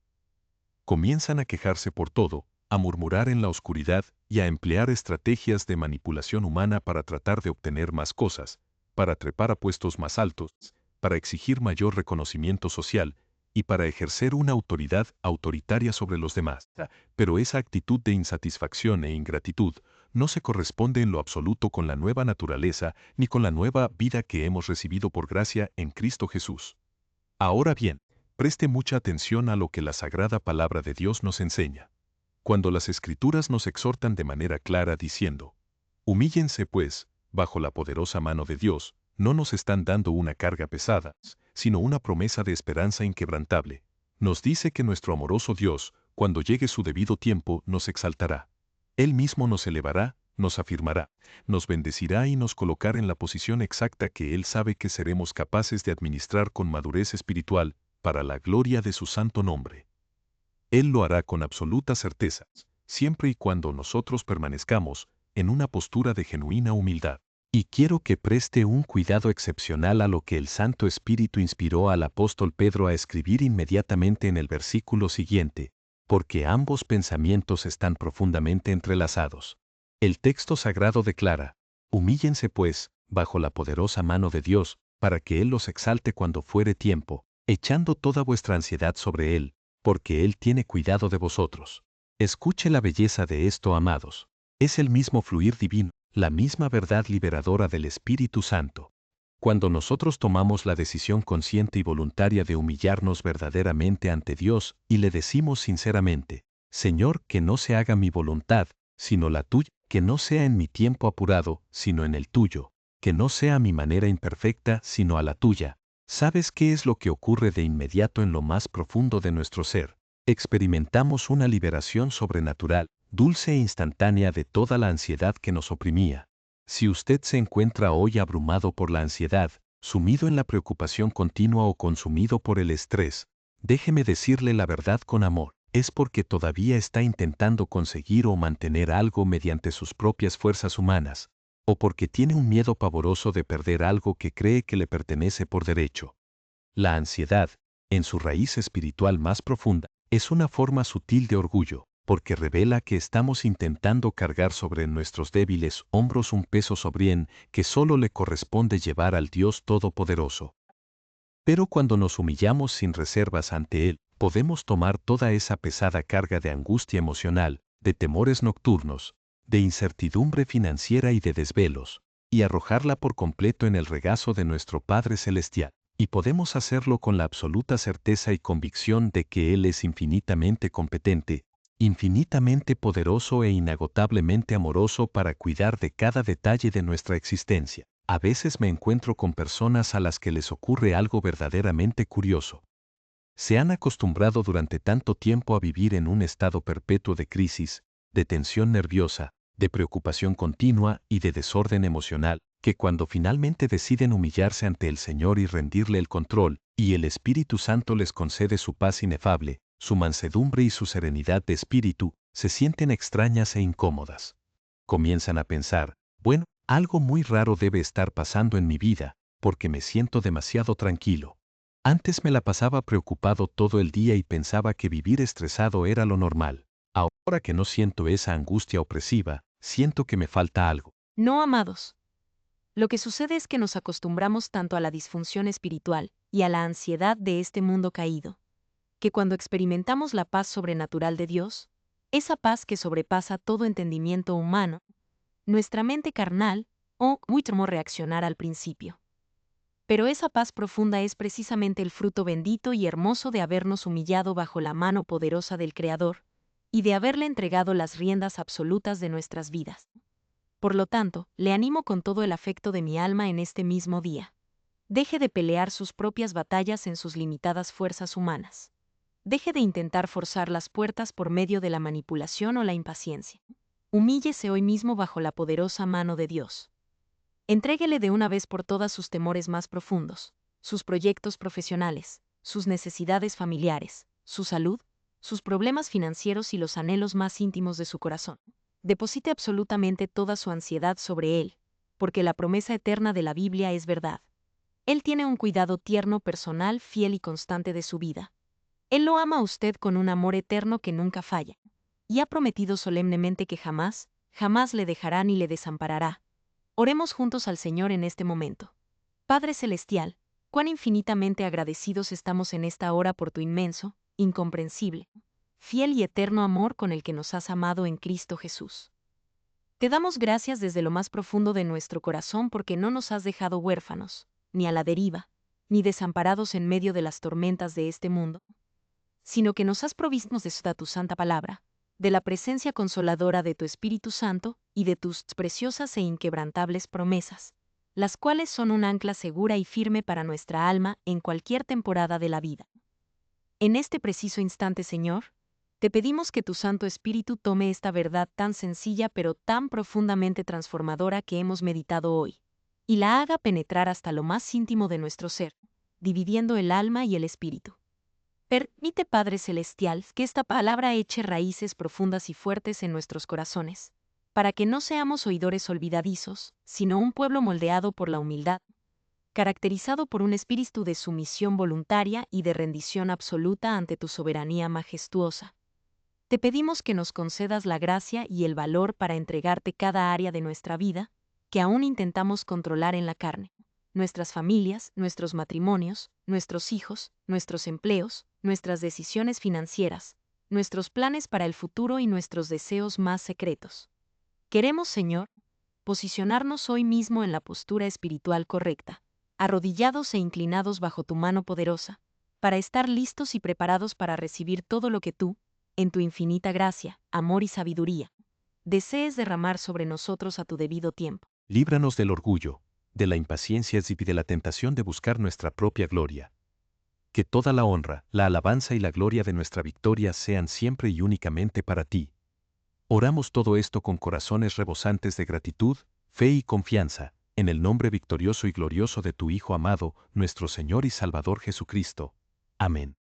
Comienzan a quejarse por todo, a murmurar en la oscuridad y a emplear estrategias de manipulación humana para tratar de obtener más cosas, para trepar a puestos más altos, para exigir mayor reconocimiento social y para ejercer una autoridad autoritaria sobre los demás. Pero esa actitud de insatisfacción e ingratitud no se corresponde en lo absoluto con la nueva naturaleza ni con la nueva vida que hemos recibido por gracia en Cristo Jesús. Ahora bien, preste mucha atención a lo que la Sagrada Palabra de Dios nos enseña. Cuando las Escrituras nos exhortan de manera clara diciendo, humíllense pues, bajo la poderosa mano de Dios, no nos están dando una carga pesada, sino una promesa de esperanza inquebrantable. Nos dice que nuestro amoroso Dios, cuando llegue su debido tiempo, nos exaltará. Él mismo nos elevará, nos afirmará, nos bendecirá y nos colocará en la posición exacta que Él sabe que seremos capaces de administrar con madurez espiritual, para la gloria de su santo nombre. Él lo hará con absoluta certeza, siempre y cuando nosotros permanezcamos en una postura de genuina humildad. Y quiero que preste un cuidado excepcional a lo que el Santo Espíritu inspiró al apóstol Pedro a escribir inmediatamente en el versículo siguiente, porque ambos pensamientos están profundamente entrelazados. El texto sagrado declara, humíllense pues, bajo la poderosa mano de Dios, para que Él los exalte cuando fuere tiempo, echando toda vuestra ansiedad sobre Él, porque Él tiene cuidado de vosotros. Escuche la belleza de esto, amados. Es el mismo fluir divino, la misma verdad liberadora del Espíritu Santo. Cuando nosotros tomamos la decisión consciente y voluntaria de humillarnos verdaderamente ante Dios y le decimos sinceramente, Señor, que no se haga mi voluntad, sino la tuya, que no sea en mi tiempo apurado, sino en el tuyo, que no sea a mi manera imperfecta, sino a la tuya. ¿Sabes qué es lo que ocurre de inmediato en lo más profundo de nuestro ser? Experimentamos una liberación sobrenatural, dulce e instantánea de toda la ansiedad que nos oprimía. Si usted se encuentra hoy abrumado por la ansiedad, sumido en la preocupación continua o consumido por el estrés, déjeme decirle la verdad con amor. es porque todavía está intentando conseguir o mantener algo mediante sus propias fuerzas humanas, o porque tiene un miedo pavoroso de perder algo que cree que le pertenece por derecho. La ansiedad, en su raíz espiritual más profunda, es una forma sutil de orgullo, porque revela que estamos intentando cargar sobre nuestros débiles hombros un peso sobrien que solo le corresponde llevar al Dios Todopoderoso. Pero cuando nos humillamos sin reservas ante Él, podemos tomar toda esa pesada carga de angustia emocional, de temores nocturnos, de incertidumbre financiera y de desvelos, y arrojarla por completo en el regazo de nuestro Padre Celestial. Y podemos hacerlo con la absoluta certeza y convicción de que Él es infinitamente competente, infinitamente poderoso e inagotablemente amoroso para cuidar de cada detalle de nuestra existencia. A veces me encuentro con personas a las que les ocurre algo verdaderamente curioso. Se han acostumbrado durante tanto tiempo a vivir en un estado perpetuo de crisis, de tensión nerviosa, de preocupación continua y de desorden emocional, que cuando finalmente deciden humillarse ante el Señor y rendirle el control, y el Espíritu Santo les concede su paz inefable, su mansedumbre y su serenidad de espíritu, se sienten extrañas e incómodas. Comienzan a pensar, bueno, algo muy raro debe estar pasando en mi vida, porque me siento demasiado tranquilo. Antes me la pasaba preocupado todo el día y pensaba que vivir estresado era lo normal. Ahora que no siento esa angustia opresiva, siento que me falta algo. No, amados. Lo que sucede es que nos acostumbramos tanto a la disfunción espiritual y a la ansiedad de este mundo caído, que cuando experimentamos la paz sobrenatural de Dios, esa paz que sobrepasa todo entendimiento humano, nuestra mente carnal, o muy temo reaccionar al principio. Pero esa paz profunda es precisamente el fruto bendito y hermoso de habernos humillado bajo la mano poderosa del Creador y de haberle entregado las riendas absolutas de nuestras vidas. Por lo tanto, le animo con todo el afecto de mi alma en este mismo día. Deje de pelear sus propias batallas en sus limitadas fuerzas humanas. Deje de intentar forzar las puertas por medio de la manipulación o la impaciencia. Humíllese hoy mismo bajo la poderosa mano de Dios. Entréguele de una vez por todas sus temores más profundos, sus proyectos profesionales, sus necesidades familiares, su salud, sus problemas financieros y los anhelos más íntimos de su corazón. Deposite absolutamente toda su ansiedad sobre Él, porque la promesa eterna de la Biblia es verdad. Él tiene un cuidado tierno, personal, fiel y constante de su vida. Él lo ama a usted con un amor eterno que nunca falla, y ha prometido solemnemente que jamás, jamás le dejará ni le desamparará. Oremos juntos al Señor en este momento. Padre Celestial, cuán infinitamente agradecidos estamos en esta hora por tu inmenso, incomprensible, fiel y eterno amor con el que nos has amado en Cristo Jesús. Te damos gracias desde lo más profundo de nuestro corazón porque no nos has dejado huérfanos, ni a la deriva, ni desamparados en medio de las tormentas de este mundo, sino que nos has provisto de tu santa palabra, de la presencia consoladora de tu Espíritu Santo y de tus preciosas e inquebrantables promesas, las cuales son un ancla segura y firme para nuestra alma en cualquier temporada de la vida. En este preciso instante, Señor, te pedimos que tu Santo Espíritu tome esta verdad tan sencilla pero tan profundamente transformadora que hemos meditado hoy, y la haga penetrar hasta lo más íntimo de nuestro ser, dividiendo el alma y el espíritu. Permite, Padre Celestial, que esta palabra eche raíces profundas y fuertes en nuestros corazones, para que no seamos oidores olvidadizos, sino un pueblo moldeado por la humildad, caracterizado por un espíritu de sumisión voluntaria y de rendición absoluta ante tu soberanía majestuosa. Te pedimos que nos concedas la gracia y el valor para entregarte cada área de nuestra vida, que aún intentamos controlar en la carne, nuestras familias, nuestros matrimonios, nuestros hijos, nuestros empleos, nuestras decisiones financieras, nuestros planes para el futuro y nuestros deseos más secretos. Queremos, Señor, posicionarnos hoy mismo en la postura espiritual correcta, arrodillados e inclinados bajo tu mano poderosa, para estar listos y preparados para recibir todo lo que tú, en tu infinita gracia, amor y sabiduría, desees derramar sobre nosotros a tu debido tiempo. Líbranos del orgullo, de la impaciencia y de la tentación de buscar nuestra propia gloria. Que toda la honra, la alabanza y la gloria de nuestra victoria sean siempre y únicamente para ti. Oramos todo esto con corazones rebosantes de gratitud, fe y confianza, en el nombre victorioso y glorioso de tu Hijo amado, nuestro Señor y Salvador Jesucristo. Amén.